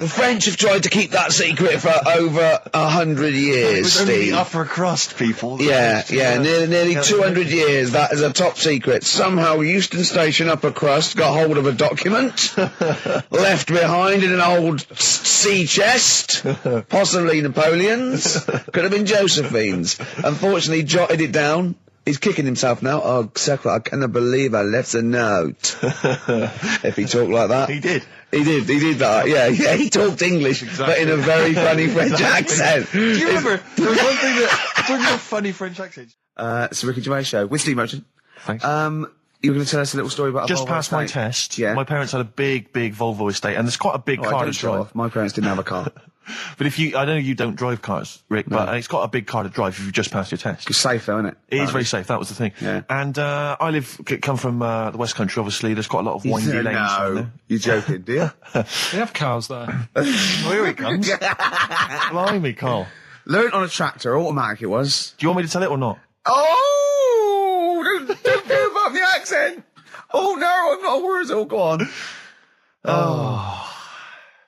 The French have tried to keep that secret for over 100 years, It was only Steve. the upper crust people. Nearly 200 years. That is a top secret. Somehow Euston Station upper crust got hold of a document left behind in an old sea chest, possibly Napoleon's, could have been Josephine's. Unfortunately, jotted it down. He's kicking himself now. Oh, Secret, I cannot believe I left a note. If he talked like that. He did. He did that, yeah, he talked English, but in a very funny French accent. Do you remember, there was one thing that, talking about funny French accents. It's the Ricky Gervais Show, with Steve Merchant. Thanks. You were going to tell us a little story about a Just Volvo passed my estate. test. Yeah. My parents had a big Volvo estate, and there's quite a big I car don't to drive. drive. My parents didn't have a car. But I know you don't drive cars, Rick, but it's got a big car to drive if you've just passed your test. It's safe though, isn't it? It is very safe, that was the thing. Yeah. And I come from the West Country, obviously. There's quite a lot of windy lanes. No, you're joking, do you? They have cars there. Oh, here he comes. Blimey, Carl. Learned on a tractor, automatic it was. Do you want me to tell it or not? Oh! Don't give up the accent! Oh no, I'm not worried. Oh, go on.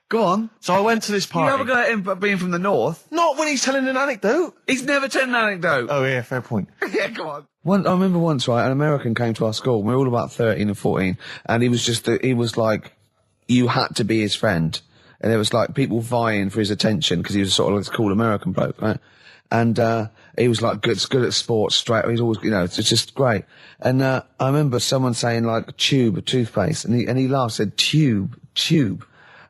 Go on. So I went to this You party. have a go at him being from the north. Not when he's telling an anecdote. He's never told an anecdote. Oh, yeah, fair point. Yeah, go on. I remember once, right, an American came to our school. We were all about 13 and 14, and he was like, you had to be his friend. And there was like people vying for his attention because he was sort of like this cool American bloke, right? And, he was like good at sports, straight, he's always, it's just great. And, I remember someone saying like tube, toothpaste, and he laughed, said tube.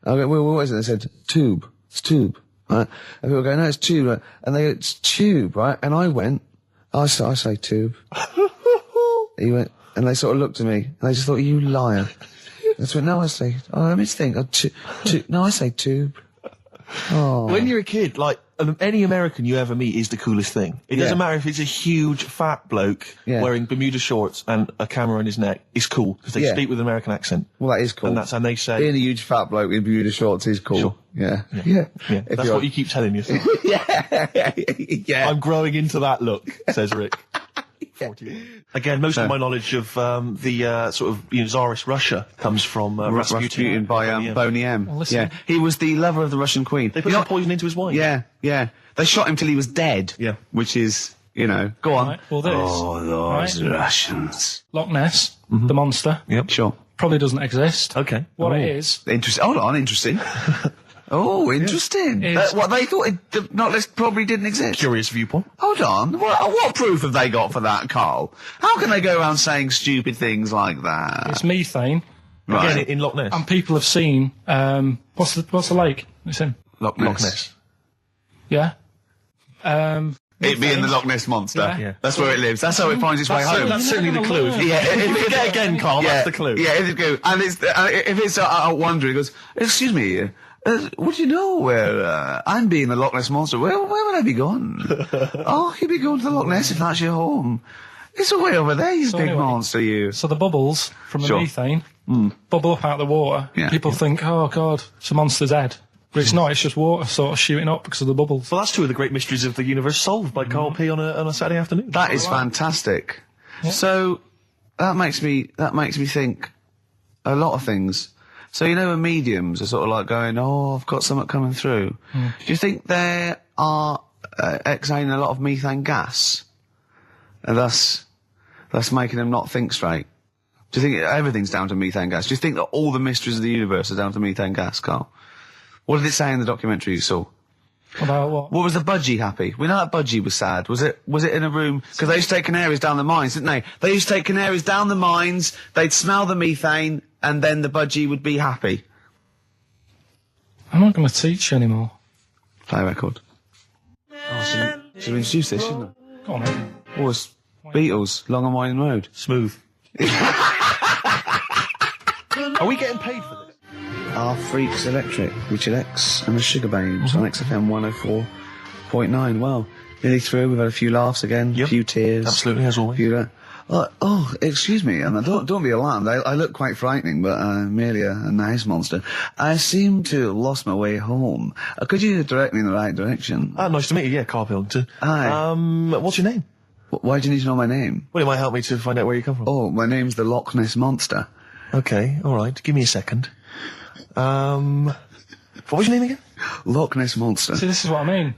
I go, well, what is it? They said, tube. It's tube, right? And people go, no, it's tube, right? And they go, it's tube, right? And I went, I say tube. He went, and they sort of looked at me, and they just thought, you liar. I went, no, I say, let me think, no, I say tube. Oh. When you're a kid, like, any American you ever meet is the coolest thing. It doesn't matter if it's a huge, fat bloke wearing Bermuda shorts and a camera on his neck. It's cool, because they speak with an American accent. Well, that is cool. And they say... Being a huge fat bloke in Bermuda shorts is cool. Sure. Yeah. That's what you keep telling yourself. Yeah. I'm growing into that look, says Rick. 40. Again, most of my knowledge of the sort of Tsarist Russia comes from Rasputin by Boney M. Well, listen. Yeah, he was the lover of the Russian queen. They put some poison into his wine. Yeah. They shot him till he was dead. Yeah. Which is, go on. Right, well, this. Oh, those Russians. Loch Ness, the monster, Yep. Sure. probably doesn't exist. Okay. What it is, Interesting. Hold on, interesting. Oh, interesting. It's- What they thought the Loch Ness probably didn't exist. Curious viewpoint. Hold on. What proof have they got for that, Carl? How can they go around saying stupid things like that? it's methane, Right. Again, in Loch Ness. and people have seen, what's the lake it's in? Loch Loch Ness. Yeah? It being the Loch Ness monster. Yeah. That's where it lives. That's how it finds its way home. That's certainly the clue. Yeah, If you get again, Carl, that's the clue. Yeah, if it go, and it's if it's out wandering, it goes, excuse me, what do you know where I'm being the Loch Ness monster? Where would I be gone? Oh, you'd be going to the Loch Ness if that's your home. It's way over there, you So big anyway, monster, you. So the bubbles from the Sure. methane bubble up out of the water. Yeah. People think, oh God, it's a monster's head. But it's not, it's just water sort of shooting up because of the bubbles. Well, that's two of the great mysteries of the universe solved by Karl P on a Saturday afternoon. That is fantastic. So that makes me think a lot of things. So when mediums are sort of like going, oh, I've got something coming through. Do you think they are exhaling a lot of methane gas, and thus making them not think straight? Do you think everything's down to methane gas? Do you think that all the mysteries of the universe are down to methane gas, Carl? What did it say in the documentary you saw? About what? What was the budgie happy? We know that budgie was sad. Was it in a room? Because they used to take canaries down the mines, didn't they? They used to take canaries down the mines, they'd smell the methane, and then the budgie would be happy. I'm not going to teach you anymore. Play a record. Oh, should we introduce this, shouldn't Go on, then. I? Oh, it's Beatles, Long and Winding Road. Smooth. Are we getting paid for this? Our Freaks Electric, Richard X and the Sugar Babes on XFM 104.9. Well, nearly through. We've had a few laughs again, a few tears. Absolutely, as always. Excuse me, and don't be alarmed. I look quite frightening, but I'm merely a nice monster. I seem to have lost my way home. Could you direct me in the right direction? Nice to meet you, yeah, Karl Pilkington. Hi. What's your name? Why do you need to know my name? Well, it might help me to find out where you come from. Oh, my name's the Loch Ness Monster. Okay, alright, give me a second. What was your name again? Loch Ness Monster. See, this is what I mean.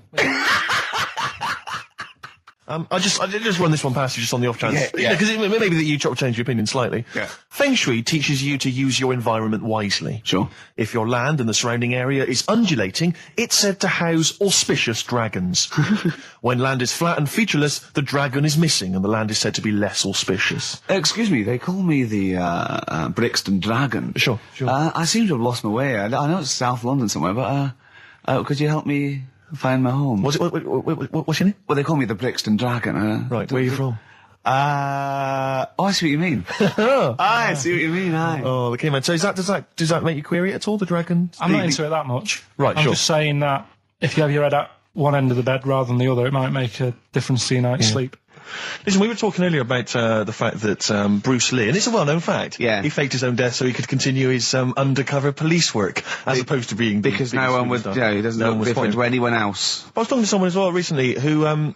I just run this one past you just on the off chance. Yeah. Because maybe that you change your opinion slightly. Yeah. Feng Shui teaches you to use your environment wisely. Sure. If your land and the surrounding area is undulating, it's said to house auspicious dragons. When land is flat and featureless, the dragon is missing and the land is said to be less auspicious. Excuse me, they call me the Brixton Dragon. Sure. I seem to have lost my way. I know it's South London somewhere, but could you help me find my home? What's your name? Well, they call me the Brixton Dragon. Right, where are you from? I see what you mean. I see what you mean, aye. Oh, okay, man. So does that make you query it at all, the dragon? I'm not into it that much. Right, I'm sure. just saying that if you have your head at one end of the bed rather than the other, it might make a difference to your night's sleep. Listen, we were talking earlier about the fact that Bruce Lee, and it's a well-known fact, he faked his own death so he could continue his undercover police work, as opposed to being... Because no one would... Yeah, he doesn't look different to anyone else. I was talking to someone as well recently who...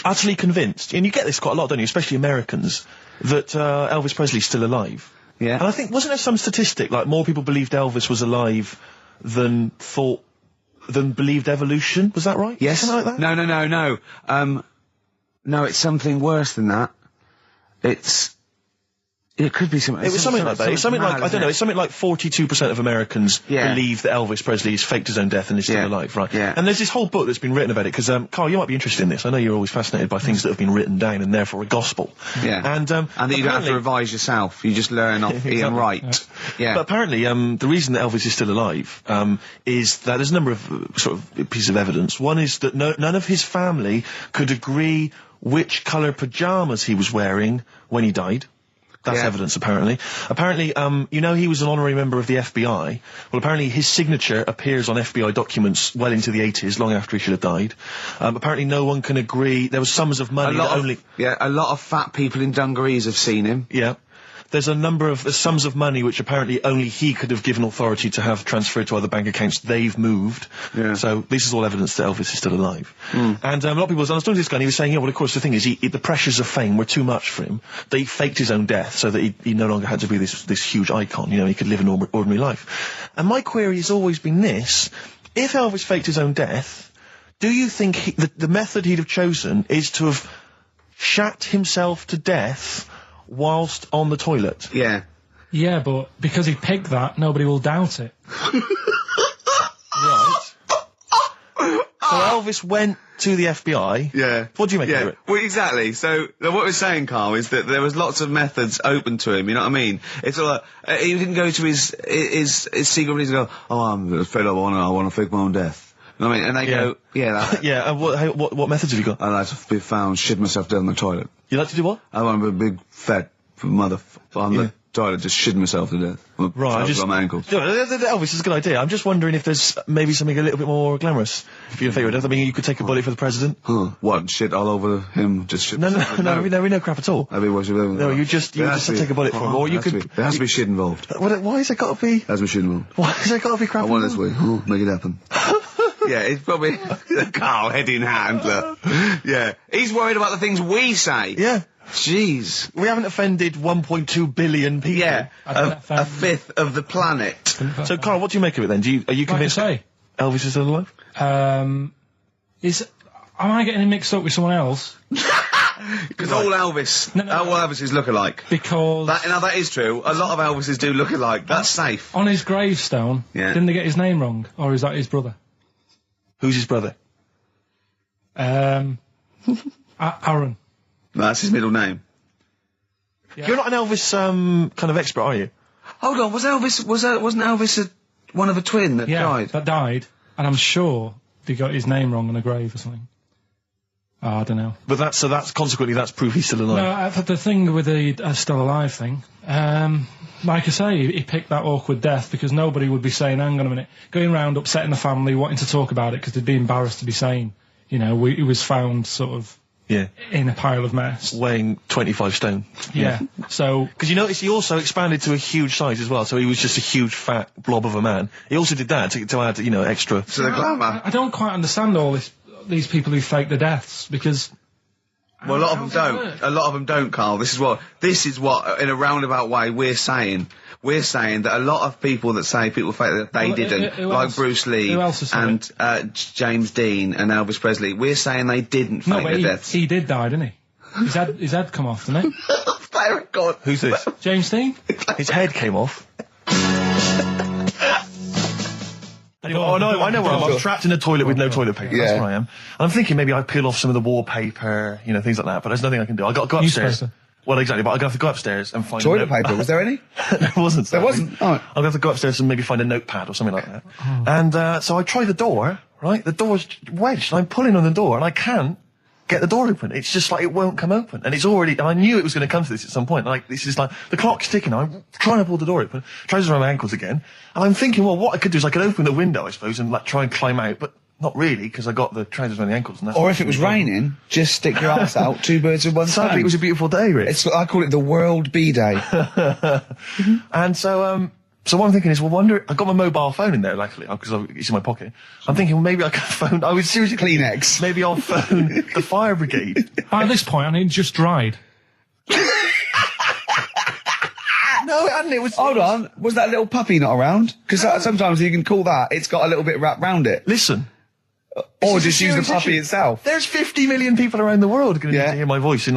utterly convinced, and you get this quite a lot, don't you, especially Americans, that Elvis Presley's still alive. Yeah. And I think, wasn't there some statistic, like more people believed Elvis was alive than believed evolution? Was that right? Yes. Something like that? No. No, it's something worse than that. It could be something... It was something like that. It's something like, I don't know, it's something like 42% of Americans believe that Elvis Presley has faked his own death and is still alive, right? Yeah. And there's this whole book that's been written about it, because, Carl, you might be interested in this. I know you're always fascinated by things that have been written down and therefore a gospel. Yeah. And that you don't have to revise yourself. You just learn off Ian Wright. Yeah. But apparently, the reason that Elvis is still alive, is that there's a number of, sort of, pieces of evidence. One is that none of his family could agree which colour pyjamas he was wearing when he died. That's evidence, apparently. Apparently, you know he was an honorary member of the FBI. Well, apparently his signature appears on FBI documents well into the 80s, long after he should have died. Apparently no one can agree. There was sums of money that only... Yeah, a lot of fat people in dungarees have seen him. Yeah. There's a number of sums of money which apparently only he could have given authority to have transferred to other bank accounts. They've moved. Yeah. So this is all evidence that Elvis is still alive. And a lot of people, I was talking to this guy and he was saying, well, of course, the thing is, the pressures of fame were too much for him. That he faked his own death so that he no longer had to be this huge icon. You know, he could live an ordinary life. And my query has always been this. If Elvis faked his own death, do you think the method he'd have chosen is to have shat himself to death whilst on the toilet? Yeah. Yeah, but because he picked that, nobody will doubt it. Right. So Elvis went to the FBI. Yeah. What do you make of it? Well, exactly. So what we're saying, Carl, is that there was lots of methods open to him. You know what I mean? It's all like, he didn't go to his secret reason and go, oh, I'm fed up. I want to fake my own death. You know what I mean? And they go, yeah. What methods have you got? I like to be found, shit myself down the toilet. You like to do what? I want to be a big fat mother on the toilet, just shitting myself to death. Right, on my ankles. Elvis is a good idea. I'm just wondering if there's maybe something a little bit more glamorous if you're favourite death. I mean, you could take a bullet for the president. What? Shit all over him? Just shit? No, we know crap at all. No, you just take a bullet for him, or you could. There has to be shit involved. Why has there got to be? There has to be shit involved. Why has there got to be crap? I want this way. Make it happen. Yeah, it's probably Carl, head in hand, look. Yeah. He's worried about the things we say. Yeah. Jeez. We haven't offended 1.2 billion people. Yeah. A fifth of the planet. So, Carl, what do you make of it then? Are you convinced Elvis is still alive? Am I getting him mixed up with someone else? Because all Elvis, all Elvises look alike. Because... that is true. A lot of Elvises do look alike. That's safe. On his gravestone, didn't they get his name wrong? Or is that his brother? Who's his brother? Aaron. That's his middle name. Yeah. You're not an Elvis kind of expert, are you? Hold on, wasn't Elvis one of a twin that died? That died, and I'm sure they got his name wrong on a grave or something. Oh, I don't know. But that's consequently that's proof he's still alive. No, the thing with the still alive thing, like I say, he picked that awkward death because nobody would be saying, hang on a minute, going round upsetting the family, wanting to talk about it because they'd be embarrassed to be saying, you know, he was found sort of in a pile of mess. Weighing 25 stone. Yeah. So... Because you notice he also expanded to a huge size as well, so he was just a huge fat blob of a man. He also did that to add, you know, extra... To the glamour. I don't quite understand all these people who fake the deaths, because Well, a lot of them don't. A lot of them don't, Carl. This is what, in a roundabout way, we're saying. We're saying that a lot of people that say people fake that they didn't, like else? Bruce Lee and James Dean and Elvis Presley, we're saying they didn't fake their deaths. He did die, didn't he? His head come off, didn't it? Thank God. Who's this? James Dean? His head came off. Oh no, I know where I'm trapped in a toilet with no toilet paper. That's where I am. And I'm thinking maybe I peel off some of the wallpaper, things like that, but there's nothing I can do. I got to go upstairs. Newspaper. Well, exactly, but I'm going to have to go upstairs and find toilet paper. Was there any? There wasn't. There wasn't? Oh. I'm going to have to go upstairs and maybe find a notepad or something like that. Oh. And so I try the door, right? The door's wedged, and I'm pulling on the door, and I can't get the door open. It's just like it won't come open. And it's already, and I knew it was going to come to this at some point. Like, this is like, the clock's ticking. I'm trying to pull the door open, trousers around my ankles again. And I'm thinking, well, what I could do is I could open the window, I suppose, and like try and climb out, but not really, because I got the trousers around the ankles. And that's or if it was raining, just stick your ass out, two birds with one stone. Sadly, it was a beautiful day, Rich. I call it the World B-Day. And so what I'm thinking is, I got my mobile phone in there, luckily, because it's in my pocket. I'm thinking, well, maybe I can phone, I was seriously Kleenex. Maybe I'll phone the fire brigade. At this point, I mean, just dried. No, it hadn't. It was. Hold on. Was that little puppy not around? Because sometimes you can call that. It's got a little bit wrapped round it. Listen. Or just use the puppy itself. There's 50 million people around the world going to need to hear my voice in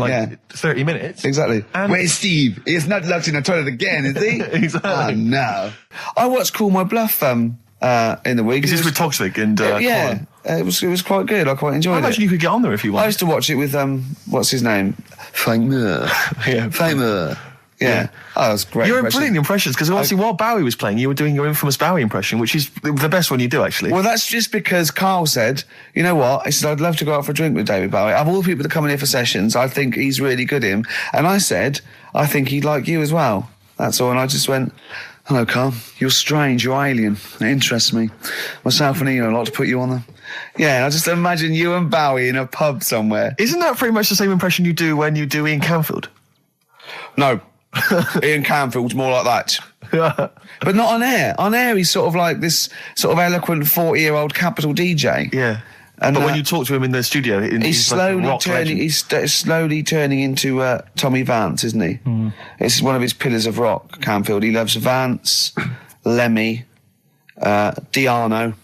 30 minutes. Exactly. Where's Steve? He's not locked in the toilet again, is he? Exactly. Oh, no. I watched Call My Bluff in the week. Is this with Toxic and Colin? It was quite good. I quite enjoyed it. I imagine you could get on there if you want. I used to watch it with, what's his name? Famer. Famer. Yeah. Oh, that was great. You're brilliant impressions, because obviously while Bowie was playing, you were doing your infamous Bowie impression, which is the best one you do, actually. Well, that's just because Carl said, you know what? He said, I'd love to go out for a drink with David Bowie. Of all the people that come in here for sessions, I think he's really good at him. And I said, I think he'd like you as well. That's all. And I just went, hello, Carl. You're strange. You're alien. It interests me. Myself and Ian, I'd like to put you on the... Yeah, I just imagine you and Bowie in a pub somewhere. Isn't that pretty much the same impression you do when you do Ian Canfield? No. Ian Canfield's more like that. But not on air. On air, he's sort of like this sort of eloquent 40-year-old capital DJ. Yeah. But when you talk to him in the studio, he's slowly turning into Tommy Vance, isn't he? Mm. It's one of his pillars of rock, Canfield. He loves Vance, Lemmy, Diano.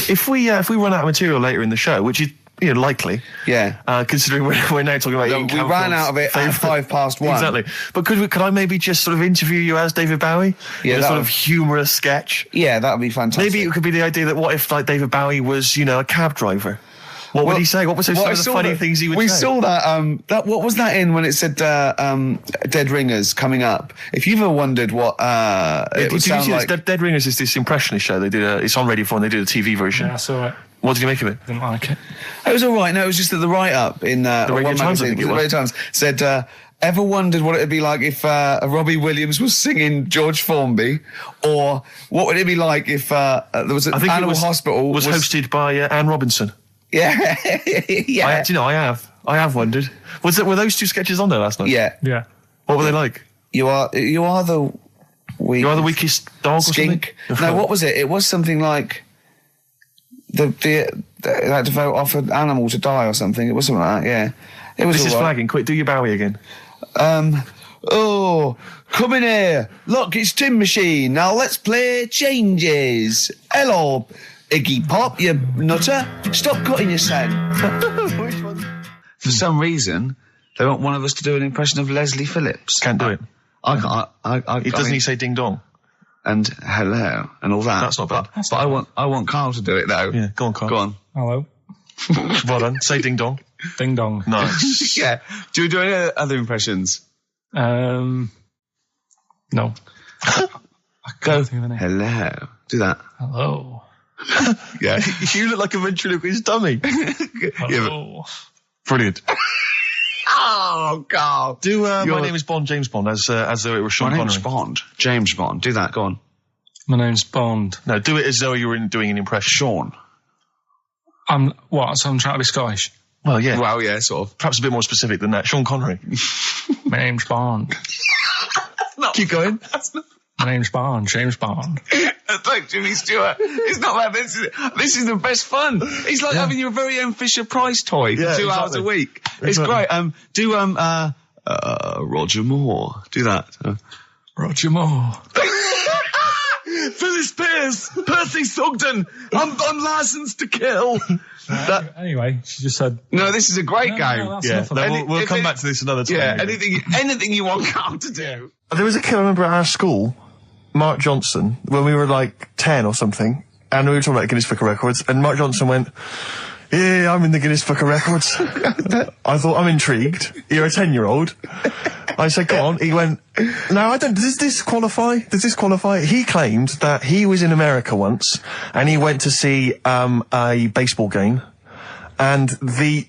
If we run out of material later in the show, which is likely. Yeah. Considering we're now talking about Ian we ran out of it at 1:05. Exactly. But could I maybe just sort of interview you as David Bowie? Yeah. In a sort of humorous sketch? Yeah, that would be fantastic. Maybe it could be the idea that what if, like, David Bowie was, a cab driver? What would he say? What was some of the funny things he would say? We saw that, what was that in when it said, Dead Ringers coming up? If you've ever wondered what, it would sound like... Dead Ringers is this impressionist show. They did it's on Radio 4 and they did a TV version. Yeah, I saw it. What did you make of it? Didn't like it. It was all right. No, it was just that the write-up in the Radio Times, Radio Times said, ever wondered what it would be like if Robbie Williams was singing George Formby? Or what would it be like if there was an animal hospital... was hosted by Anne Robinson. Yeah. Yeah. I have wondered. Were those two sketches on there last night? Yeah. Yeah. What were they like? You are the weakest dog skink. Or something? No, what was it? It was something like... They had to vote off an animal to die or something. It was something like that, yeah. It was This is flagging. Quick, do your Bowie again. Oh, come in here. Look, it's Tin Machine. Now let's play Changes. Hello, Iggy Pop, you nutter. Stop cutting your sound. Which one? For some reason, they want one of us to do an impression of Leslie Phillips. Can't do it. Doesn't he say ding dong? And hello and all that. That's not bad. But I want Carl to do it though. Yeah, go on, Carl. Go on. Hello. Well done. Say ding dong. Ding dong. Nice. Yeah. Do you do any other impressions? No. Go. Hello. Do that. Hello. Yeah. You look like a ventriloquist dummy. Hello. Yeah, brilliant. Oh, God. Do My Name is Bond, James Bond, as though it was Sean Connery. My name's Bond, James Bond. Do that, go on. My name's Bond. No, do it as though you were doing an impression. Sean. So I'm trying to be Scottish? Well, yeah. Well, yeah, sort of. Perhaps a bit more specific than that. Sean Connery. My name's Bond. Keep going. My name's Bond, James Bond. It's like Jimmy Stewart. It's not like this. This is the best fun. It's like having your very own Fisher-Price toy for 2 hours a week. It's great. Roger Moore. Do that. Roger Moore. Phyllis Pierce, Percy Sugden. I'm licensed to kill. Anyway, she just said. No, this is a great game. No, that's enough. We'll come back to this another time. Yeah, anything you want Carl to do. There was a kid I remember at our school, Mark Johnson, when we were like 10 or something, and we were talking about Guinness Book of Records, and Mark Johnson went, "Yeah, I'm in the Guinness Book of Records." I thought, I'm intrigued. You're a 10-year-old. I said, go on. He went, no, I don't. Does this qualify? He claimed that he was in America once, and he went to see a baseball game, and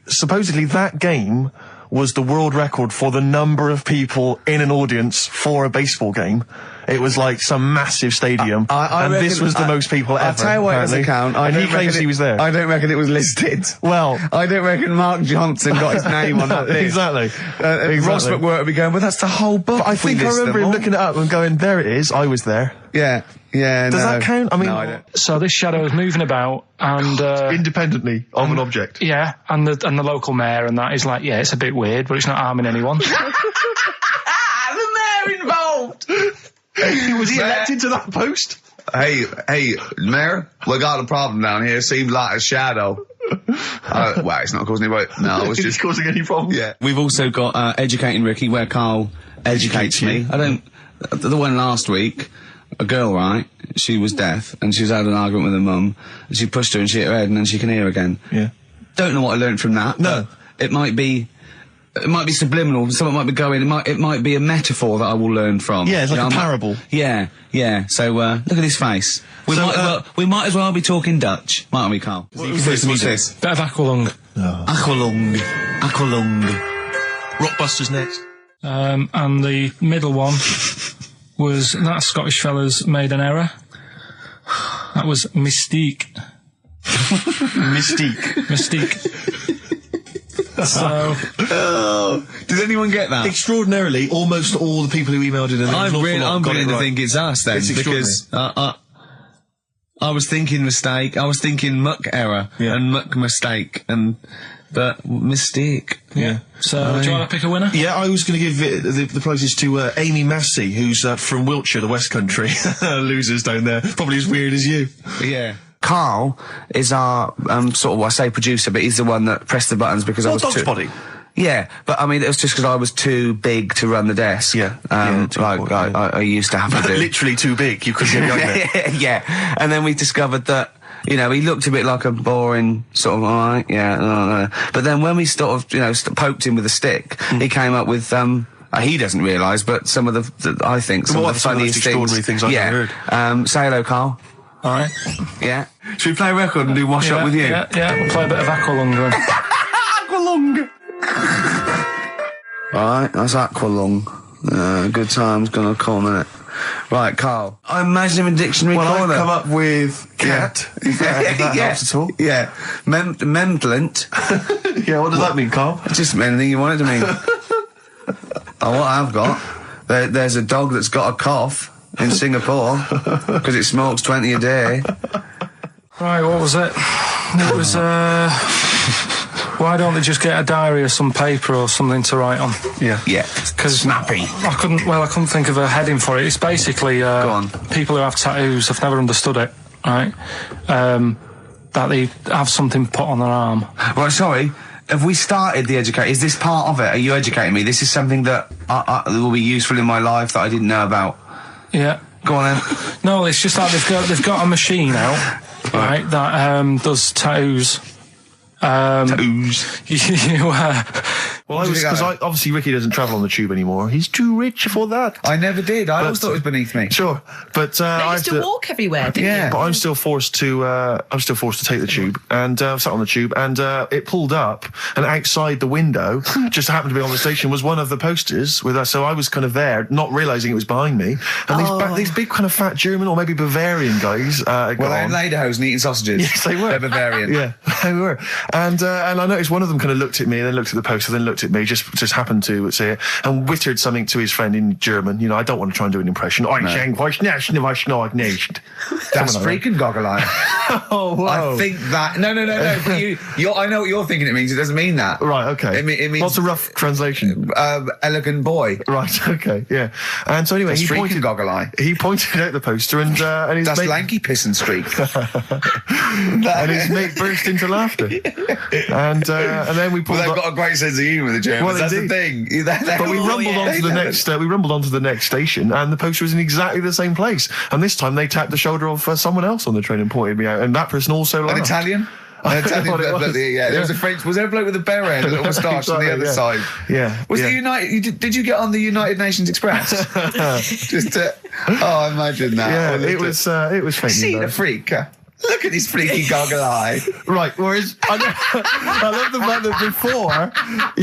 supposedly that game was the world record for the number of people in an audience for a baseball game. It was like some massive stadium, and this was the most people ever. I'll tell you what, it was a count. And he claims he was there. I don't reckon it was listed. Well, I don't reckon Mark Johnson got his name on that list. Exactly. Ross McWhirter would be going, but that's the whole book. But I think I remember him looking it up and going, there it is, I was there. Yeah. Does that count? I mean, no, I don't. So this shadow is moving about and independently of an object. Yeah, and the local mayor and that is like, yeah, it's a bit weird, but it's not harming anyone. The mayor involved. Was he elected to that post? Hey, Mayor, we got a problem down here. Seems like a shadow. Well, it's not causing any. No, it's just causing any problems. Yeah. We've also got Educating Ricky, where Carl educates me. The one last week, a girl, right? She was deaf, and she was had an argument with her mum, and she pushed her and she hit her head, and then she can hear again. Yeah. Don't know what I learned from that. No. It might be subliminal. Something might be going. It might be a metaphor that I will learn from. Yeah, it's like a parable. Yeah. So look at his face. We might as well be talking Dutch, mightn't we, Carl? What's this? Bit of Aqualung. Oh. Aqualung. Rockbusters next. And the middle one was that Scottish fella's made an error. That was Mystique. Mystique. So, does anyone get that? Extraordinarily, almost all the people who emailed in. I'm beginning to think it's us then, because I was thinking mistake, I was thinking muck error and muck mistake, but mistake. Yeah. So, do you want to pick a winner? Yeah, I was going to give the prizes to Amy Massey, who's from Wiltshire, the West Country. Losers down there, probably as weird as you. Yeah. Carl is our sort of, I say producer, but he's the one that pressed the buttons because I was Dog's Body. Yeah, but I mean, it was just because I was too big to run the desk. Yeah. I used to have to do. Literally too big. You couldn't get there. Yeah. And then we discovered that, he looked a bit like a boring sort of, alright, yeah. But then when we sort of, poked him with a stick, he came up with, he doesn't realise, but some of the I think, some of the funniest extraordinary things I've ever heard. Say hello, Carl. Alright. Yeah. Should we play a record and do Wash Up with you? Yeah, we'll play a bit of Aqualung then. Aqualung! Alright, that's Aqualung. Good time's gonna come, innit? Right, Carl. I imagine him in dictionary corner. I've come up with cat. If that helps at all. Yeah. Memblent. Yeah, what does that mean, Carl? Just anything you want it to mean. What I've got, there's a dog that's got a cough in Singapore because it smokes 20 a day. Right, what was it? It was, why don't they just get a diary or some paper or something to write on? Yeah. Because snappy. I couldn't think of a heading for it. It's basically, Go on. people who have tattoos, I've never understood it, right? That they have something put on their arm. Right, sorry. Have we started the educate? Is this part of it? Are you educating me? This is something that will be useful in my life that I didn't know about. Yeah. Go on then. No, it's just like they've got a machine out, right, that does tattoos. Tattoos. Well, because obviously Ricky doesn't travel on the tube anymore. He's too rich for that. I never did. I always thought it was beneath me. Sure, but I used to walk everywhere, didn't you? But I'm still forced to. Take the tube, and sat on the tube, and it pulled up, and outside the window, just happened to be on the station, was one of the posters with us. So I was kind of there, not realising it was behind me, and these big kind of fat German or maybe Bavarian guys. Well, they're in lederhosen eating sausages. Yes, they were. They're Bavarian. Yeah, they were. And I noticed one of them kind of looked at me, and then looked at the poster, then looked looked at me, just happened to say it, and wittered something to his friend in German. You know, I don't want to try and do an impression. That's freaking goggle-eye. Oh, whoa. I think that... No. But I know what you're thinking it means. It doesn't mean that. Right, okay. It means... What's a rough translation? Elegant boy. Right, okay, yeah. And so anyway, He pointed goggle-eye. He pointed out the poster and his That's mate... lanky piss and streak. and his mate burst into laughter. And then we pulled Well, they've got a great sense of humour, the Germans. Well, that's indeed. the thing. But we rumbled onto the next. We rumbled onto the next station, and the poster was in exactly the same place. And this time they tapped the shoulder of someone else on the train and pointed me out, and that person also laughed. An Italian? An Italian bloke, there was a French. Was there a bloke with a beret, a little moustache on the other side? Yeah. Was the United? Did you get on the United Nations Express? Just to, imagine that. Yeah, it was fake. See the freak. Look at this freaky goggle eye. Right, whereas I love the fact that before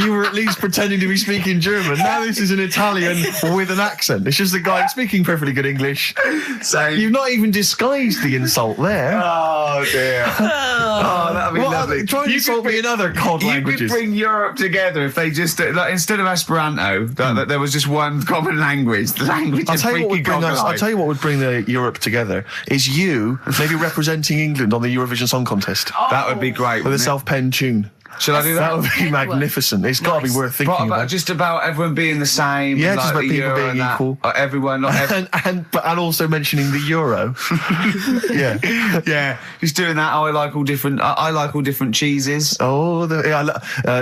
you were at least pretending to be speaking German. Now this is an Italian with an accent. It's just a guy speaking perfectly good English. Same. You've not even disguised the insult there. Oh dear. Oh, that'd be lovely. Try and insult me in other cod languages. You could bring Europe together if they just instead of Esperanto, that there was just one common language. The language of freaky goggle eye. I'll tell you what would bring Europe together is you maybe representing England on the Eurovision Song Contest. That would be great. With a self-penned tune. Should I do that? That would be magnificent. It's got to be worth thinking about. Just about everyone being the same. Yeah, like just about the people Euro being and equal. Everyone, not everyone. and also mentioning the Euro. Yeah. Yeah. Just doing that. I like all different cheeses. Oh,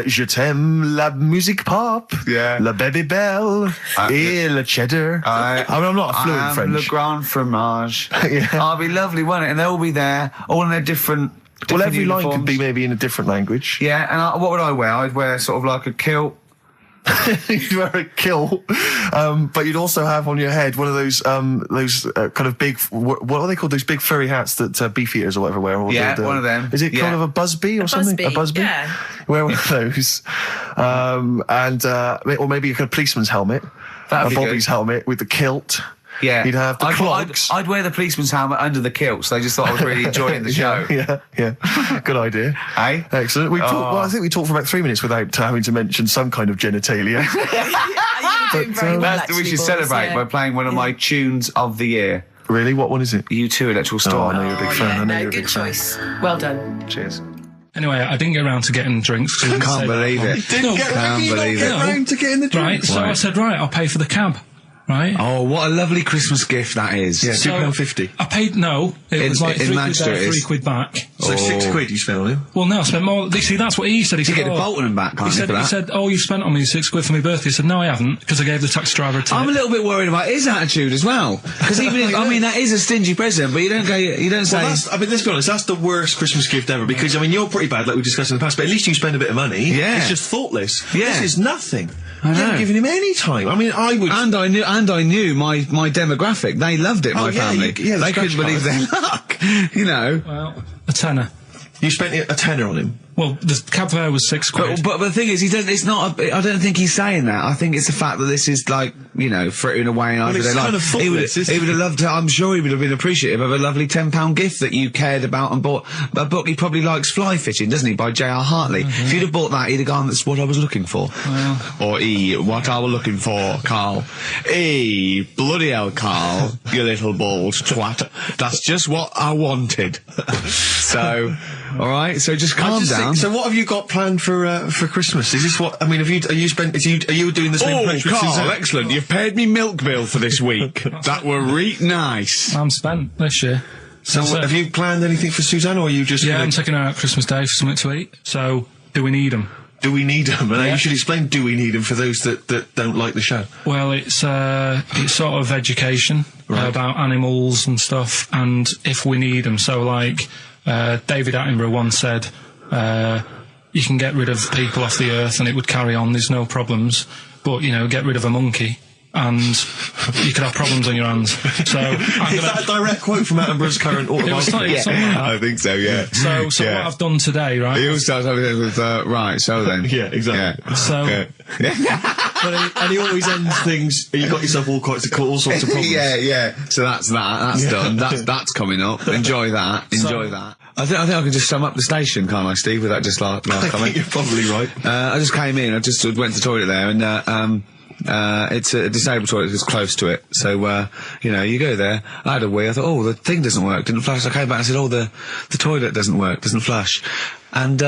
je t'aime la musique pop. Yeah. La baby belle. Et le cheddar. I'm not a fluent French. Le grand fromage. Yeah. Oh, it'd be lovely, wouldn't it? And they'll all be there, all in their different. Well, every uniforms. line could be maybe in a different language. Yeah, and what would I wear? I'd wear sort of like a kilt. You'd wear a kilt, but you'd also have on your head one of those kind of big, what are they called? Those big furry hats that beefeaters or whatever wear. Or yeah, one of them. Is it kind of a busby or something? A busby? Yeah. Wear one of those, or maybe a kind of policeman's helmet, a Bobby's helmet with the kilt. Yeah, you'd have the clogs. I'd wear the policeman's helmet under the kilt, so they just thought I was really enjoying the show. Yeah. Good idea. Hey? Excellent. I think we talked for about 3 minutes without having to mention some kind of genitalia. We should celebrate by playing one of my tunes of the year. Really? What one is it? U2 Electoral Storm. I know you're a big fan. I know you're a big good fan. choice. Well done. Cheers. Anyway, I didn't get around to getting drinks. I can't believe it. Can't believe it. Round to getting the drinks. Right, so I said, I'll pay for the cab. Right. Oh, what a lovely Christmas gift that is. Yeah, So, £2.50. I paid, it was like in £3 Manchester there, it is. £3 back. So £6 you spent on him? Well, no, I spent more. See, that's what he said. He said, get the Bolton and back, can't he you, for that? said, you spent on me £6 for my birthday. I said, no, I haven't, because I gave the taxi driver a tip. I'm a little bit worried about his attitude as well. Because even if, that is a stingy present, but you don't say... Well, let's be honest, that's the worst Christmas gift ever, because, you're pretty bad, like we discussed in the past, but at least you spend a bit of money. Yeah. It's just thoughtless. Yeah. This is nothing. I know. You haven't given him any time. I would... And I knew my demographic. They loved it, my family. they couldn't believe their luck. Well, a tenner. You spent a tenner on him? Well, the cab fare was £6. But the thing is, I don't think he's saying that. I think it's the fact that this is like, frittering away and it's kind of thoughtless, he would have loved to, I'm sure he would have been appreciative of a lovely £10 gift that you cared about and bought. A book he probably likes Fly Fishing, doesn't he, by J.R. Hartley. If you'd have bought that, he'd have gone, that's what I was looking for. Well. Or what I was looking for, Carl. Bloody hell, Carl, you little bald twat. That's just what I wanted. So, alright, so just calm down. So what have you got planned for Christmas? Is this what, are you doing the same impression? Carl, excellent. You've paid me milk bill for this week. That were reet nice. I'm spent this year. So have you planned anything for Suzanne, or are you just... Yeah, I'm taking her out Christmas Day for something to eat. So, do we need them? Do we need them? And you should explain do we need them for those that don't like the show. Well, it's sort of education about animals and stuff, and if we need them. So, like, David Attenborough once said, you can get rid of people off the earth and it would carry on, there's no problems, but, get rid of a monkey and you could have problems on your hands. So is that a direct quote from Attenborough's current autobiography? Something like that. I think so, yeah. So what I've done today, right? He always starts everything with, right, so then. Yeah, exactly. Yeah. So... And he always ends things, you got yourself all sorts of problems. Yeah. So that's that. That's done. That's coming up. Enjoy that. I think I can just sum up the station, can't I, Steve, without just last I comment? think you're probably right. I just came in, I just went to the toilet there, and it's a disabled toilet that's close to it. So, you go there. I had a wee. I thought, oh, the thing doesn't work, didn't flush. I came back and I said, oh, the toilet doesn't work, doesn't flush. And,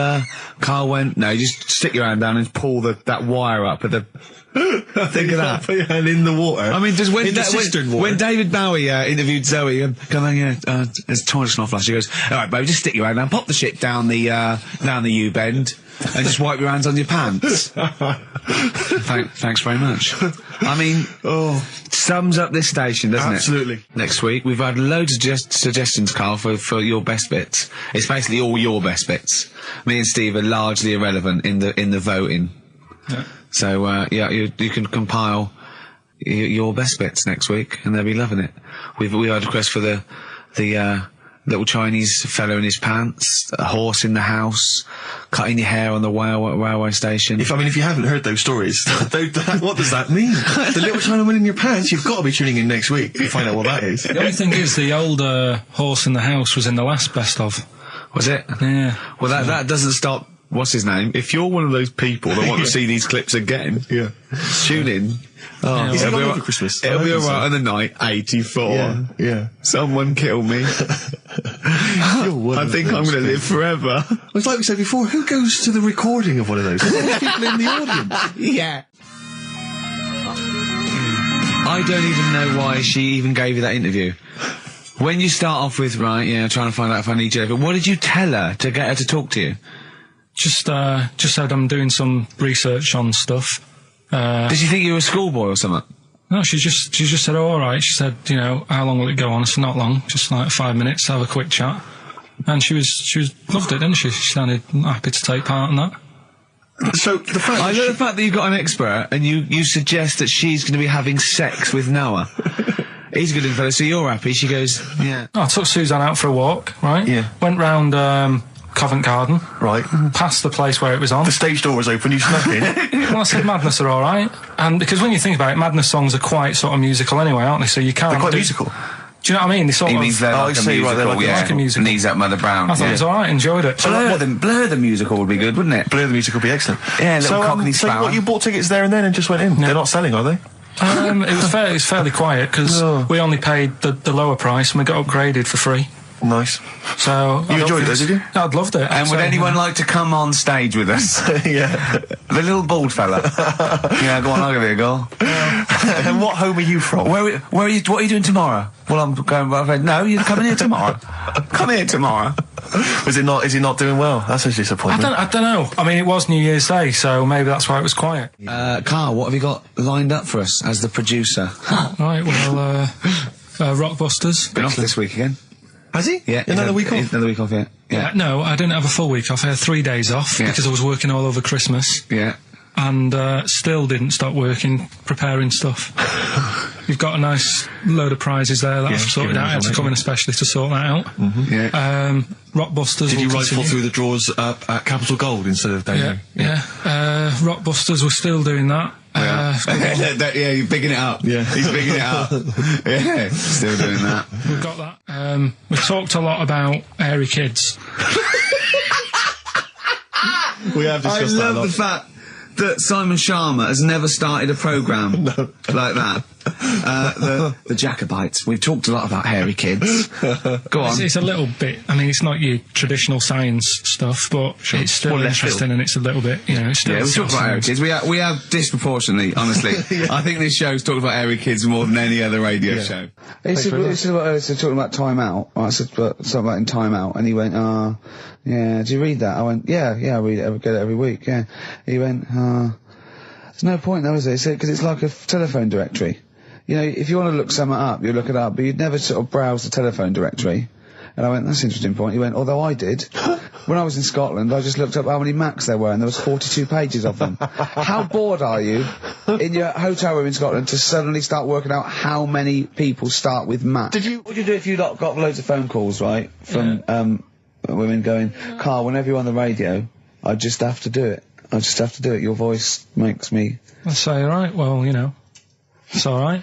Carl went, no, you just stick your hand down and pull that wire up at the... Think of that. Put your hand in the water. I mean, just when cistern water. when David Bowie interviewed Zoe, there's toilet's not flush. He goes, all right, babe, just stick your hand down, pop the shit down the U-bend, and just wipe your hands on your pants. Thanks very much. I mean, sums up this station, doesn't it? Absolutely. Next week, we've had loads of suggestions, Carl, for your best bits. It's basically all your best bits. Me and Steve are largely irrelevant in the voting. Yeah. So, you can compile your best bits next week, and they'll be loving it. We had a request for the little Chinese fellow in his pants, a horse in the house, cutting your hair on the railway station. If you haven't heard those stories, what does that mean? The little Chinaman in your pants, you've got to be tuning in next week to find out what that is. The only thing is, the old horse in the house was in the last best of. Was it? Yeah. Well, that doesn't stop. What's his name? If you're one of those people that want to see these clips again, tune in. Oh, Is it on over Christmas? It'll be alright on the night 84. Yeah. Someone kill me. I think I'm going to live forever. It's like we said before, who goes to the recording of one of those? There's people in the audience. Yeah. I don't even know why she even gave you that interview. When you start off with, trying to find out if I need you, what did you tell her to get her to talk to you? Just said I'm doing some research on stuff. Did she think you were a schoolboy or something? No, she just said, oh, all right. She said, how long will it go on? I said, not long, just like 5 minutes, have a quick chat. And she loved it, didn't she? She sounded happy to take part in that. So the fact I love the fact that you've got an expert and you suggest that she's going to be having sex with Noah. He's a good fella, so you're happy. She goes, yeah. Oh, I took Suzanne out for a walk, right? Yeah. Went round Covent Garden. Right. Past the place where it was on. The stage door was open, you snuck in. Well, I said Madness are alright. And because when you think about it, Madness songs are quite sort of musical anyway, aren't they? So you can't... They're quite musical. Do you know what I mean? They sort He of... means they're like a musical, like a musical. Knees Up Mother Brown. I thought it was alright, enjoyed it. Blur the musical would be good, wouldn't it? Blur the musical would be excellent. Yeah, little Cockney so Sparrow. what, you bought tickets there and then and just went in? Yeah. They're not selling, are they? It was fairly quiet because we only paid the lower price and we got upgraded for free. Nice. So You enjoyed it, did you? I'd loved it. And would anyone like to come on stage with us? Yeah. The little bald fella. Yeah, go on, I'll give you a go. And what home are you from? Where are you? What are you doing tomorrow? Well, I'm going. No, you're coming here tomorrow. Come here tomorrow. Is he not doing well? That's a disappointment. I don't know. I mean, it was New Year's Day, so maybe that's why it was quiet. Carl, what have you got lined up for us as the producer? Right, well, Rockbusters. Been off this week again. Has he? Yeah. Another week off? Another week off, yeah. No, I didn't have a full week off. I had 3 days off because I was working all over Christmas. Yeah. And still didn't stop working, preparing stuff. You've got a nice load of prizes there that I've sorted out. I had to come in especially to sort that out. Yeah. Rockbusters. Did you rifle through the drawers at Capital Gold instead of down Yeah. Rockbusters, we're still doing that. Yeah, you're bigging it up. Yeah. He's bigging it up. Yeah, still doing that. We've got that. We talked a lot about hairy kids. We have discussed that a lot. I love the fact that Simon Sharma has never started a programme like that. The Jacobites. We've talked a lot about hairy kids. Go on. It's a little bit, I mean, it's not your traditional science stuff, but it's still interesting and it's a little bit, it's still... Yeah, we talk about hairy kids. We have disproportionately, honestly. I think this show's talked about hairy kids more than any other radio show. He said talking about Time Out. I said something about in Time Out, and he went, yeah, do you read that? I went, yeah, I read it, I get it every week, yeah. He went, there's no point though, is there? He said, because it's like a telephone directory. If you want to look something up, you look it up, but you'd never sort of browse the telephone directory. And I went, that's an interesting point. He went, although I did. When I was in Scotland, I just looked up how many Macs there were, and there was 42 pages of them. How bored are you in your hotel room in Scotland to suddenly start working out how many people start with Mac? What would you do if you got loads of phone calls, right, from women going, Carl, whenever you're on the radio, I just have to do it. I just have to do it. Your voice makes me... I say, all right, well, it's all right.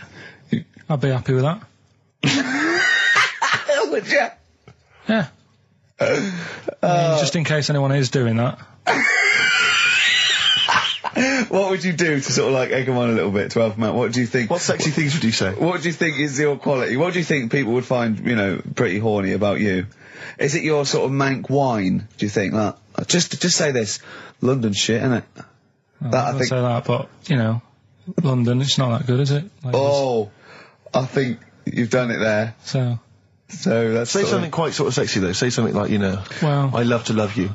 I'd be happy with that. Would you? Yeah. Just in case anyone is doing that. What would you do to sort of like egg them on a little bit to help them out? What do you think? What sexy things would you say? What do you think is your quality? What do you think people would find, you know, pretty horny about you? Is it your sort of mank wine? Do you think that? Just say this, London shit, innit? I think say that, but you know, London, it's not that good, is it? Oh, I think you've done it there. So that's say something quite sort of sexy though. Say something like, you know, well, I love to love you.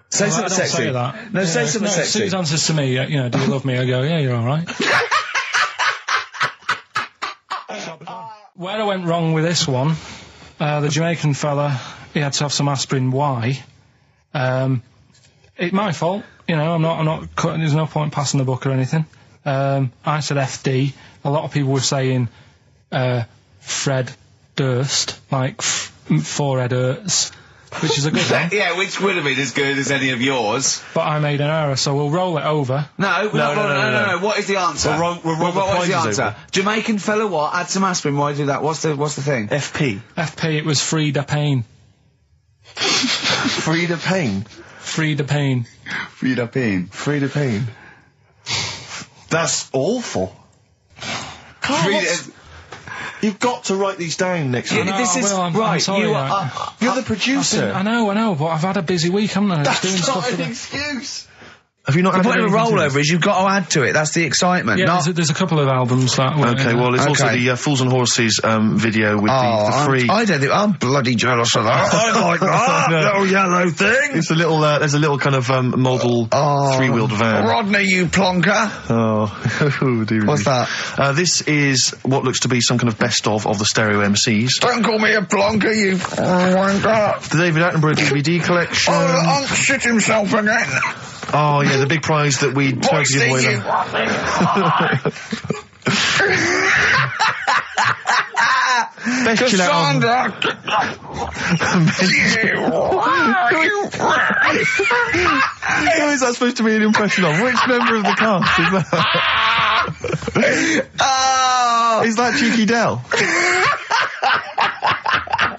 Say something sexy. Say that. No, say something sexy. Sue's answers to me, you know, do you love me? I go, yeah, you're all right. Where I went wrong with this one, the Jamaican fella, he had to have some aspirin. Why? It's my fault. You know, I'm not cutting. There's no point passing the buck or anything. I said FD. A lot of people were saying Fred Durst, like forehead hurts, which is a good one. Yeah, which would have been as good as any of yours. But I made an error, so we'll roll it over. No. What is the answer? What is the answer? Jamaican fella, what? Add some aspirin. Why do that? What's the thing? FP. FP. It was Frida Payne. Frida Payne. Frida Payne. Frida Payne. Frida Payne. That's awful. Karl, you've got to write these down next week. I'm sorry, you're the producer. I know, but I've had a busy week, haven't I? That's not an excuse. Have you not had anything a rollover is you've got to add to it. That's the excitement. Yeah, there's a couple of albums that were... Okay, well, there's also the Fools and Horses video with the free... I don't think... I'm bloody jealous of that. I like that little yellow thing. It's a little... there's a little kind of model three-wheeled van. Rodney, you plonker. Oh, dear. What's that? This is what looks to be some kind of best-of the stereo MCs. Don't call me a plonker, you wanker. The David Attenborough DVD collection. Oh, Unc shit himself again. Oh, yeah, the big prize that we tried to give away then. Best chill out. Who is that supposed to be an impression of? Which member of the cast is that? Is that Cheeky Dell?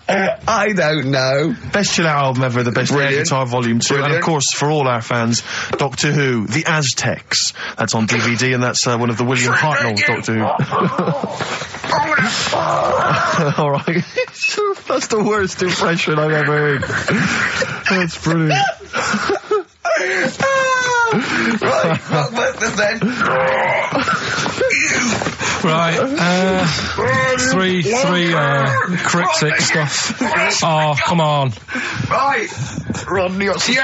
I don't know. Best chill out album ever, the best air guitar volume 2, and of course for all our fans, Doctor Who, The Aztecs. That's on DVD, and that's one of the William Hartnell Doctor Who. All right, that's the worst impression I've ever heard. That's brilliant. Right, then. Right, three cryptic stuff. Oh, come on. Right, Rodney, three.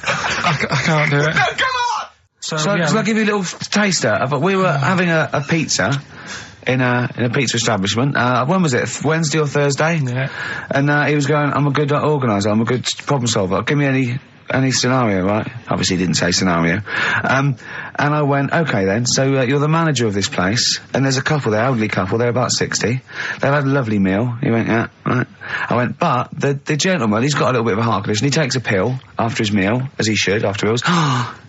I can't do it. No, come on. So shall I give you a little taster? We were having a pizza in a pizza establishment. When was it? Wednesday or Thursday? Yeah. And he was going, I'm a good organiser, I'm a good problem solver. Give me any scenario, right? Obviously he didn't say scenario. And I went, okay then, so you're the manager of this place, and there's a couple there, elderly couple, they're about 60. They've had a lovely meal. He went, yeah, right. I went, but the gentleman, he's got a little bit of a heart condition, he takes a pill after his meal, as he should, after meals.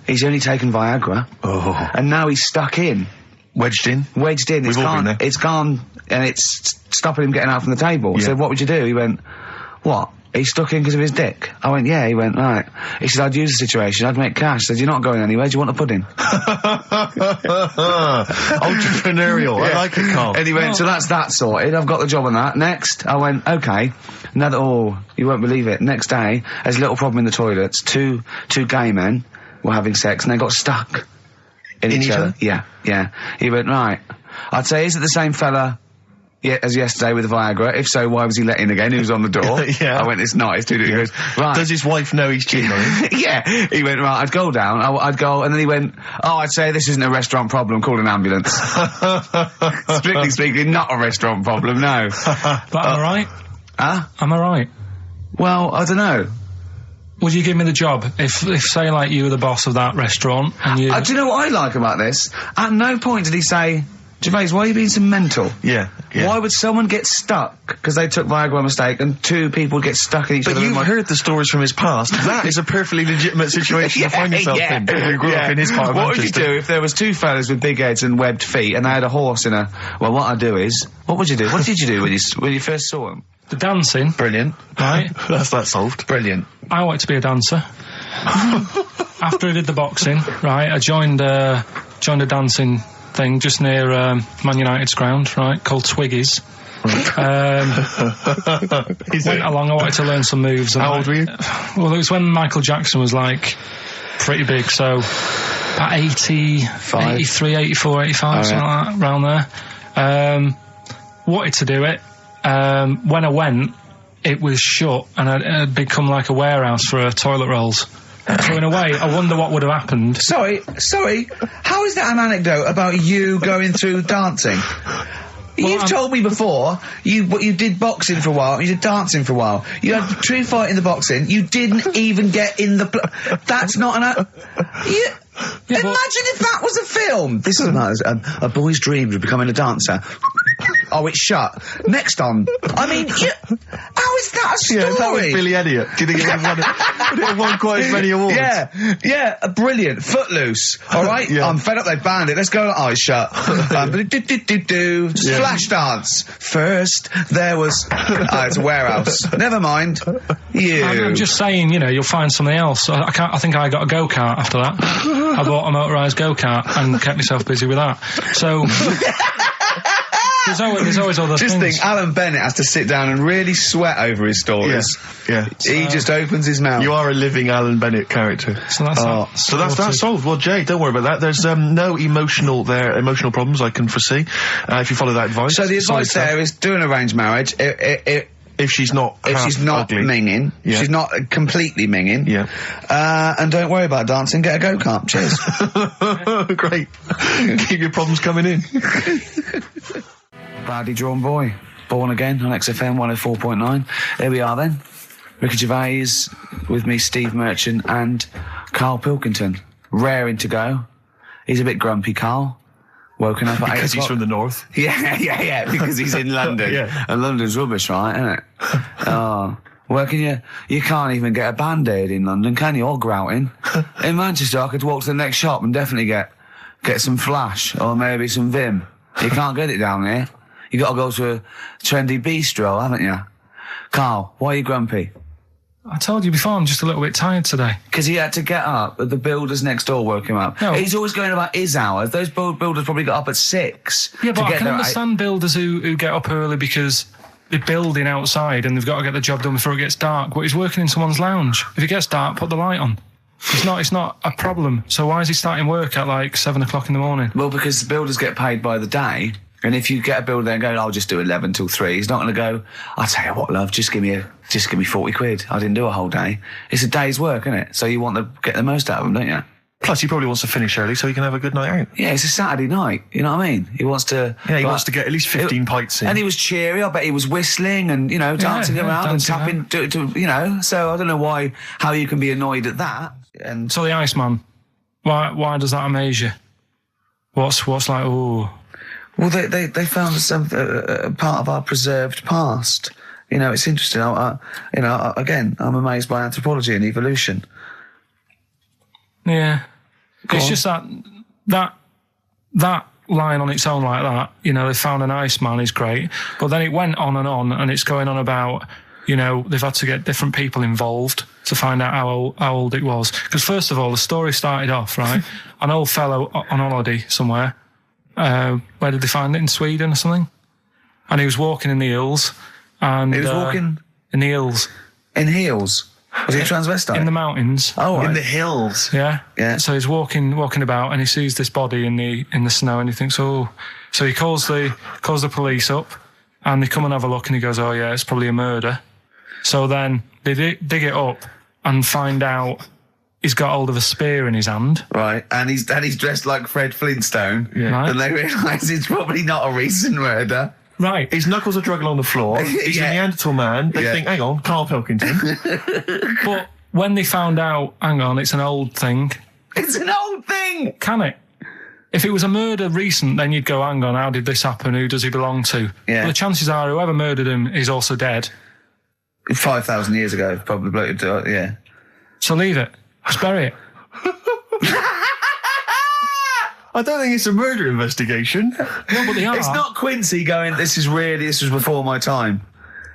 He's only taken Viagra. Oh. And now he's stuck in. Wedged in. It's gone, and it's stopping him getting out from the table. Yeah. So what would you do? He went, what? He's stuck in because of his dick. I went, yeah. He went, right. He said, I'd use the situation, I'd make cash. I said, you're not going anywhere, do you want a pudding? Entrepreneurial. Yeah. I like it, Karl. And he went, so that's that sorted, I've got the job on that. Next, I went, okay. You won't believe it. Next day, there's a little problem in the toilets. Two gay men were having sex and they got stuck in each other. Yeah. He went, right. I'd say, is it the same fella as yesterday with the Viagra? If so, why was he let in again? He was on the door. Yeah. I went, it's not. It's too different. He goes, right. Does his wife know he's cheating on him? Yeah. He went, right, I'd go down. I'd go, and then he went, I'd say this isn't a restaurant problem, call an ambulance. Strictly speaking, not a restaurant problem, no. But am I right? Huh? Am I right? Well, I don't know. Would you give me the job if say, like, you were the boss of that restaurant and you... Do you know what I like about this? At no point did he say, Gervais, why are you being so mental? Yeah. Why would someone get stuck because they took Viagra by mistake and two people get stuck in each other? But you've heard the stories from his past. That is a perfectly legitimate situation to find yourself in. You grew up in his part of What would you Manchester. do if there was two fellas with big heads and webbed feet and they had a horse in a... Well, what I'd do is... What would you do? What did you do when you first saw him? The dancing. Brilliant. Right. That's that solved. Brilliant. I wanted to be a dancer. After I did the boxing, right, I joined a dancing thing just near Man United's ground, right, called Twiggy's. Went along, I wanted to learn some moves. How old were you? Well, it was when Michael Jackson was, like, pretty big, so about 83, 84, 85, something like that, around there. Wanted to do it. When I went, it was shut, and I'd become like a warehouse for toilet rolls. So in a way, I wonder what would have happened. Sorry, how is that an anecdote about you going through dancing? You've told me before, you did boxing for a while, you did dancing for a while. You had a true fight in the boxing, you didn't even get in the... That's not an... Imagine if that was a film! This is a boy's dreams of becoming a dancer. Oh, it's shut. Next on. I mean, how is that a story? Yeah, that was Billy Elliot. Do you think it would have won quite as many awards? Yeah, brilliant. Footloose. All right? Yeah. I'm fed up they banned it. Let's go. Oh, it's shut. Flash dance. First, there was... it's a warehouse. Never mind. I'm just saying, you'll find something else. I think I got a go-kart after that. I bought a motorised go-kart and kept myself busy with that. So... There's always other things. Just think, Alan Bennett has to sit down and really sweat over his stories. Yeah. He just opens his mouth. You are a living Alan Bennett character. So that's solved. Well, Jay, don't worry about that. There's no emotional problems I can foresee if you follow that advice. So the advice there is do an arranged marriage. If she's not ugly. minging, she's not completely minging. Yeah. And don't worry about dancing. Get a go-kart. Cheers. Great. Keep your problems coming in. Badly drawn boy. Born Again on XFM 104.9. There we are then. Ricky Gervais with me, Steve Merchant and Karl Pilkington. Raring to go. He's a bit grumpy, Karl. Woken up at 8 o'clock. Because he's from the north. Yeah, because he's in London. Yeah. And London's rubbish, right, isn't it? Well, you can't even get a Band-Aid in London, can you? Or grouting. In Manchester, I could walk to the next shop and definitely get some Flash or maybe some Vim. You can't get it down here. You got to go to a trendy bistro, haven't you? Karl, why are you grumpy? I told you before, I'm just a little bit tired today. Because he had to get up. The builders next door woke him up. No. He's always going about his hours. Those builders probably got up at 6. Yeah, but to I get can there understand builders who get up early because they're building outside and they've got to get the job done before it gets dark. But he's working in someone's lounge. If it gets dark, put the light on. It's not a problem. So why is he starting work at like 7 o'clock in the morning? Well, because the builders get paid by the day. And if you get a builder there and go, I'll just do 11 till 3, he's not going to go, I'll tell you what, love, just give me 40 quid. I didn't do a whole day. It's a day's work, isn't it? So you want to get the most out of them, don't you? Plus, he probably wants to finish early so he can have a good night out. Yeah, it's a Saturday night, you know what I mean? He wants to... Yeah, he wants to get at least 15 pints in. And he was cheery, I bet he was whistling and, dancing around and tapping, so I don't know how you can be annoyed at that. And So the Iceman, why does that amaze you? What's like, ooh... Well, they found some part of our preserved past. It's interesting. Again, I'm amazed by anthropology and evolution. Yeah, it's just that line on its own like that. They found an Iceman is great, but then it went on, and it's going on about they've had to get different people involved to find out how old it was. Because first of all, the story started off right. An old fellow on holiday somewhere. Where did they find it? In Sweden or something? And he was walking in the hills. And he was walking? In the hills. In heels? Was he a transvestite? In the mountains. Oh, right. In the hills. Yeah. Yeah. So he's walking about and he sees this body in the snow and he thinks, oh. So he calls the police up and they come and have a look and he goes, oh yeah, it's probably a murder. So then they dig it up and find out he's got hold of a spear in his hand. Right, and he's dressed like Fred Flintstone. Yeah. Right. And they realise it's probably not a recent murder. Right. His knuckles are dragging on the floor. He's a Neanderthal man. They think, hang on, Karl Pilkington. But when they found out, hang on, it's an old thing. It's an old thing! Can it? If it was a murder recent, then you'd go, hang on, how did this happen? Who does he belong to? Yeah. But the chances are whoever murdered him is also dead. 5,000 years ago, probably. Yeah. So leave it. Just bury it. I don't think it's a murder investigation. No, but they are. It's not Quincy going, this was before my time.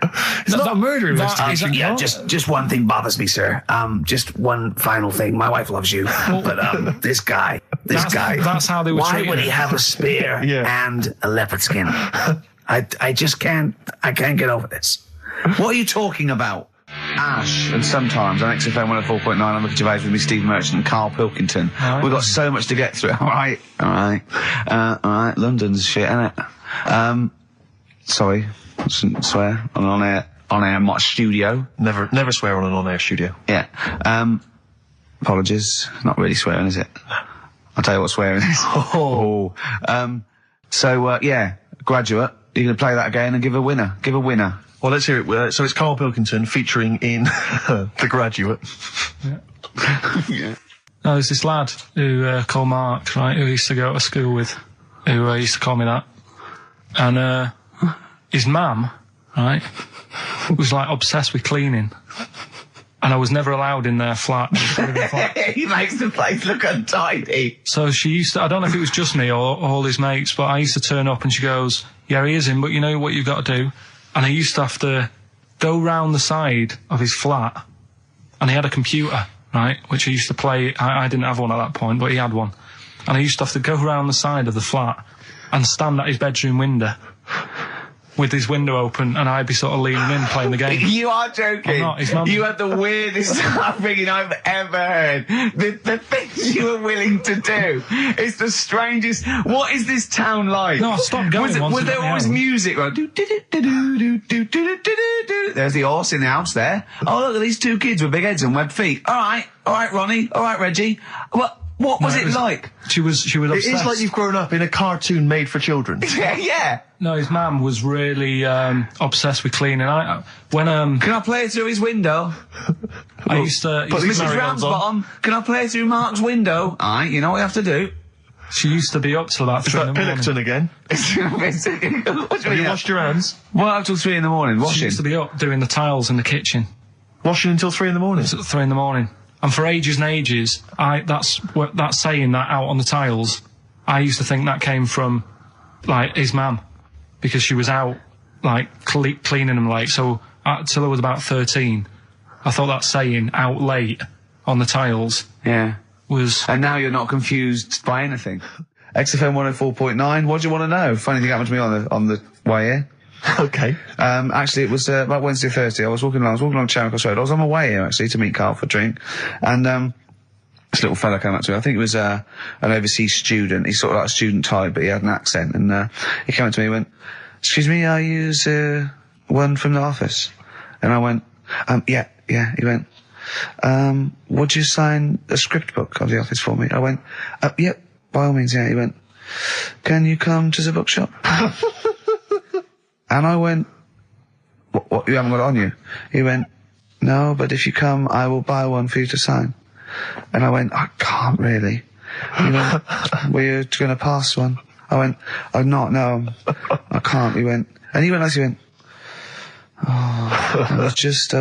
It's not a murder investigation. Yeah, just one thing bothers me, sir. Just one final thing. My wife loves you, but this guy. That's how they were Why treating would him. he have a spear and a leopard skin? I just can't. I can't get over this. What are you talking about? Ash, and sometimes on XFM 104.9, I'm looking Gervais with me, Steve Merchant and Karl Pilkington. Right. We've got so much to get through. All right. London's shit, innit? Sorry, I shouldn't swear on air, my studio. Never swear on an on-air studio. Yeah. Apologies. Not really swearing, is it? I'll tell you what swearing is. Yeah, Graduate. You're going to play that again and give a winner. Give a winner. Well, let's hear it. So it's Karl Pilkington featuring in The Graduate. No, there's this lad who called Mark, right, who I used to go to school with, who used to call me that. And his mum, right, was like obsessed with cleaning. And I was never allowed in their flat. He makes the place look untidy. So she used to, I don't know if it was just me or all his mates, but I used to turn up and she goes, yeah, he is in, but you know what you've got to do? And I used to have to go round the side of his flat, and he had a computer, right, which I used to play. I didn't have one at that point, but he had one. And I used to have to go round the side of the flat and stand at his bedroom window with his window open, and I'd be sort of leaning in playing the game. You are joking. I'm not, his mum. You had the weirdest upbringing I've ever heard. The things you were willing to do. It's the strangest. What is this town like? No, I stopped going once Was it there got me always home. music? Right? There's the horse in the house there. Oh, look at these two kids with big heads and webbed feet. All right, Ronnie. All right, Reggie. What was it like? She was obsessed. It is like you've grown up in a cartoon made for children. Yeah. No, his mum was really obsessed with cleaning. When Can I play through his window? I used to... Mrs. Ramsbottom, can I play through Mark's window? Aye, you know what you have to do. She used to be up till about 3 in the morning. Pilkington again. Have you washed your hands? What, up till 3 in the morning? She Washing? used to be up doing the tiles in the kitchen. Washing until 3 in the morning? It's at 3 in the morning. And for ages and ages, that's saying that out on the tiles, I used to think that came from, like, his mum. Because she was out, like, cleaning them late. So, till I was about 13, I thought that saying, out late, on the tiles, was... And now you're not confused by anything. XFM 104.9, what do you want to know? Funny thing happened to me on the way here. Okay. Actually, it was about Wednesday or Thursday. I was walking along Charing Cross Road. I was on my way here, actually, to meet Karl for a drink. And this little fella came up to me. I think it was an overseas student. He's sort of like a student type, but he had an accent. And he came up to me and went, excuse me, are you one from the office? And I went, yeah. He went, would you sign a script book of the office for me? I went, yeah, by all means, yeah. He went, can you come to the bookshop? And I went, what, you haven't got it on you? He went, no, but if you come, I will buy one for you to sign. And I went, I can't really. He went, were you going to pass one? I went, I'm not, no, I can't. He went, and he went like, he went, oh, I was just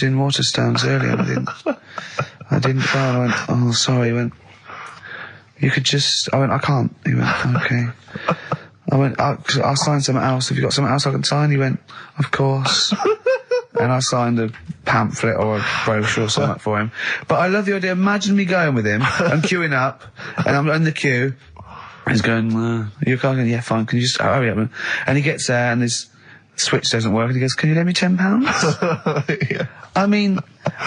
in Waterstones earlier. I didn't go. I went, oh, sorry. He went, you could just, I went, I can't. He went, okay. I went, I'll sign something else. Have you got something else I can sign? He went, of course. And I signed a pamphlet or a brochure or something for him. But I love the idea. Imagine me going with him and queuing up, and I'm in the queue. He's going, you're going, yeah, fine. Can you just hurry up? And he gets there, and his switch doesn't work, and he goes, can you lend me £10? Yeah. I mean,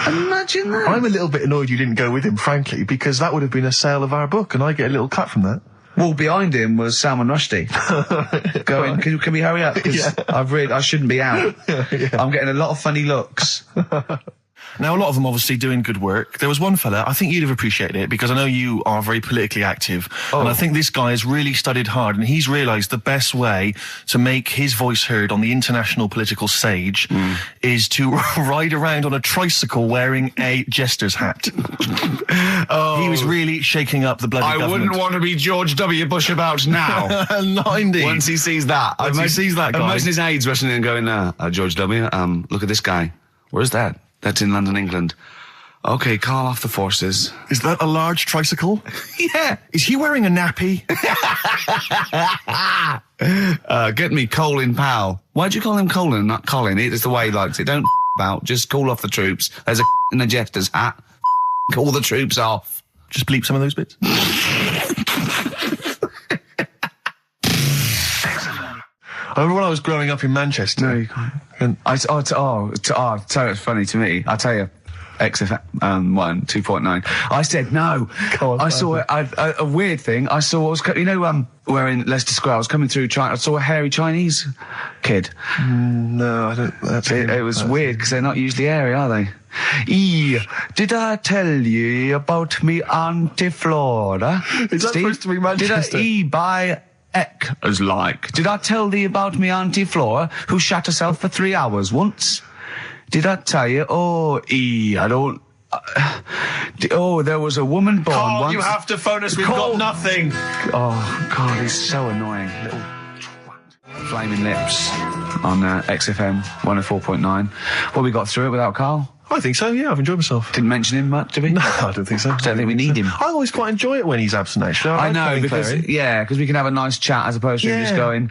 imagine that. I'm a little bit annoyed you didn't go with him, frankly, because that would have been a sale of our book, and I get a little cut from that. Well, behind him was Salman Rushdie. Going, can we hurry up? Because I shouldn't be out. I'm getting a lot of funny looks. Now, a lot of them obviously doing good work. There was one fella, I think you'd have appreciated it, because I know you are very politically active, and I think this guy has really studied hard, and he's realised the best way to make his voice heard on the international political stage is to ride around on a tricycle wearing a jester's hat. He was really shaking up the bloody government. I wouldn't want to be George W. Bush about now. Not indeed. Once he sees that. Once he sees that guy. Imagine his aides rushing in and going, George W., look at this guy. Where's that? That's in London, England. Okay, call off the forces. Is that a large tricycle? Yeah. Is he wearing a nappy? Get me Colin Powell. Why'd you call him Colin, not Colin? It's the way he likes it. Don't about. Just call off the troops. There's a in a jester's hat. Call the troops off. Just bleep some of those bits. I remember when I was growing up in Manchester. No, you can't. And tell you it's funny to me. I tell you, XFM 2.9. I said no. I saw a weird thing. I saw where in Leicester Square I was coming through China. I saw a hairy Chinese kid. No, I don't. It was weird because they're not usually hairy, are they? Did I tell you about me Auntie Flora? Is that supposed to be Manchester? Did I by as like? Did I tell thee about me Auntie Flora who shat herself for 3 hours once? Did I tell you? I don't. There was a woman born Carl, once. you have to phone us. We've got nothing. Oh God, he's so annoying. Little twat. Flaming Lips on XFM 104.9. Well, we got through it without Carl. I think so, yeah, I've enjoyed myself. Didn't mention him much, did we? No, I don't think so. Don't think we need him. I always quite enjoy it when he's absent, actually. I know, because we can have a nice chat as opposed to him just going,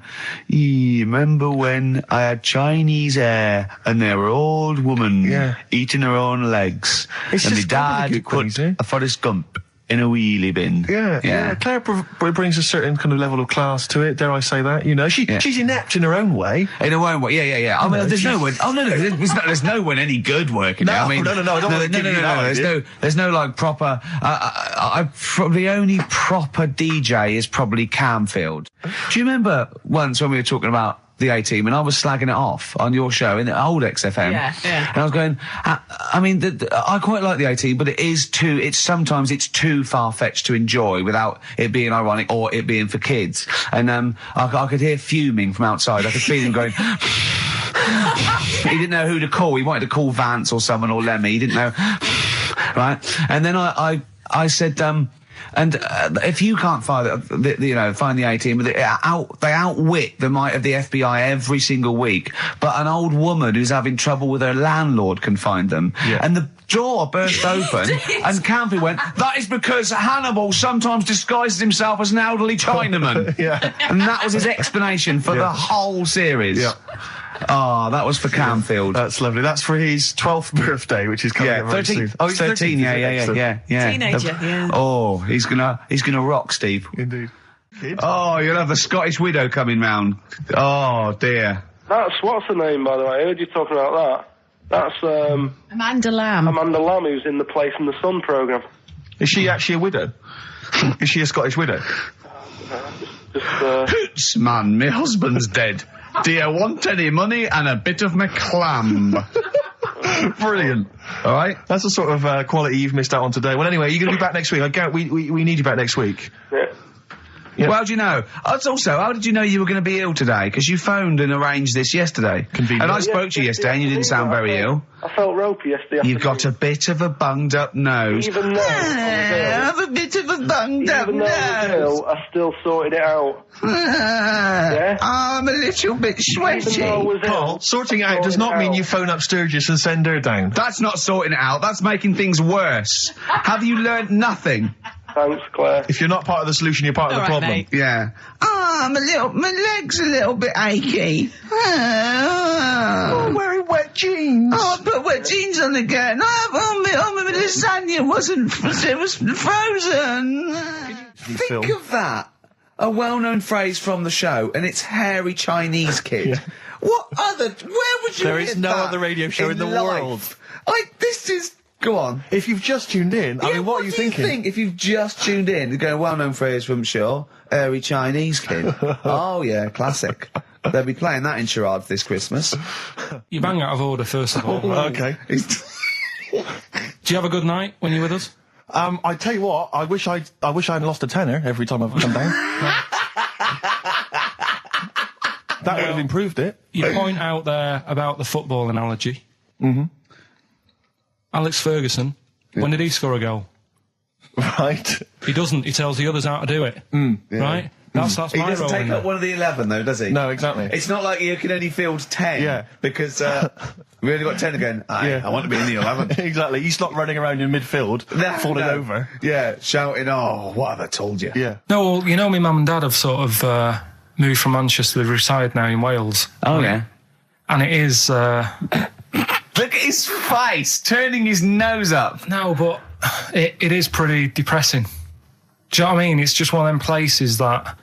remember when I had Chinese hair and there were old woman eating her own legs It's and my just dad put a Forrest Gump in a wheelie bin. Yeah. Claire brings a certain kind of level of class to it, dare I say that, you know. She's inept in her own way. In her own way, yeah. I mean, there's no one, there's no one any good working there. I mean, no, I don't want to give you that. There's no like proper, the only proper DJ is probably Camfield. Do you remember once when we were talking about the A-Team, and I was slagging it off on your show in the old XFM. Yeah. And I was going, I quite like the A-Team, but sometimes it's too far-fetched to enjoy without it being ironic or it being for kids. And I could hear fuming from outside. I could feel him going. He didn't know who to call. He wanted to call Vance or someone or Lemmy. He didn't know. Right? And then I said, and if you can't find the A-Team, they outwit the might of the FBI every single week. But an old woman who's having trouble with her landlord can find them. Yeah. And the door burst open, and Campy went, "That is because Hannibal sometimes disguises himself as an elderly Chinaman." And that was his explanation for the whole series. Yeah. Oh, that was for Camfield. That's lovely. That's for his 12th birthday, which is coming up very 13. soon. Oh, he's 13. Yeah. Teenager, Oh, he's gonna rock, Steve. Indeed. Oh, you'll have the Scottish widow coming round. Oh dear. What's her name, by the way? I heard you talking about that. That's Amanda Lamb. Amanda Lamb, who's in the Place in the Sun programme. Is she actually a widow? Is she a Scottish widow? Hoots, man, my husband's dead. Do you want any money and a bit of my clam? Brilliant. All right. That's the sort of quality you've missed out on today. Well, anyway, you're going to be back next week. We need you back next week. Yeah. Yeah. Well, how do you know? Also, how did you know you were going to be ill today? Because you phoned and arranged this yesterday. Convenient. And I spoke to you yesterday and you didn't sound very ill. I felt ropey yesterday. You've got a bit of a bunged up nose. Even though I have a bit of a bunged up nose. I still sorted it out. Yeah? I'm a little bit sweaty. Carl, sorting it out does not mean you phone up Sturgis and send her down. That's not sorting it out. That's making things worse. Have you learnt nothing? Thanks, Claire. If you're not part of the solution, you're part of the problem. Mate. Yeah. My leg's a little bit achy. Wearing wet jeans. I put wet jeans on again. My lasagna it was frozen. Think of that. A well-known phrase from the show, and it's hairy Chinese kid. Yeah. Where would you There hear is no that other radio show in the life? world. This is... Go on. If you've just tuned in, I mean, what are you thinking? Think if you've just tuned in? You're going, well-known phrase from Shaw, hairy Chinese kid. Oh, yeah, classic. They'll be playing that in charades this Christmas. You bang out of order, first of all. Okay. Do you have a good night when you're with us? I tell you what, I wish I'd lost a tenner every time I've come down. That would have improved it. You point out there about the football analogy. Mm-hmm. Alex Ferguson, when did he score a goal? Right. He doesn't. He tells the others how to do it. Right? That's He my doesn't role. take in up it. one of the 11, though, does he? No, exactly. It's not like you can only field 10. Yeah. Because we only got 10 again. I want to be in the 11. Exactly. He's not running around in midfield, falling over. Yeah, shouting, oh, what have I told you? Yeah. No, well, you know, my mum and dad have sort of moved from Manchester. They've retired now in Wales. Oh, yeah. And it is... Look at his face, turning his nose up. No, but it is pretty depressing. Do you know what I mean? It's just one of them places that...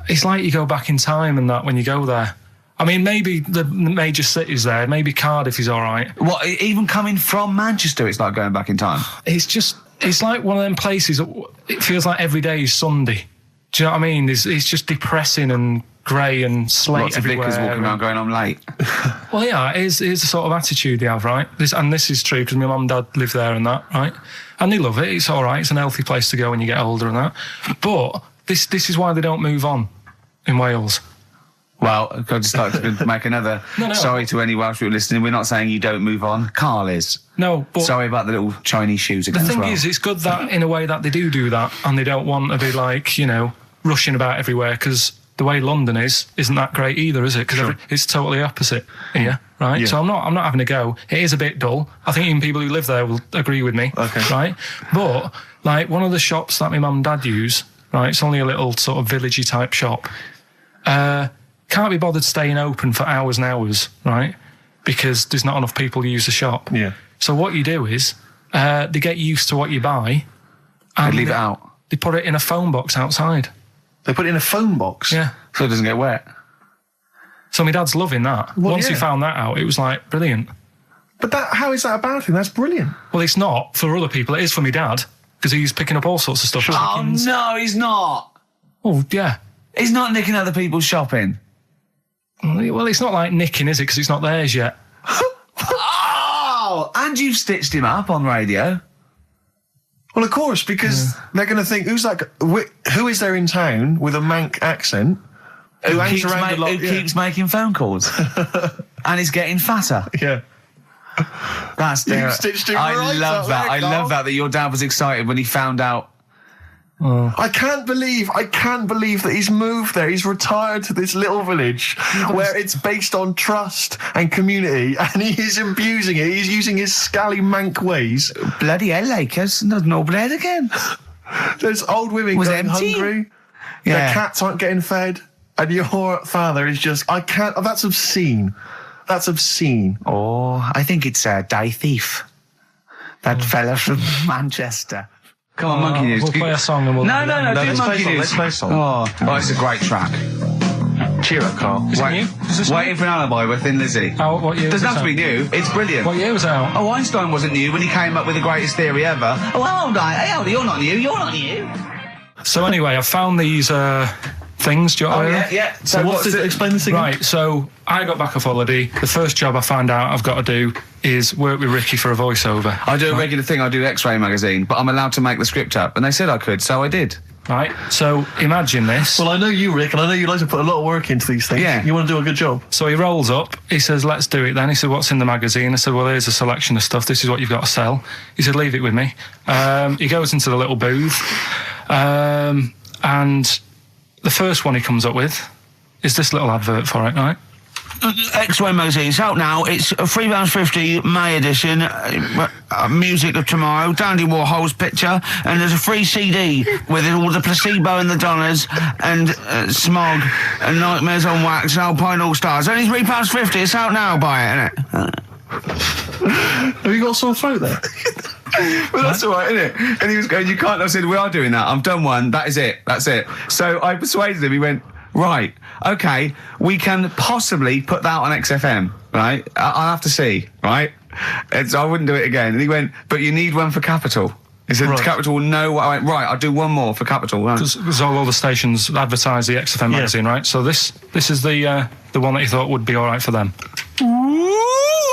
it's like you go back in time and that when you go there. I mean, maybe the major cities there, maybe Cardiff is all right. What, even coming from Manchester, it's like going back in time? It's like one of them places, it feels like every day is Sunday. Do you know what I mean? It's just depressing and grey and slate Lots of everywhere. vickers walking around going, I'm late. Well, yeah, it is the sort of attitude they have, right? This is true because my mum and dad live there and that, right? And they love it. It's all right. It's an healthy place to go when you get older and that. But this is why they don't move on in Wales. Well, I'd just like to make another sorry to any Welsh people listening. We're not saying you don't move on. Carl is. No, but... Sorry about the little Chinese shoes again. The thing as well. is, it's good that in a way that they do that and they don't want to be like, you know, rushing about everywhere because the way London isn't that great either, is it? Because it's totally opposite here, right? Yeah. So I'm not having a go. It is a bit dull. I think even people who live there will agree with me, right? But, like, one of the shops that my mum and dad use, right, it's only a little sort of villagey type shop, can't be bothered staying open for hours and hours, right? Because there's not enough people who use the shop. Yeah. So what you do is, they get used to what you buy. And They leave it out. They put it in a phone box outside. They put it in a phone box? Yeah. So it doesn't get wet. So my dad's loving that. Well, Once he yeah. found that out, it was like, brilliant. But how is that a bad thing? That's brilliant. Well, it's not for other people. It is for my dad, because he's picking up all sorts of stuff. Oh, Chickens. no, he's not. Oh, yeah. He's not nicking other people's shopping. Well, it's not like nicking, is it? Because it's not theirs yet. Oh, and you've stitched him up on radio. Well, of course, because they're going to think, who is there in town with a Manc accent who hangs around a lot? Who keeps making phone calls and is getting fatter. Yeah. That's You've stitched him I right love up that. there, I Carl. love that your dad was excited when he found out. I can't believe that he's moved there. He's retired to this little village where it's based on trust and community, and he is abusing it. He's using his scally Manc ways. Bloody hell, Lakers. There's no bread again. There's old women Was going empty. hungry. Yeah. Their cats aren't getting fed. And your father is just, I can't, that's obscene. That's obscene. Oh, I think it's Die Thief. That fella from Manchester. Come on, Monkey News. We'll play a song and we'll... No, do let's Monkey play a News. song, let's play a song. Oh, it's a great track. Cheer up, Carl. Is it new? Is this Waiting new? for an Alibi with Thin Lizzy. What year Doesn't was have to it be new. It's brilliant. What year was it out? Oh, Einstein wasn't new when he came up with the greatest theory ever. Oh, hold on. Hey, hold on, you're not new. You're not new. So anyway, I found these things. Do you know what I mean? Yeah. So explain this again? Right, so I got back off holiday. The first job I found out I've got to do is work with Ricky for a voiceover. I do a regular thing. I do X-Ray magazine, but I'm allowed to make the script up, and they said I could, so I did. Right, so imagine this. Well, I know you, Rick, and I know you like to put a lot of work into these things. Yeah. You want to do a good job. So he rolls up, he says, let's do it then. He said, what's in the magazine? I said, well, here's a selection of stuff. This is what you've got to sell. He said, leave it with me. He goes into the little booth, and the first one he comes up with is this little advert for it, right? X-Ray magazine. It's out now. It's £3.50 May edition. Music of Tomorrow. Dandy Warhol's picture, and there's a free CD with all the Placebo and the Donners and Smog and Nightmares on Wax and Alpine All Stars. Only £3.50. It's out now. Buy it, innit? Have you got a sore throat there? Well, that's all right, isn't it? And he was going, you can't. I said, we are doing that. I've done one. That is it. That's it. So I persuaded him. He went, right, okay, we can possibly put that on XFM, right? I'll have to see, right? I wouldn't do it again. And he went, but you need one for Capital. He said, Right. Capital will know what I went, right, I'll do one more for Capital. Right. Because all the stations advertise the XFM magazine, right? So this is the one that he thought would be all right for them. Ooh,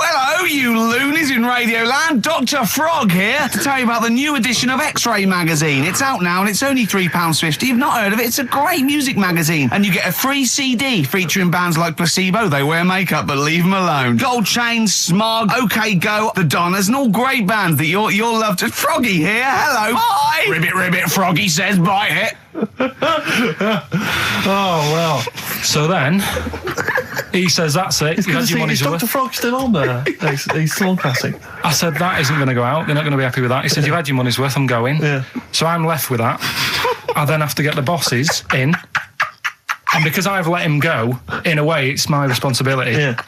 hello, you loonies in Radioland. Dr. Frog here to tell you about the new edition of X-Ray magazine. It's out now and it's only £3.50. You've not heard of it? It's a great music magazine. And you get a free CD featuring bands like Placebo, They Wear Makeup But Leave 'Em Alone, Gold Chain, Smog, OK Go, The Donners, and all great bands that you'll love to... Froggy here, hello. Bye. Ribbit, Froggy says bye it. Oh, well. So then, he says, that's it. It's good to see is Dr. Frog still on there. He's still on Classic. I said, that isn't going to go out. They're not going to be happy with that. He said, you've had your money's worth, I'm going. Yeah. So I'm left with that. I then have to get the bosses in. And because I've let him go, in a way, it's my responsibility. Yeah.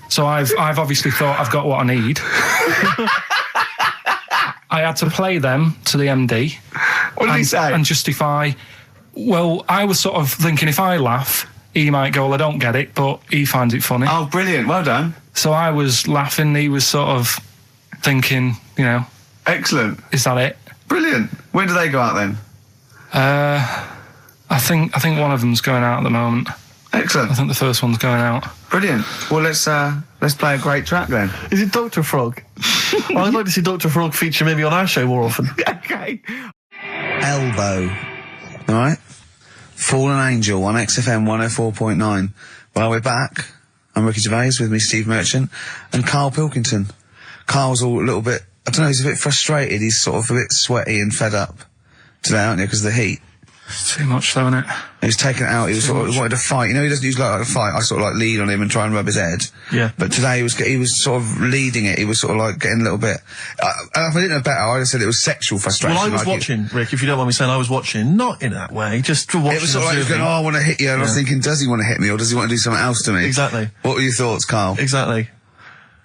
So I've obviously thought I've got what I need. I had to play them to the MD. What did he say? And justify... Well, I was sort of thinking if I laugh, he might go, well, I don't get it, but he finds it funny. Oh, brilliant. Well done. So I was laughing, he was sort of thinking, you know... Excellent. Is that it? Brilliant. When do they go out then? I think one of them's going out at the moment. Excellent. I think the first one's going out. Brilliant. Well, let's play a great track then. Is it Dr. Frog? I'd like to see Dr. Frog feature maybe on our show more often. Okay. Elbow. All right? Fallen Angel on XFM 104.9. Well, we're back. I'm Ricky Gervais, with me Steve Merchant and Karl Pilkington. Karl's all a little bit, I don't know, he's a bit frustrated. He's sort of a bit sweaty and fed up today, aren't you, because of the heat. It's too much, though, isn't it? He was taken out, he was sort of wanted to fight. You know, he doesn't usually like to fight. I sort of like lead on him and try and rub his head. Yeah. But today he was sort of leading it. He was sort of like getting a little bit... if I didn't know better, I'd have said it was sexual frustration. Well, I was watching, Rick, if you don't mind me saying, I was watching, not in that way, just to watch. It was sort of like he was going, oh, I want to hit you. And I was thinking, does he want to hit me or does he want to do something else to me? Exactly. What were your thoughts, Karl? Exactly.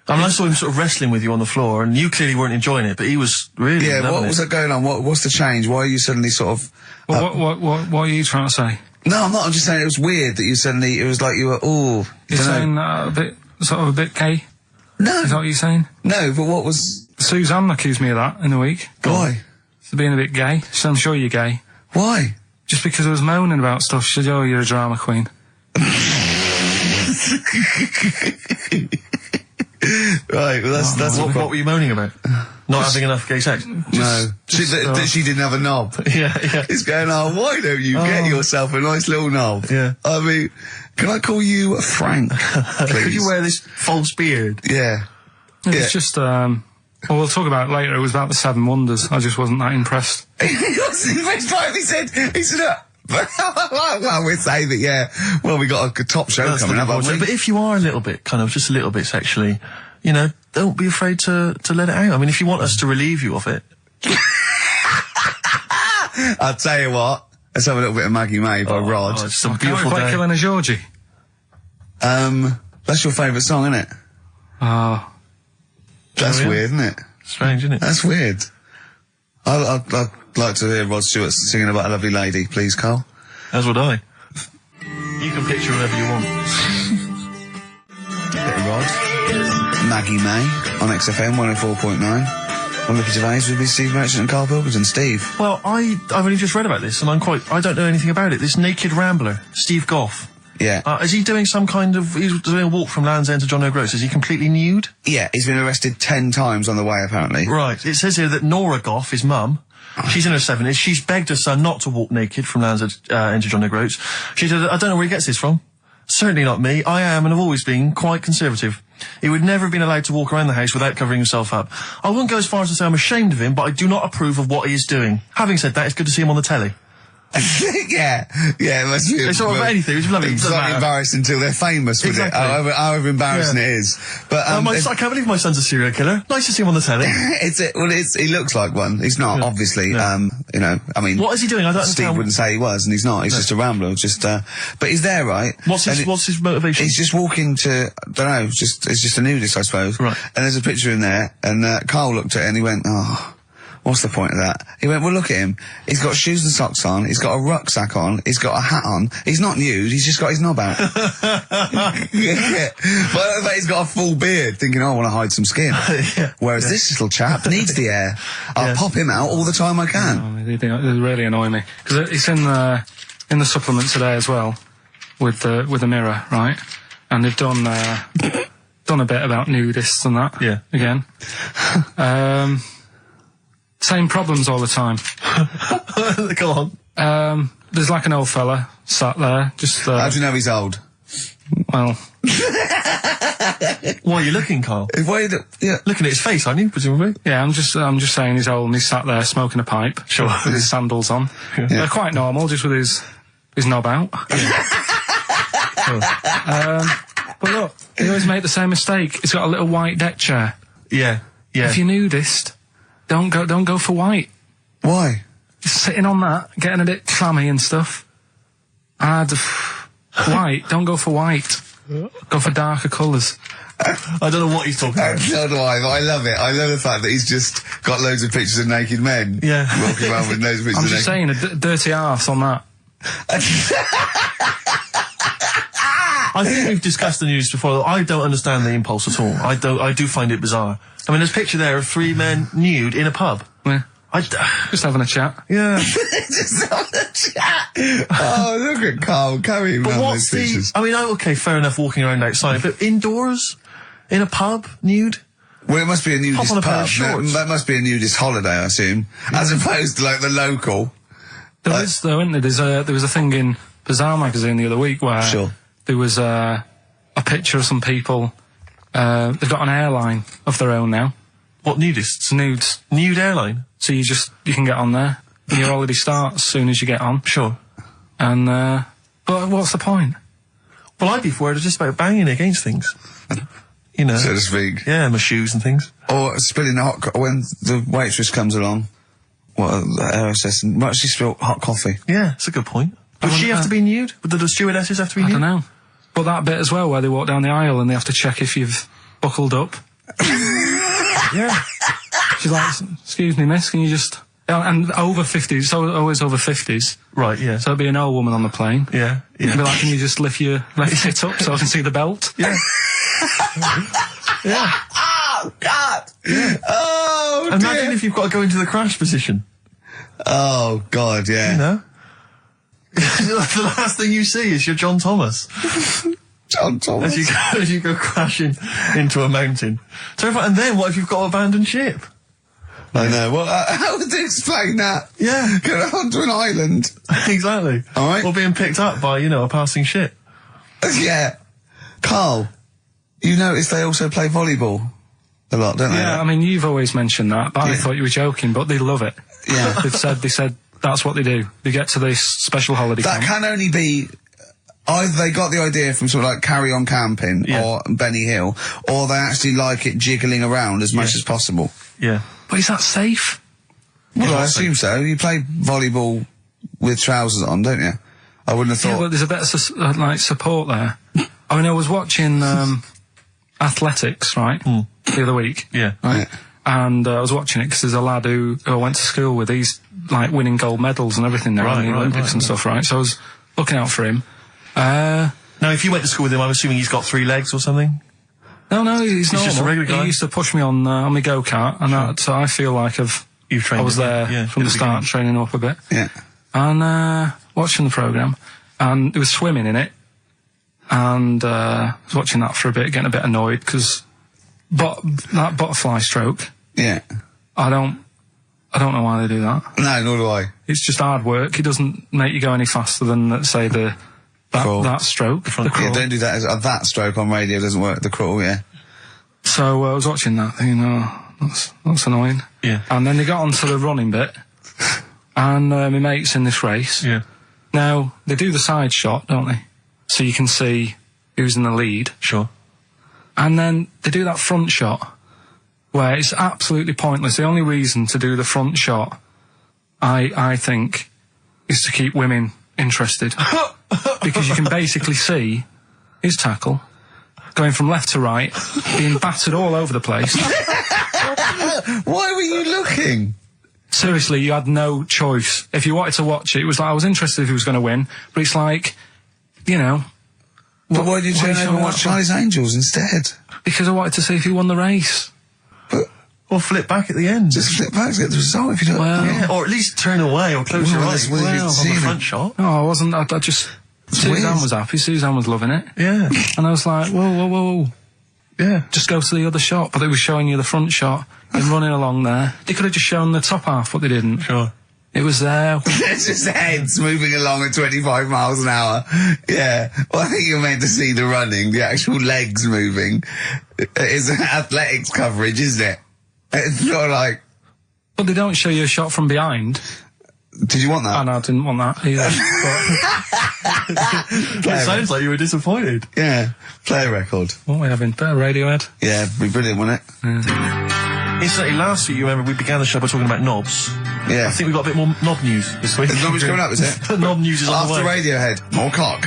I mean, I saw him sort of wrestling with you on the floor, and you clearly weren't enjoying it, but he was really what was that going on? What's the change? Why are you suddenly sort of... Well, what are you trying to say? No, I'm not. I'm just saying it was weird that you suddenly... It was like you were, You're saying a bit gay? No. Is that what you're saying? No, but what was... Suzanne accused me of that in the week. Why? For being a bit gay. She said, I'm sure you're gay. Why? Just because I was moaning about stuff. She said, oh, you're a drama queen. Right, well that's what were you moaning about? Not having enough gay sex? She didn't have a knob. Yeah. It's going, oh, why don't you get yourself a nice little knob? Yeah. I mean, can I call you Frank, please? Could you wear this false beard? Yeah. It's just, well, we'll talk about it later. It was about the Seven Wonders. I just wasn't that impressed. He wasn't impressed by it. He said, well, we'd say that, yeah. Well, we got a top show coming up, haven't we? But if you are a little bit, just a little bit sexually, you know, don't be afraid to let it out. I mean, if you want us to relieve you of it. I'll tell you what. Let's have a little bit of Maggie May by Rod. Oh, it's a beautiful day. Killing a Georgie. That's your favourite song, isn't it? Oh. That's weird, isn't it? Strange, isn't it? That's weird. I'd like to hear Rod Stewart singing about a lovely lady, please, Karl. As would I. You can picture whatever you want. Bit of Rod. Maggie May on XFM 104.9. I'm Ricky Gervais with me, Steve Merchant and Karl Pilkington. Steve. Well, I've only just read about this, and I don't know anything about it. This naked rambler, Steve Goff. Yeah. Is he doing he's doing a walk from Land's End to John O'Groats? Is he completely nude? Yeah, he's been arrested 10 times on the way, apparently. Right. It says here that Nora Goff, his mum, she's in her 70s, she's begged her son not to walk naked from Land's End to John O'Groats. She said, I don't know where he gets this from. Certainly not me. I am and have always been quite conservative. He would never have been allowed to walk around the house without covering himself up. I wouldn't go as far as to say I'm ashamed of him, but I do not approve of what he is doing. Having said that, it's good to see him on the telly. yeah, it must be. It's sort of anything. It's lovely. It's not embarrassed until they're famous with it. However embarrassing it is. But I can't believe my son's a serial killer. Nice to see him on the telly. He looks like one. He's not, obviously. Yeah. You know, I mean, what is he doing? I don't Steve understand. wouldn't say he was, and he's not. He's just a rambler. But he's there, right? What's his motivation? He's just walking to, I don't know, it's just a nudist, I suppose. Right. And there's a picture in there, and Karl looked at it and he went, oh, what's the point of that? He went, well, look at him. He's got shoes and socks on. He's got a rucksack on. He's got a hat on. He's not nude. He's just got his knob out. Yeah. But he's got a full beard, thinking, oh, I want to hide some skin. Whereas this little chap needs the air. I'll pop him out all the time I can. They really annoy me. Because it's in the supplement today as well, with the Mirror, right? And they've done done a bit about nudists and that. Yeah. Again. Same problems all the time. Go on. There's like an old fella sat there, just, How do you know he's old? well, Why are you looking, Carl? Yeah. Looking at his face, aren't you, presumably? yeah, I'm just saying he's old and he's sat there smoking a pipe. Sure. With his sandals on. Yeah. They're quite normal, just with his knob out. But look, he always made the same mistake. He's got a little white deck chair. Yeah. If you're nudist, don't go for white. Why? Just sitting on that, getting a bit clammy and stuff. White, don't go for white. Go for darker colours. I don't know what he's talking about. So do I, but I love it. I love the fact that he's just got loads of pictures of naked men. Yeah. Walking around with loads of pictures I'm of just naked saying, a dirty arse on that. I think we've discussed the news before. I don't understand the impulse at all. I do find it bizarre. I mean, there's a picture there of 3 men nude in a pub. Yeah. Just having a chat. Yeah. Just having a chat. Oh, look at Carl carrying But around what's those pictures. I mean, okay, fair enough, walking around outside, but indoors? In a pub? Nude? Well, it must be a nudist Hop on a pair pub. of shorts. That must be a nudist holiday, I assume. As opposed to, like, the local. There is, though, isn't there? There was a thing in Bazaar magazine the other week where Sure. there was a picture of some people. They've got an airline of their own now. What, nudists? Nudes. Nude airline? So you can get on there. And your holiday starts as soon as you get on. Sure. And, but what's the point? Well, I'd be worried just about banging against things. You know. So to speak. Yeah, my shoes and things. Or spilling the when the waitress comes along. What, the RSS, and might she spill hot coffee? Yeah, that's a good point. Does she have to be nude? Would the stewardesses have to be nude? I don't know. But that bit as well where they walk down the aisle and they have to check if you've buckled up. Yeah. She's like, excuse me, miss, can you just... And over 50s, it's always over 50s. Right, yeah. So it'd be an old woman on the plane. Yeah, It'd be like, can you just lift your left hip up so I can see the belt? Yeah. Yeah. Oh, God! Yeah. Oh, Imagine dear. if you've got to go into the crash position. Oh, God, yeah. You know? The last thing you see is your John Thomas. John Thomas. As you go crashing into a mountain. Terrifying. And then what if you've got to abandon ship? I know. Well, how would they explain that? Yeah. Go onto an island. Exactly. All right. Or being picked up by, a passing ship. Yeah. Carl, you notice they also play volleyball a lot, don't they? Yeah, I mean, you've always mentioned that, but I thought you were joking, but they love it. Yeah. They said that's what they do. They get to this special holiday That camp. can only be... Either they got the idea from sort of like Carry On Camping or Benny Hill, or they actually like it jiggling around as much as possible. Yeah. But is that safe? Well, I assume so. You play volleyball with trousers on, don't you? I wouldn't have Yeah, thought... but there's a bit of support there. I mean, I was watching athletics, right, the other week. Yeah. Right? Yeah. And I was watching it because there's a lad who I went to school with. He's like winning gold medals and everything now in the Olympics and stuff, right? So I was looking out for him. Now, if you went to school with him, I'm assuming he's got 3 legs or something? No, he's normal. just a regular guy? He used to push me on my go-kart, and so I feel like You've trained I was him, there yeah, from in the the start, beginning. training up a bit. Yeah. And watching the programme, and there was swimming in it, and I was watching that for a bit, getting a bit annoyed, because that butterfly stroke, Yeah. I don't know why they do that. No, nor do I. It's just hard work. It doesn't make you go any faster than, let's say, that stroke, the Yeah, crawl. don't do that. That stroke on radio doesn't work. The crawl, yeah. So I was watching that, thinking, that's annoying. Yeah. And then they got onto the running bit, and my mate's in this race. Yeah. Now, they do the side shot, don't they? So you can see who's in the lead. Sure. And then they do that front shot, where it's absolutely pointless. The only reason to do the front shot, I think, is to keep women interested. Because you can basically see his tackle going from left to right, being battered all over the place. Why were you looking? Seriously, you had no choice. If you wanted to watch it, it was like, I was interested if he was going to win, but it's like, But why did you turn over and watch that? Charlie's Angels instead? Because I wanted to see if he won the race. Or flip back at the end. Just flip back to get the result if you don't... Well, Yeah, or at least turn away or close your Well, eyes that's what you've on seen the it. front shot. No, I wasn't. I just... Suzanne weird. was happy. Suzanne was loving it. Yeah. And I was like, whoa. Yeah. Just go to the other shot, but they were showing you the front shot and running along there. They could have just shown the top half, but they didn't. Sure. It was there. It's just heads moving along at 25 miles an hour. Yeah. Well, I think you're meant to see the running, the actual legs moving. It's athletics coverage, isn't it? It's not like... But they don't show you a shot from behind. Did you want that? Oh, no, I didn't want that either. It sounds like you were disappointed. Yeah. Play a record. What are we having? Better Radiohead? Yeah, it'd be brilliant, wouldn't it? Incidentally, last week, you remember, we began the show by talking about knobs. Yeah. I think we've got a bit more knob news this week. There's not much coming up, is it? Knob news is on the After way. Radiohead, more cock.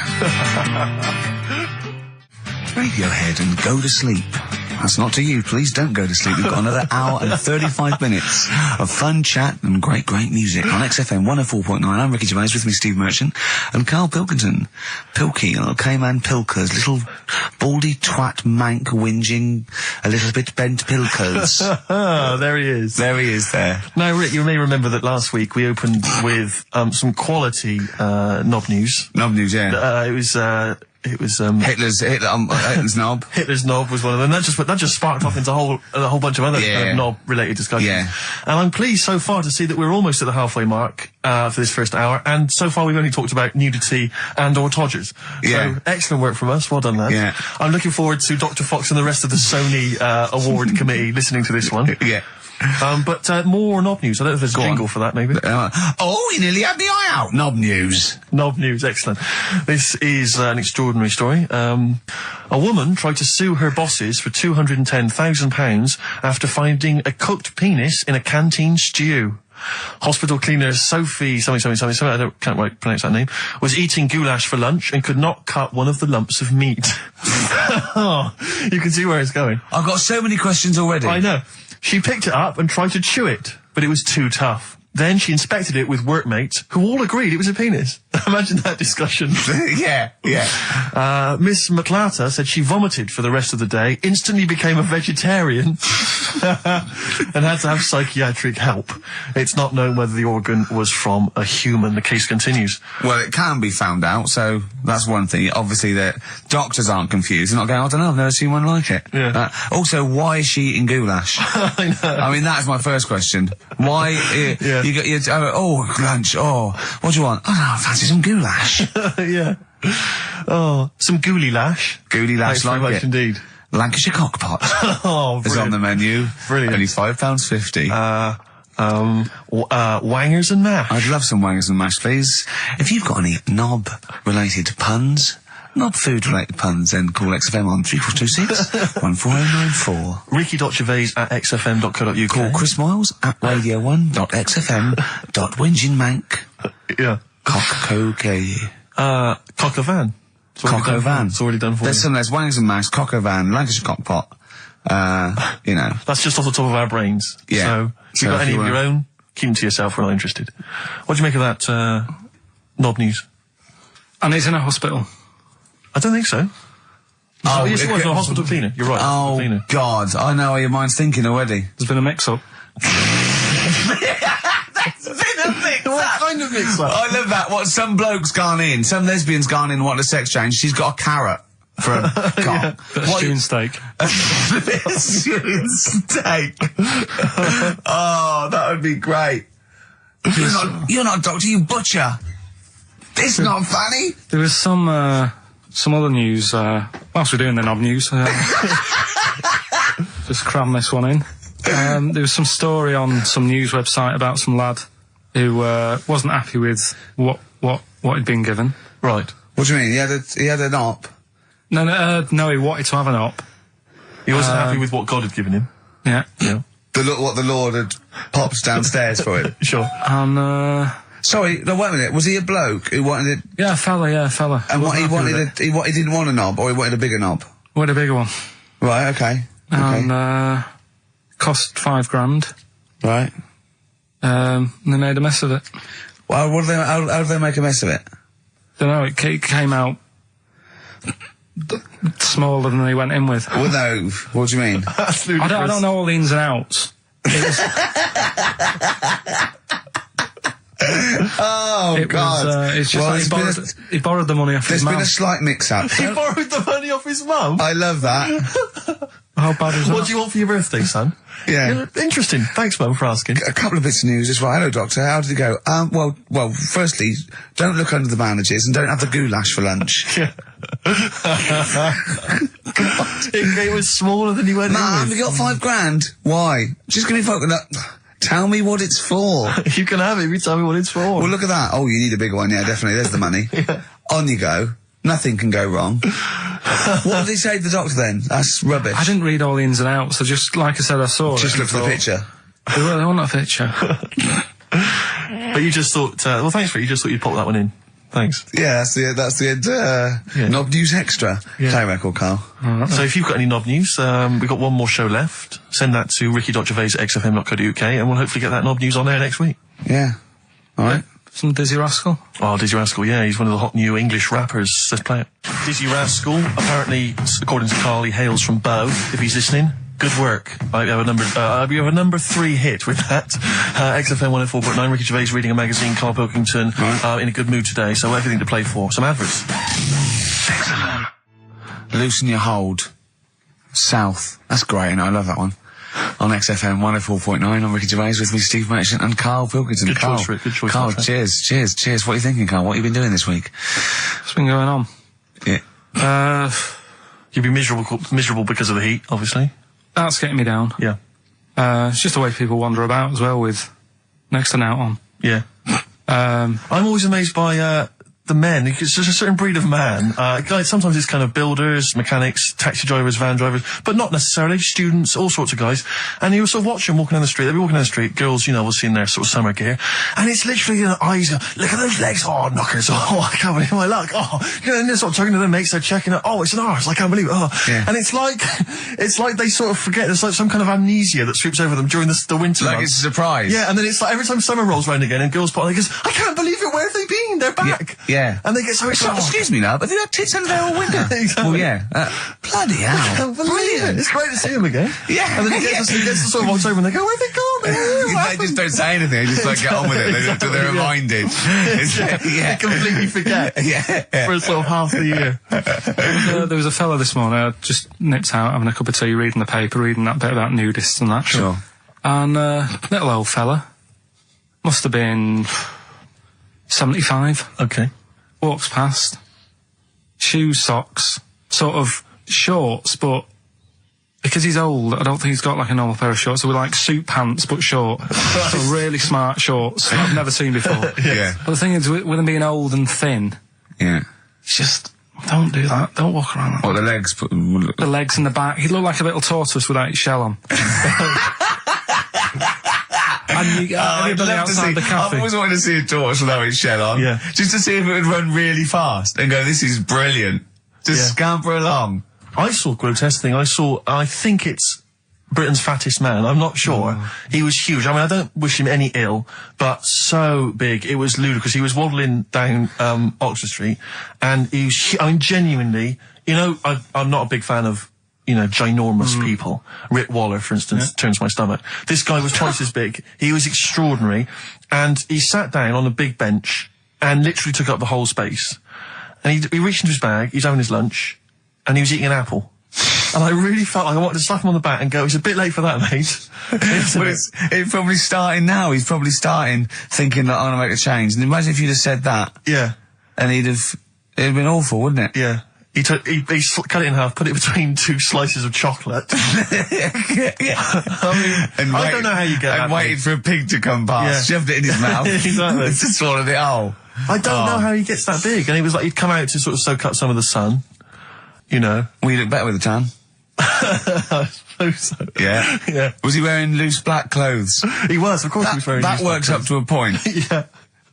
Radiohead and go to sleep. That's not to you. Please don't go to sleep. We've got another hour and 35 minutes of fun chat and great music on XFM 104.9. I'm Ricky Gervais, with me Steve Merchant and Karl Pilkington. Pilky, little K-Man Pilkers, little baldy twat mank whinging, a little bit bent Pilkers. There he is. There he is there. Now, Rick, you may remember that last week we opened with some quality knob news. Knob news, yeah. It was Hitler's knob. Hitler's knob was one of them. That just sparked off into a whole bunch of other knob-related discussions. Yeah. And I'm pleased so far to see that we're almost at the halfway mark for this first hour. And so far we've only talked about nudity and/or todgers. Yeah. So excellent work from us. Well done, lads. Yeah. I'm looking forward to Dr. Fox and the rest of the Sony award committee listening to this one. Yeah. But more knob news. I don't know if there's a jingle for that, maybe. Oh, you nearly had the eye out. Knob news. Knob news, excellent. This is an extraordinary story. A woman tried to sue her bosses for £210,000 after finding a cooked penis in a canteen stew. Hospital cleaner Sophie something, I can't quite pronounce that name, was eating goulash for lunch and could not cut one of the lumps of meat. Oh, you can see where it's going. I've got so many questions already. I know. She picked it up and tried to chew it, but it was too tough. Then she inspected it with workmates, who all agreed it was a penis. Imagine that discussion. Yeah. Miss McLata said she vomited for the rest of the day, instantly became a vegetarian, and had to have psychiatric help. It's not known whether the organ was from a human. The case continues. Well, it can be found out, so that's one thing. Obviously, the doctors aren't confused. They're not going, I don't know, I've never seen one like it. Yeah. Also, why is she eating goulash? I know. I mean, that's my first question. Why? Yeah. Lunch. Oh, what do you want? Oh, no, I fancy some goulash. Yeah. Oh, some gooly lash. Gooly lash, Thanks very like much it. indeed. Lancashire cockpot Oh, is on the menu. Brilliant. Only £5.50. Wangers and mash. I'd love some wangers and mash, please. If you've got any knob-related puns, knob-food-related puns, then call XFM on 3426 14094. Ricky.Gervais at xfm.co.uk. Call Chris Miles at radio1.xfm.winginmank. Yeah. Cock-co-kay. Cock a van. Cock-o-van. It's already done for you. There's wangers and mash, cock-o-van, Lancashire cockpot. You know. That's just off the top of our brains. Yeah. So, if you've got any of your own, keep them to yourself. We're not interested. What do you make of that, knob news? And he's in a hospital. I don't think so. Oh, yes, it was a hospital cleaner. You're right. Oh, cleaner. God. I know how your mind's thinking already. There's been a mix-up. What kind of mix-up? I love that. What, some bloke's gone in, some lesbian's gone in and wanted a sex change. She's got a carrot for a cock. Bit of stewing steak. Stewing steak. Oh, that would be great. You're not a doctor, you butcher. It's not funny. There was some other news, whilst we're doing the knob news, just cram this one in. There was some story on some news website about some lad who wasn't happy with what he'd been given. Right. What do you mean? He had an op? No, he wanted to have an op. He wasn't happy with what God had given him. Yeah. Yeah. What the Lord had popped downstairs for him? Sure. And, Sorry, no, wait a minute. Was he a bloke who wanted it? yeah, fella. And what he wanted, he didn't want a knob, or he wanted a bigger knob? Wanted a bigger one. Right, okay. And, cost £5,000. Right. And they made a mess of it. Well, how did they make a mess of it? Don't know, it came out smaller than they went in with. Well, no. What do you mean? That's I don't know all the ins and outs. Oh, God. It's just like he borrowed the money off his mum. There's been a slight mix-up. He borrowed the money off his mum? I love that. How bad is that? What do you want for your birthday, son? Yeah. Interesting. Thanks, Mum, for asking. A couple of bits of news as well. Hello, Doctor. How did it go? Well, firstly, don't look under the bandages and don't have the goulash for lunch. It was smaller than you went in Mum, with. you got $5,000. Why? Just gonna be fucking up. Tell me what it's for. You can have it if you tell me what it's for. Well, look at that. Oh, you need a bigger one. Yeah, definitely. There's the money. On you go. Nothing can go wrong. What did he say to the doctor then? That's rubbish. I didn't read all the ins and outs. I just, like I said, I saw Just it. looked at the picture. Well, they want a picture. But you just thought, well, thanks for it. You just thought you'd pop that one in. Thanks. Yeah, that's the end. Knob News Extra. Play record, Carl. So if you've got any knob news, we've got one more show left. Send that to ricky.gervais at xfm.co.uk and we'll hopefully get that knob news on there next week. Yeah. All right. Some Dizzy Rascal? Oh, Dizzy Rascal, yeah, he's one of the hot new English rappers. Let's play it. Dizzy Rascal, apparently, according to Carl, he hails from Bow, if he's listening. Good work. You have a number 3 hit with that. XFM 104.9, Ricky Gervais reading a magazine, Karl Pilkington, in a good mood today, so everything to play for. Some adverts. XFM. Loosen your hold. South. That's great, and I love that one. On XFM 104.9, I'm Ricky Gervais with me, Steve Merchant and Karl Pilkington. Good Carl, choice, Rick. Good choice. Carl, cheers. What are you thinking, Carl? What have you been doing this week? What's been going on? Yeah. You'd be miserable because of the heat, obviously. That's getting me down. Yeah. It's just the way people wander about as well with next to out on. Yeah. I'm always amazed by, the men, it's just a certain breed of man. Guys, sometimes it's kind of builders, mechanics, taxi drivers, van drivers, but not necessarily students, all sorts of guys. And you sort of watch them walking down the street. They'll be walking down the street, girls, we'll see in their sort of summer gear. And it's literally, eyes go, look at those legs. Oh, knockers. Oh, I can't believe my luck. Oh, and they're sort of talking to their mates, they're checking it. Oh, it's an arse. I can't believe it. Oh. Yeah. And it's like they sort of forget. There's like some kind of amnesia that sweeps over them during the winter Like months. it's a surprise. Yeah, and then it's like every time summer rolls around again and girls put on, they goes, I can't believe it. Where have they been? They're back. Yeah. And they get so excited. Excuse me now, but they have tits under there all winter. Exactly. Well, yeah. Bloody hell. Brilliant. It's great to see them again. Yeah. And then he gets to sort of October and they go, where'd they gone? They just don't say anything. They just like get on with it. Exactly, They're reminded. They completely forget. For sort of half the year. There was a fella this morning, I just nipped out having a cup of tea, reading the paper, reading that bit about nudists and that. Sure. And little old fella, must have been 75. Okay. Walks past, shoes, socks, sort of shorts, but because he's old, I don't think he's got like a normal pair of shorts. So we're like suit pants, but short. So really smart shorts that I've never seen before. Yeah. But the thing is, with him being old and thin, Yeah. it's just, don't do that. Don't walk around like What, the legs? the legs and the back. He'd look like a little tortoise without his shell on. And everybody outside the cafe. I've always wanted to see a tortoise without its shell on. Yeah. Just to see if it would run really fast and go, this is brilliant. Just scamper along. I saw a grotesque thing. I think it's Britain's fattest man. I'm not sure. He was huge. I mean, I don't wish him any ill, but so big. It was ludicrous. He was waddling down, Oxford Street and he was, genuinely, I'm not a big fan of, ginormous people. Rick Waller, for instance, turns my stomach. This guy was twice as big. He was extraordinary. And he sat down on a big bench and literally took up the whole space. And he reached into his bag, he's having his lunch, and he was eating an apple. And I really felt like I wanted to slap him on the back and go, it's a bit late for that, mate. Well, it's probably starting now. He's probably starting thinking that I'm going to make a change. And imagine if you'd have said that. Yeah. And it'd have been awful, wouldn't it? Yeah. He cut it in half, put it between 2 slices of chocolate. I don't know how you get that. And waited for a pig to come past, shoved it in his mouth. Exactly. Just swallowed it whole. I don't know how he gets that big. And it was like he'd come out to sort of soak up some of the sun, Well, you look better with a tan. I suppose so. Yeah. Yeah. Was he wearing loose black clothes? He was, of course he was wearing That loose works black up to a point. Yeah.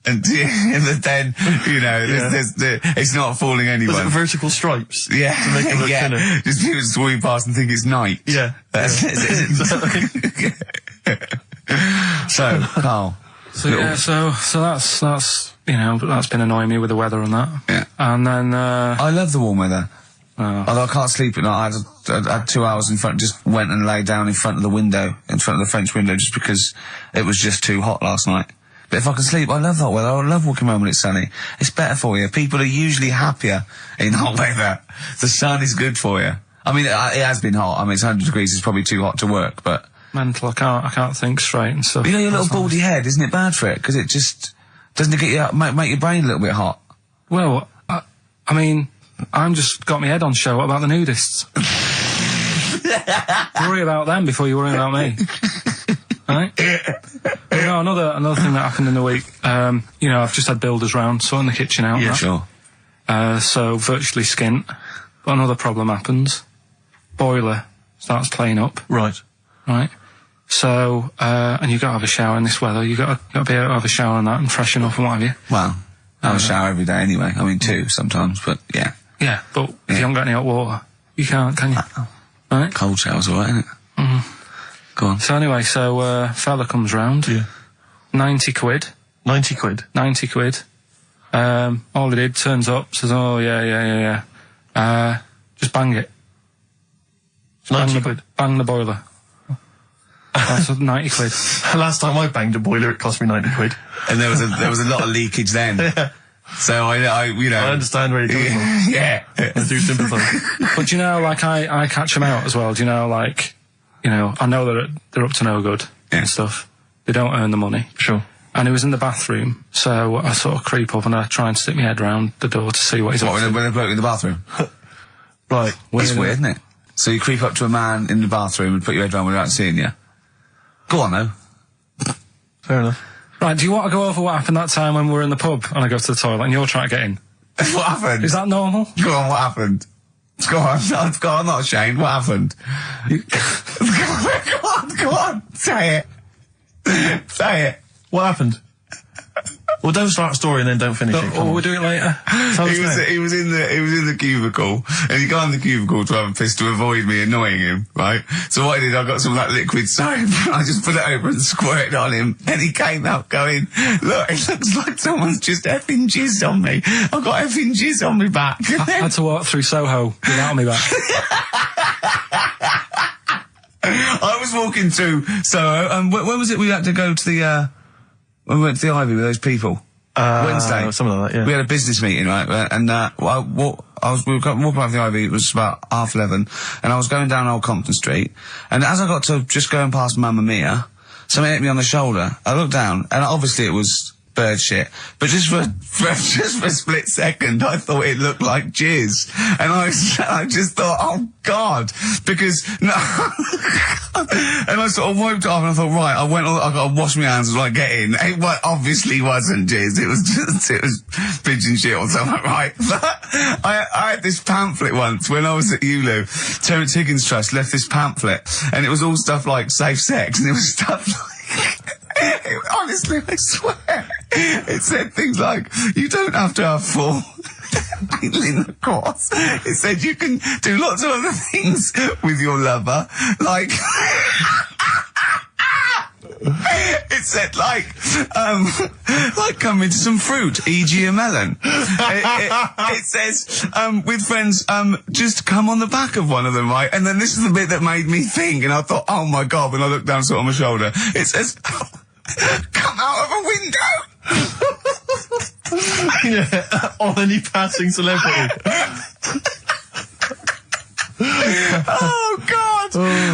And then, it's not fooling anyone. Was it vertical stripes? Yeah. To make it look thinner. Just people swimming past and think it's night. Yeah. Exactly. So, Carl. So that's that's been annoying me with the weather and that. Yeah. And then I love the warm weather. Although I can't sleep at night. I had 2 hours in front, just went and lay down in front of the window, in front of the French window, just because it was just too hot last night. But if I can sleep, I love hot weather. I love walking around when it's sunny. It's better for you. People are usually happier in hot weather. The sun is good for you. I mean, it has been hot. I mean, it's 100 degrees. It's probably too hot to work, but... Mental, I can't think straight and stuff. You know your little baldy head, isn't it bad for it? Because it just... Doesn't it get you make your brain a little bit hot? Well, I mean, I'm just got my head on show. What about the nudists? Worry about them before you worry about me. Right? But no, another thing that happened in the week, you know, I've just had builders round, sorting the kitchen out. Yeah, sure. So virtually skint. But another problem happens. Boiler starts playing up. Right. So, and you've got to have a shower in this weather. You've got to be able to have a shower and that and freshen up and what have you. Well, I have a shower every day anyway. I mean, 2 sometimes, but yeah. Yeah, but if you haven't got any hot water, you can't, can you? Right? Cold shower's alright, isn't it? Go on. So anyway, fella comes round. Yeah. 90 quid. 90 quid? 90 quid. All he did, turns up, says, oh, yeah. Just bang it. 90 quid? Bang the boiler. That's 90 quid. Last time I banged a boiler, it cost me 90 quid. And there was a lot of leakage then. Yeah. So I you know. I understand where you're coming from. Yeah. I do sympathise. But do you know, like, I catch them out as well. Do you know, like, you know, I know they're up to no good and stuff. They don't earn the money. Sure. And he was in the bathroom, so I sort of creep up and I try and stick my head round the door to see what he's up to. When a bloke in the bathroom? Right. That's weird, isn't it? So you creep up to a man in the bathroom and put your head round without seeing you. Go on, though. Fair enough. Right, do you want to go over what happened that time when we were in the pub and I go to the toilet and you're trying to get in? What happened? Is that normal? Go on, what happened? Go on, I'm not ashamed. What happened? Go on, say it. Say it. What happened? Well, don't start a story and then don't finish it. Or we'll do it later. He was in the cubicle, and he got in the cubicle to have a piss to avoid me annoying him, right? So what I did, I got some like liquid soap, I just put it over and squirted on him, and he came out going, look, it looks like someone's just effing jizzed on me. I've got effing jizz on me back. I had to walk through Soho without me back. I was walking through Soho, when was it we had to go to the, when we went to the Ivy with those people? Wednesday. Something like that, yeah. We had a business meeting, right? And, we were walking around the Ivy, it was about 11:30, and I was going down Old Compton Street, and as I got to just going past Mamma Mia, something hit me on the shoulder. I looked down, and obviously it was bird shit, but just for a split second, I thought it looked like jizz, and I just thought, oh God, because no, and I sort of wiped it off, and I thought, right, I got to wash my hands as I get in. It obviously wasn't jizz; it was pigeon shit or something, right? But I had this pamphlet once when I was at ULU. Terence Higgins Trust left this pamphlet, and it was all stuff like safe sex, and it was stuff like. Honestly, I swear, it said things like, you don't have to have full intercourse. It said you can do lots of other things with your lover, like... It said like come into some fruit, e.g. a melon. It says, with friends, just come on the back of one of them, right? And then this is the bit that made me think, and I thought, oh my God, when I looked down, sort of on my shoulder, it says, come out of a window. Yeah, on any passing celebrity. Oh God!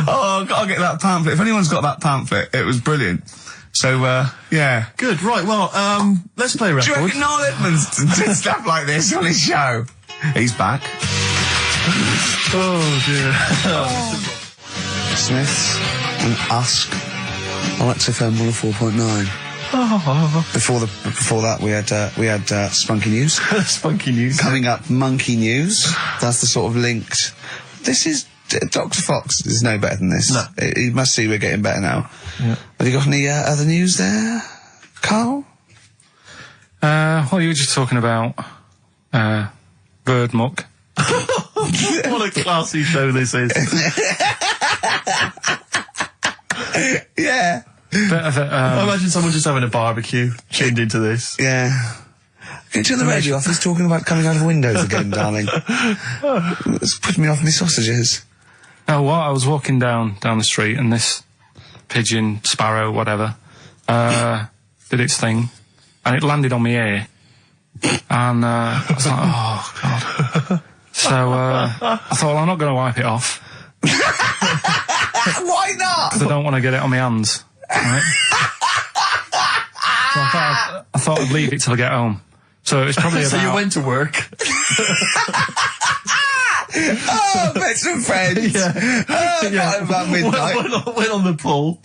Oh, I'll get that pamphlet. If anyone's got that pamphlet, it was brilliant. So, yeah. Good, right, well, let's play a record. Do you reckon Noel Edmonds did stuff like this on his show? He's back. Oh, dear. Smiths and Usk on XFM 104.9. Before that, we had Spunky News. Spunky News. Coming up, Monkey News. That's the sort of linked. This is Dr. Fox is no better than this. No. You must see we're getting better now. Yeah. Have you got any other news there, Carl? Well, you were just talking about bird muck. What a classy show this is. Yeah. I imagine someone just having a barbecue, tuned into this. Yeah. Can you turn the radio off? He's talking about coming out of windows again, darling. It's putting me off my sausages. Oh, what? I was walking down the street and this pigeon, sparrow, whatever, did its thing, and it landed on my ear. And I was like, oh, God. So, I thought, well, I'm not going to wipe it off. Why not? Because I don't want to get it on my hands. Right? So I thought I'd leave it till I get home. So it's probably about... So you went to work. Oh, met some friends. Yeah. Oh, Yeah. about midnight. Went on the pool.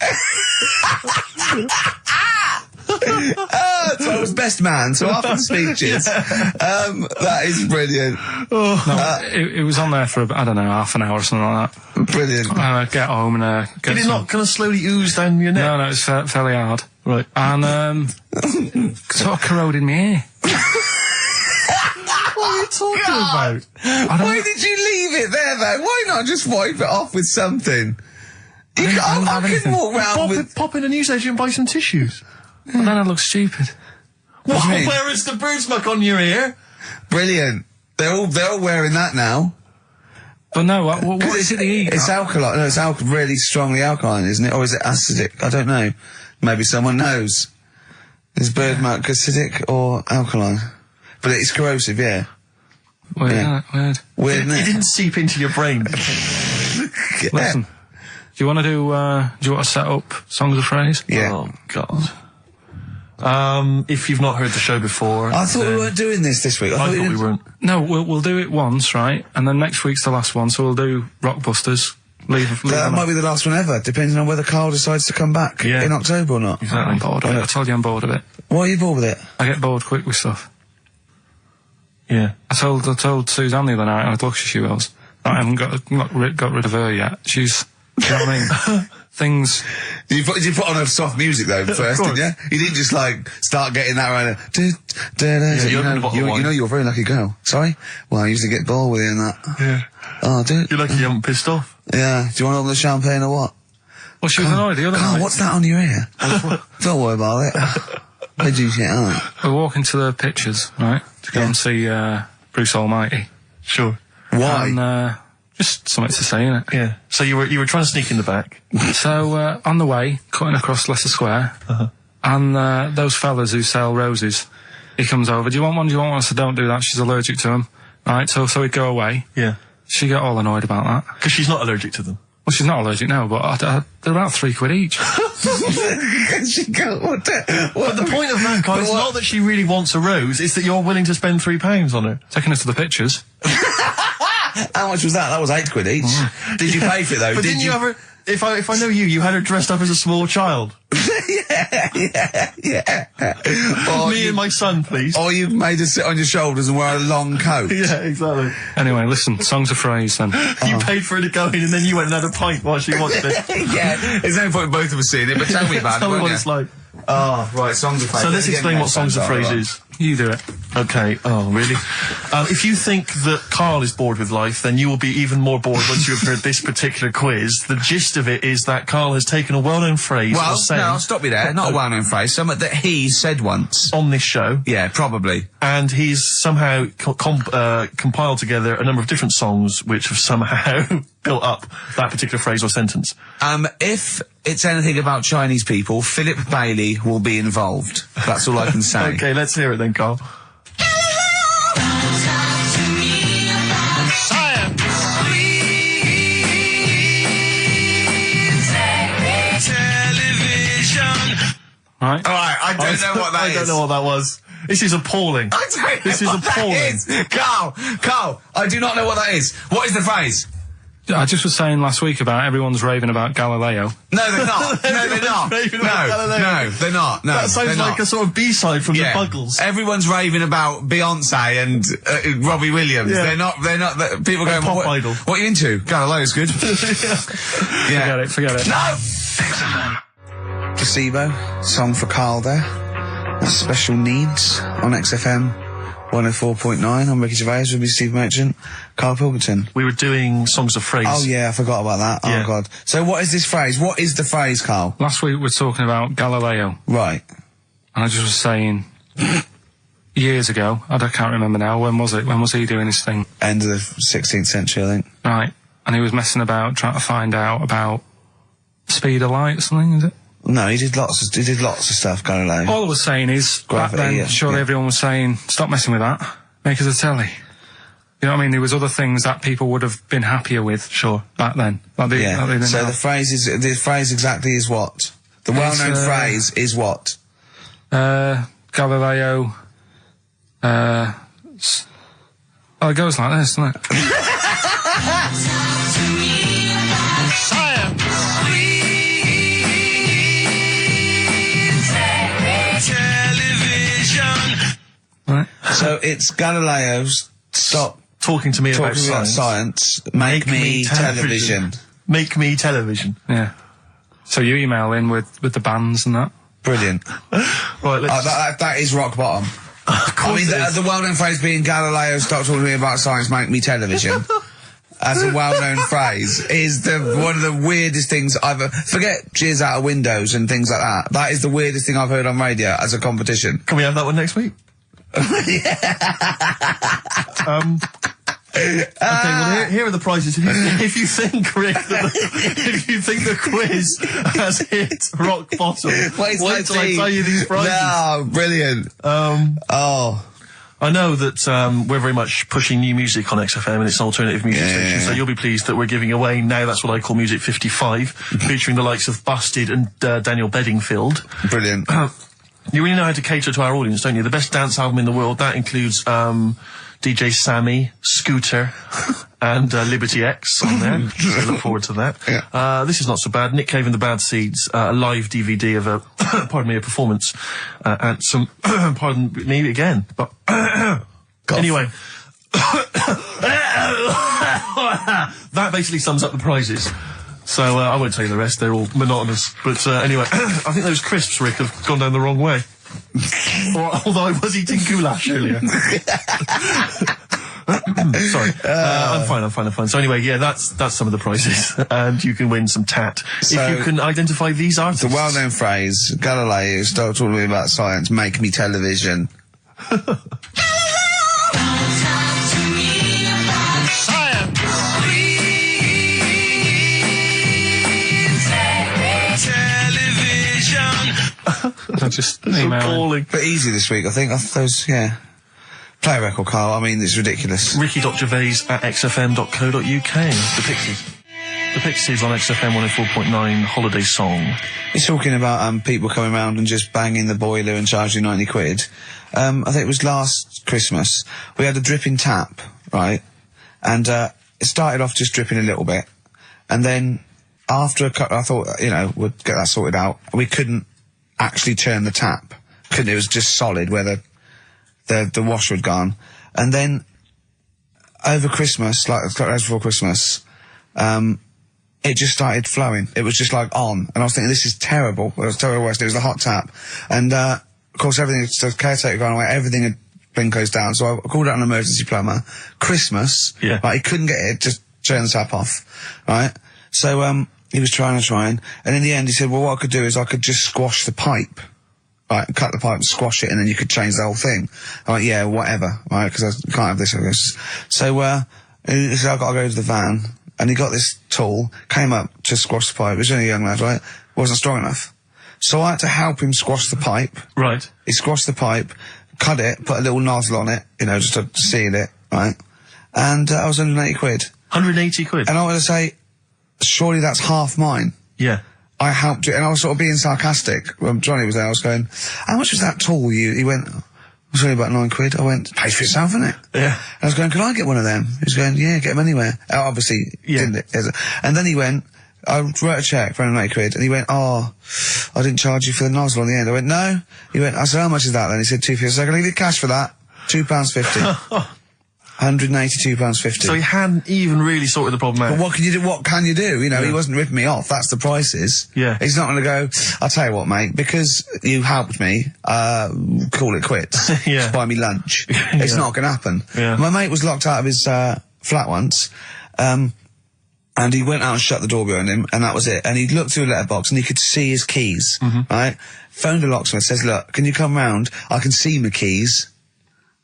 So I was best man, so after the speeches. That is brilliant. No, it was on there for, I don't know, half an hour or something like that. Brilliant. Get home and get Did it some... not kind of slowly ooze down your neck? No, it's fairly hard. Right. And, sort of corroded my ear. What are you talking about? Why did you leave it there, though? Why not just wipe it off with something? I can walk round with... Pop in a newsagent and buy some tissues. And then I look stupid. What do you mean? Where is the bird smoke on your ear? Brilliant. They're all wearing that now. But no, what is it they eat? It's alkaline. No, it's really strongly alkaline, isn't it? Or is it acidic? I don't know. Maybe someone knows. Is bird milk acidic or alkaline? But it's corrosive, yeah. Weird, Yeah. weird. Weird, isn't It it? didn't seep into your brain. Listen, do you want to set up songs of phrase? Yeah. Oh, God. If you've not heard the show before... I thought we weren't doing this week. I thought we weren't. No, we'll do it once, right? And then next week's the last one, so we'll do Rockbusters. Leave That might be the last one ever, depending on whether Carl decides to come back Yeah. in October or not. I'm bored of it. I told you I'm bored of it. Why are you bored with it? I get bored quick with stuff. Yeah. I told Suzanne the other night, and I'd look she was. I haven't got rid of her yet. She's, do you know what I mean? Things... You put on a soft music though first, didn't you? You didn't just like start getting that right. you opened a bottle of wine. You know you're a very lucky girl. Sorry? Well, I usually get bored with you and that. Yeah. Oh, dude. You're lucky you haven't pissed off. Yeah. Do you want to open the champagne or what? Well, she was annoyed the other Carl, night. what's that on your ear? Don't worry about it. Where'd you get on? We're walking to the pictures, right? To go and see Bruce Almighty. Sure. Why? And just something to say, innit? Yeah. So you were trying to sneak in the back. So on the way, cutting across Leicester Square, and those fellas who sell roses, he comes over. Do you want one? Do you want one? I said, don't do that. She's allergic to them. Right. So he'd go away. Yeah. She got all annoyed about that. Because she's not allergic to them. Well, she's not allergic now, but they're about £3 each. But the point of that, Carl, is not that she really wants a rose, it's that you're willing to spend £3 on her. Taking her to the pictures. How much was that? That was £8 each. Did you pay for it though? But didn't you ever... If I know you had her dressed up as a small child. Yeah. Me and my son, please. Or you made her sit on your shoulders and wear a long coat. Yeah, exactly. Anyway, listen, songs of phrase then. You paid for her to go in and then you went and had a pint while she watched it. Yeah, there's no point in both of us seeing it, but tell me about Tell it, me won't what you? it's like. Oh, right, songs of phrase. So let's explain what songs of phrase is. You do it. Okay. Oh, really? If you think that Carl is bored with life, then you will be even more bored once you have heard this particular quiz. The gist of it is that Carl has taken a well-known phrase Well, or saying no, stop you there. Not a well-known phrase. Something that he said once. on this show, Yeah, probably. and he's somehow compiled together a number of different songs which have somehow built up that particular phrase or sentence. If it's anything about Chinese people, Philip Bailey will be involved. That's all I can say. Okay, let's hear it then, Carl. Right? Alright, I don't know what that is. I don't know what that was. This is appalling. I don't know This is what that appalling. is. Carl, I do not know what that is. What is the phrase? I just was saying last week about everyone's raving about Galileo. No, they're not. No, they're not. Raving about Galileo. No, they're not. No, That sounds they're like not. a sort of B-side from Yeah. the Buggles. Everyone's raving about Beyonce and Robbie Williams. Yeah. They're not, people going, Pop what, Idol. what are you into? Galileo's good. Yeah. Forget it. No! Placebo, song for Carl there. That's Special Needs on XFM 104.9. I'm Ricky Gervais with me, Steve Merchant, Karl Pilkington. We were doing songs of phrase. Oh yeah, I forgot about that. Yeah. Oh god. So what is this phrase? What is the phrase, Carl? Last week we were talking about Galileo, Right. and I just was saying, years ago, I can't remember now, when was it? When was he doing his thing? End of the 16th century, I think. Right. And he was messing about, trying to find out about speed of light or something, is it? No, he did lots of stuff, Galileo. All I was saying is, Gravity, back then, yeah, surely yeah. everyone was saying, stop messing with that, make us a telly. You know what I mean? There was other things that people would have been happier with. Sure. Back then. Like they So now. the phrase exactly is what? The well-known phrase is what? Galileo. It goes like this, doesn't it? Right. So it's Galileo's stop Talking to me about science. Make me television. Make me television. Yeah. So you email in with the bands and that. Brilliant. Right, let's... That is rock bottom. I mean, the well-known phrase being Galileo, stop talking to me about science, make me television. As a well-known phrase is one of the weirdest things I've forget cheers out of windows and things like that. That is the weirdest thing I've heard on radio as a competition. Can we have that one next week? Okay, well here are the prizes. If you think, Rick, if you think the quiz has hit rock bottom, wait till I tell you these prizes. No, brilliant. I know that we're very much pushing new music on XFM, and it's an alternative music station, so you'll be pleased that we're giving away now That's What I Call Music 55, featuring the likes of Busted and Daniel Bedingfield. Brilliant. You really know how to cater to our audience, don't you? The best dance album in the world, that includes DJ Sammy, Scooter, and Liberty X on there. So look forward to that. Yeah. This is not so bad. Nick Cave and the Bad Seeds, a live DVD of a, pardon me, a performance, and some, pardon me again, but, anyway. That basically sums up the prizes. So, I won't tell you the rest, they're all monotonous. But, anyway, I think those crisps, Rick, have gone down the wrong way. Although I was eating goulash earlier. Sorry. I'm fine. So anyway, yeah, that's some of the prizes. And you can win some tat. So, if you can identify these artists. The well-known phrase, Galileo, stop talking to me about science, make me television. Just email. But easy this week, I think. Those, yeah. Play a record, Carl. I mean, it's ridiculous. Ricky.Gervais at xfm.co.uk. The Pixies. The Pixies on XFM 104.9 Holiday Song. He's talking about people coming round and just banging the boiler and charging 90 quid. I think it was last Christmas. We had a dripping tap, right? And it started off just dripping a little bit. And then after I thought, we'd get that sorted out. We couldn't actually turn the tap. It was just solid where the washer had gone. And then over Christmas, like before Christmas, it just started flowing. It was just like on. And I was thinking, this is terrible. It was terrible. It was the hot tap. And of course, the caretaker gone away, everything had been closed down. So I called out an emergency plumber. Christmas, right, he couldn't get it to turn the tap off, right? So he was trying, and in the end he said, well, what I could do is I could just squash the pipe, right, cut the pipe and squash it, and then you could change the whole thing. I'm like, yeah, whatever, right, because I can't have this, I guess. So he said, I've got to go to the van, and he got this tool, came up to squash the pipe. He was only a young lad, right? Wasn't strong enough. So I had to help him squash the pipe. Right. He squashed the pipe, cut it, put a little nozzle on it, just to seal it, right? And I was 180 quid. 180 quid? And I was to say, surely that's half mine. Yeah. I helped it, and I was sort of being sarcastic. When Johnny was there, I was going, how much was that tool? He went, it was only about 9 quid. I went, pays for itself, isn't it? Yeah. And I was going, can I get one of them? He was going, yeah, get them anywhere. Obviously, didn't it? And then he went, I wrote a cheque for 180 quid, and he went, I didn't charge you for the nozzle on the end. I went, no. He went, I said, how much is that then? He said, £2.50. So I can leave you cash for that. £2.50. £182.50. So he hadn't even really sorted the problem out. But what can you do? He wasn't ripping me off. That's the prices. Yeah. He's not going to go, I'll tell you what, mate, because you helped me, call it quits. Yeah. Just buy me lunch. It's not going to happen. Yeah. My mate was locked out of his flat once, and he went out and shut the door behind him, and that was it. And he looked through a letterbox, and he could see his keys, right? Phoned the locksmith, says, look, can you come round? I can see my keys,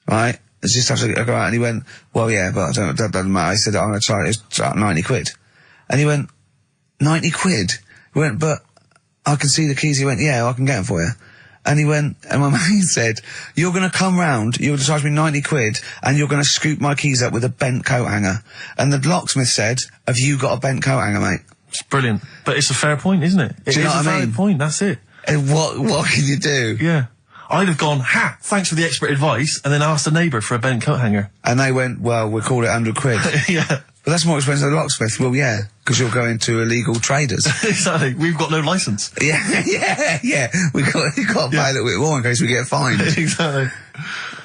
right? It's just have to go out. And he went, well, yeah, but that doesn't matter. I said, I'm going to try it. It's 90 quid. And he went, 90 quid? He went, but I can see the keys. He went, yeah, I can get them for you. And he went, and my mate said, you're going to come round, you're going to charge me 90 quid, and you're going to scoop my keys up with a bent coat hanger. And the locksmith said, have you got a bent coat hanger, mate? It's brilliant. But it's a fair point, isn't it? Do you know what I mean? It's a valid point, that's it. And what can you do? Yeah. I'd have gone, thanks for the expert advice, and then asked a neighbour for a bent coat hanger. And they went, well, we'll call it 100 quid. Yeah. But that's more expensive than a locksmith. Well, yeah, because you're going to illegal traders. Exactly. We've got no licence. Yeah. We've got to pay a little bit more in case we get fined. Exactly.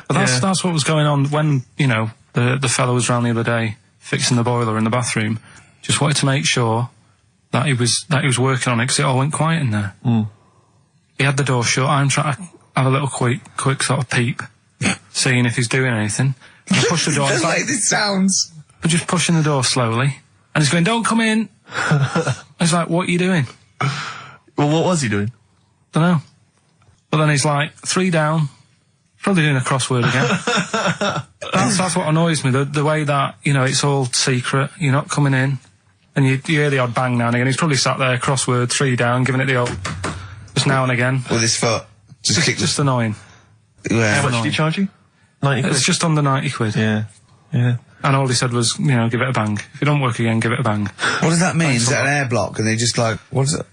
But that's what was going on when, you know, the fellow was round the other day fixing the boiler in the bathroom. Just wanted to make sure that he was working on it, because it all went quiet in there. Mm. He had the door shut. I'm trying to have a little quick sort of peep, seeing if he's doing anything. And I pushed the door. Just like this sounds. But just pushing the door slowly. And he's going, don't come in. I was like, what are you doing? Well, what was he doing? Dunno. But then he's like, 3 down. Probably doing a crossword again. That's what annoys me, the way that, you know, it's all secret, you're not coming in, and you hear the odd bang now and again. He's probably sat there, crossword, 3 down, giving it the old, just now and again. With his foot. Just annoying. Yeah. How much did he charge you? 90 quid? It's just under 90 quid. Yeah. And all he said was, you know, give it a bang. If it don't work again, give it a bang. What does that mean? Is that an air block? And they just like, what is it?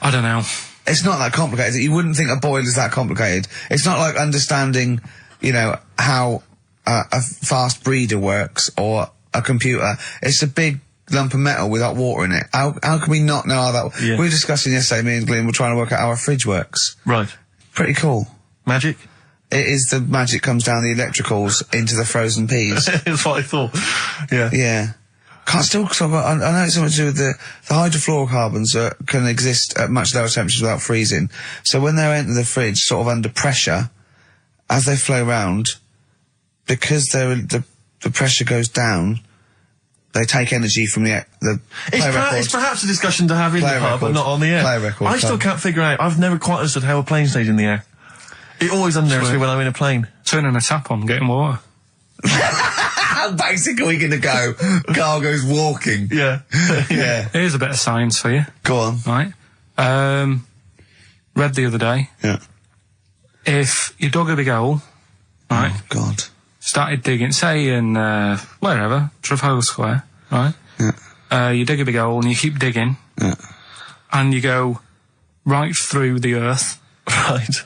I don't know. It's not that complicated. You wouldn't think a boiler's that complicated. It's not like understanding, you know, how a fast breeder works or a computer. It's a big lump of metal without water in it. How can we not know how that... Yeah. We were discussing yesterday, me and Glenn were trying to work out how a fridge works. Right. Pretty cool. Magic? It is the magic comes down the electricals into the frozen peas. That's what I thought. Yeah. Yeah. Can't still talk about, I know it's something to do with the hydrofluorocarbons can exist at much lower temperatures without freezing. So when they enter the fridge, sort of under pressure, as they flow round, because the pressure goes down, they take energy from the It's perhaps a discussion to have in the pub, but not on the air. I still can't figure out, I've never quite understood how a plane stays in the air. It always unnerves me when I'm in a plane. Turning a tap on, getting water. How basic are we going to go? Carl goes walking. Yeah. Yeah. Here's a bit of science for you. Go on. Right. Read the other day. Yeah. If you dug a big hole, right? Oh, God. Started digging, say in, wherever, Trafalgar Square, right? Yeah. You dig a big hole and you keep digging. Yeah. And you go right through the earth. Right.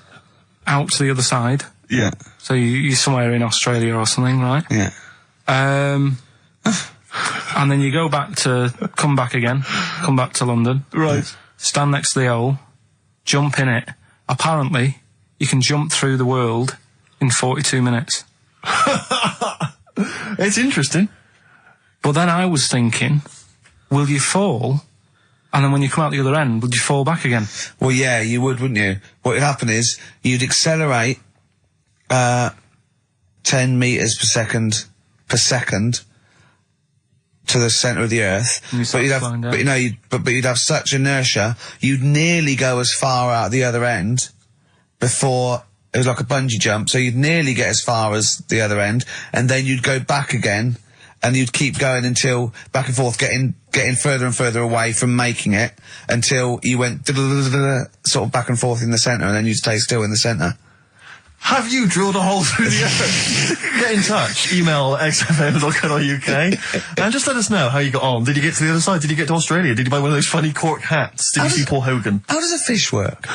Out to the other side. Yeah. So you're somewhere in Australia or something, right? Yeah. And then you come back to London. Right. Stand next to the hole, jump in it. Apparently, you can jump through the world in 42 minutes. It's interesting. But then I was thinking, will you fall? And then when you come out the other end, would you fall back again? Well, yeah, you would, wouldn't you? What would happen is, you'd accelerate 10 metres per second to the centre of the earth. But you'd have such inertia, you'd nearly go as far out the other end before it was like a bungee jump. So you'd nearly get as far as the other end, and then you'd go back again, and you'd keep going until back and forth, getting further and further away from making it until you went sort of back and forth in the centre, and then you'd stay still in the centre. Have you drilled a hole through the earth? Get in touch. Email xfm.co.uk and just let us know how you got on. Did you get to the other side? Did you get to Australia? Did you buy one of those funny cork hats? Did you see Paul Hogan? How does a fish work?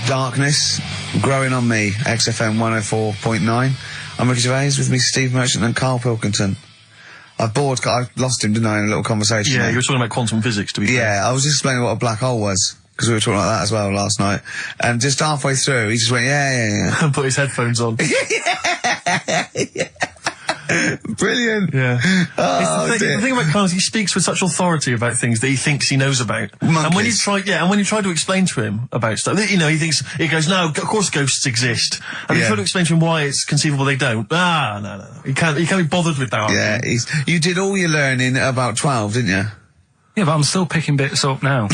Darkness, growing on me, XFM 104.9. I'm Ricky Gervais, with me Steve Merchant and Karl Pilkington. I lost him, didn't I, in a little conversation? Yeah, you were talking about quantum physics, to be fair. Yeah, I was just explaining what a black hole was, because we were talking like that as well last night. And just halfway through, he just went, yeah. And put his headphones on. Yeah. Brilliant. Yeah. Oh, the thing about Carl is he speaks with such authority about things that he thinks he knows about. Monkeys. And when you try to explain to him about stuff, you know, he goes, no, of course ghosts exist. And you try to explain to him why it's conceivable they don't. No. He can't be bothered with that. Yeah, you did all your learning at about 12, didn't you? Yeah, but I'm still picking bits up now.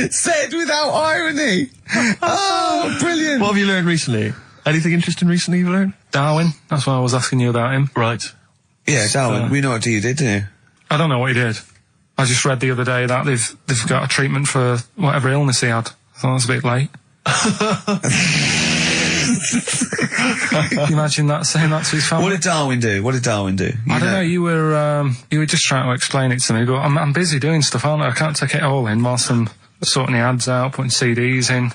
Said without irony. Oh, brilliant. What have you learned recently? Anything interesting recently you've learned? Darwin. That's why I was asking you about him. Right. Yeah, Darwin. We know what you did, didn't you? I don't know what he did. I just read the other day that they've got a treatment for whatever illness he had. I thought it was a bit late. Can you imagine that, saying that to his family? What did Darwin do? I don't know. You were just trying to explain it to me, but I'm busy doing stuff, aren't I? I can't take it all in whilst I'm sorting the ads out, putting CDs in.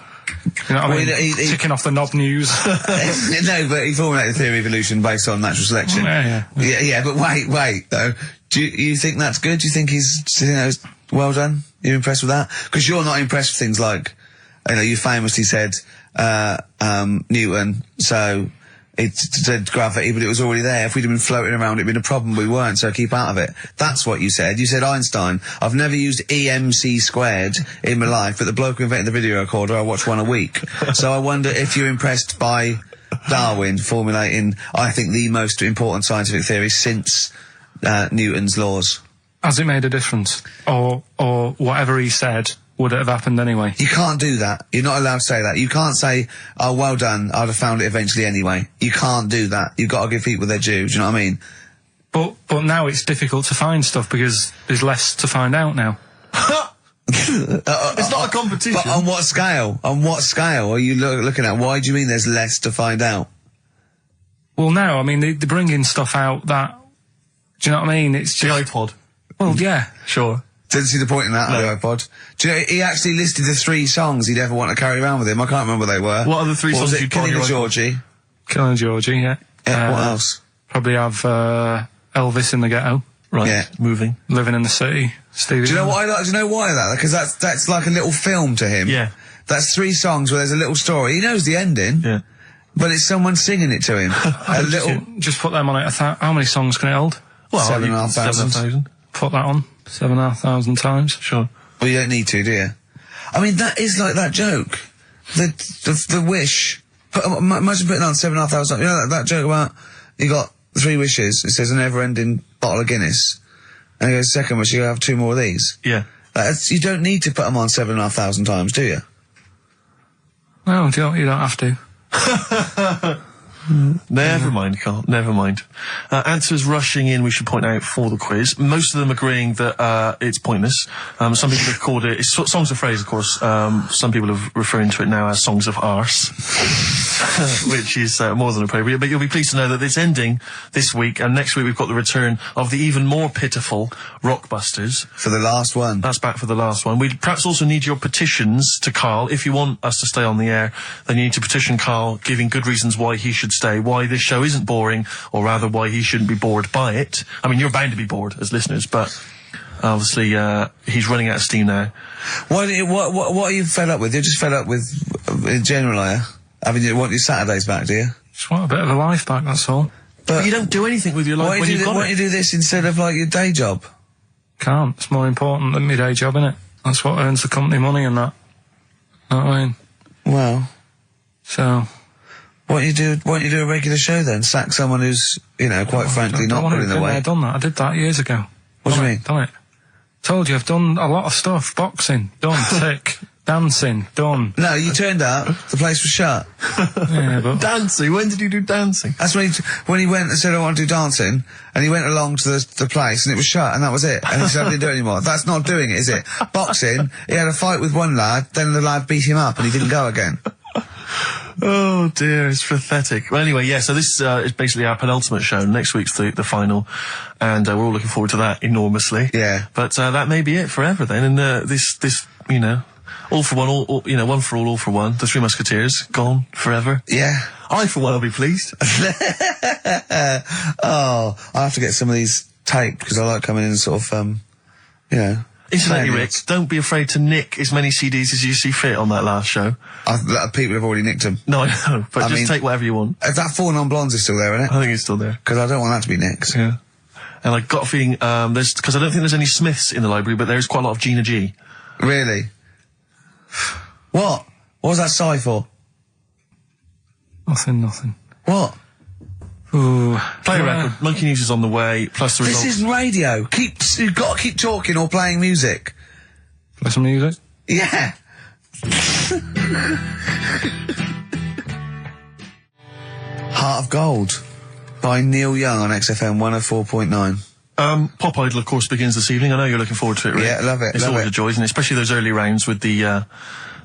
You know what I mean? Ticking off the knob news. No, but he formulated the theory of evolution based on natural selection. Yeah, but wait, though. Do you think that's good? Do you think he's well done? You're impressed with that? Because you're not impressed with things like, you famously said, Newton, so it said gravity, but it was already there. If we'd have been floating around, it'd been a problem. We weren't, so keep out of it. That's what you said. You said Einstein. I've never used EMC squared in my life, but the bloke who invented the video recorder, I watch one a week. So I wonder if you're impressed by Darwin formulating, I think, the most important scientific theory since Newton's laws. Has it made a difference? Or whatever he said, would it have happened anyway? You can't do that. You're not allowed to say that. You can't say, oh, well done, I'd have found it eventually anyway. You can't do that. You've got to give people their due, do you know what I mean? But now it's difficult to find stuff because there's less to find out now. It's not a competition. But on what scale? On what scale are you looking at? Why do you mean there's less to find out? Well, now, I mean, they're bringing stuff out that... Do you know what I mean? It's just... The iPod. Well, yeah. Sure. Didn't see the point in that, no. The iPod. Do you know, he actually listed the 3 songs he'd ever want to carry around with him. I can't remember what they were. What are the 3 songs you'd Killing Georgie. Killing Georgie, yeah. What else? Probably have Elvis in the Ghetto. Right. Yeah. Moving. Living in the City. Stevie. Do you know what I like? Do you know why that? Because that's like a little film to him. Yeah. That's 3 songs where there's a little story. He knows the ending. Yeah. But it's someone singing it to him. A little. Just put them on it. How many songs can it hold? Well, 7,500. Put that on 7,500 times. Sure. Well, you don't need to, do you? I mean, that is like that joke. The wish. Imagine putting on 7,500. You know that joke about you got 3 wishes. It says a never-ending bottle of Guinness, and he goes, second wish, you have 2 more of these. Yeah. You don't need to put them on 7,500 times, do you? No, you don't have to. Never mind, Carl. Never mind. Answers rushing in, we should point out, for the quiz. Most of them agreeing that it's pointless. Some people have called it... It's songs of phrase, of course. Some people are referring to it now as songs of arse, which is more than appropriate. But you'll be pleased to know that it's ending this week, and next week we've got the return of the even more pitiful Rockbusters. For the last one. That's back for the last one. We perhaps also need your petitions to Carl. If you want us to stay on the air, then you need to petition Carl, giving good reasons why he should stay, why this show isn't boring, or rather why he shouldn't be bored by it. I mean, you're bound to be bored as listeners, but obviously he's running out of steam now. What are you fed up with? You're just fed up with, in general, are you? I mean, you want your Saturdays back, do you? Just want a bit of a life back, that's all. But you don't do anything with your life when you've got it. Why don't you do this instead of, like, your day job? Can't. It's more important than my day job, innit? That's what earns the company money and that. Know what I mean? Well. So... Why don't you do a regular show then? Sack someone who's, quite frankly, not putting the way. I've done that. I did that years ago. What do you mean? Done it. Told you, I've done a lot of stuff. Boxing, done. Tick. Dancing, done. No, you turned up, the place was shut. Yeah, but... Dancing? When did you do dancing? That's when he went and said, I want to do dancing, and he went along to the place, and it was shut, and that was it. And he said, I didn't do it anymore. That's not doing it, is it? Boxing, he had a fight with one lad, then the lad beat him up, and he didn't go again. Oh dear, it's pathetic. Well, anyway, yeah, so this is basically our penultimate show. Next week's the final, and we're all looking forward to that enormously. Yeah. But that may be it forever then, and this all for one, one for all for one. The Three Musketeers, gone forever. Yeah. I, for one, will be pleased. Oh, I have to get some of these taped, because I like coming in and sort of, Incidentally, Rick, don't be afraid to nick as many CDs as you see fit on that last show. People have already nicked them. No, I know, but just take whatever you want. If that 4 Non-Blondes is still there, isn't it? I think it's still there. Because I don't want that to be nicked. Yeah. And I got a feeling, because I don't think there's any Smiths in the library, but there is quite a lot of Gina G. Really? What? What was that sigh for? Nothing. What? Ooh. Play a record. Monkey News is on the way, plus the results. This isn't radio. You've got to keep talking or playing music. Play some music? Yeah. Heart of Gold by Neil Young on XFM 104.9. Pop Idol, of course, begins this evening. I know you're looking forward to it, Rick. Yeah, love it. It's love always it. a joy, isn't it? Especially those early rounds with the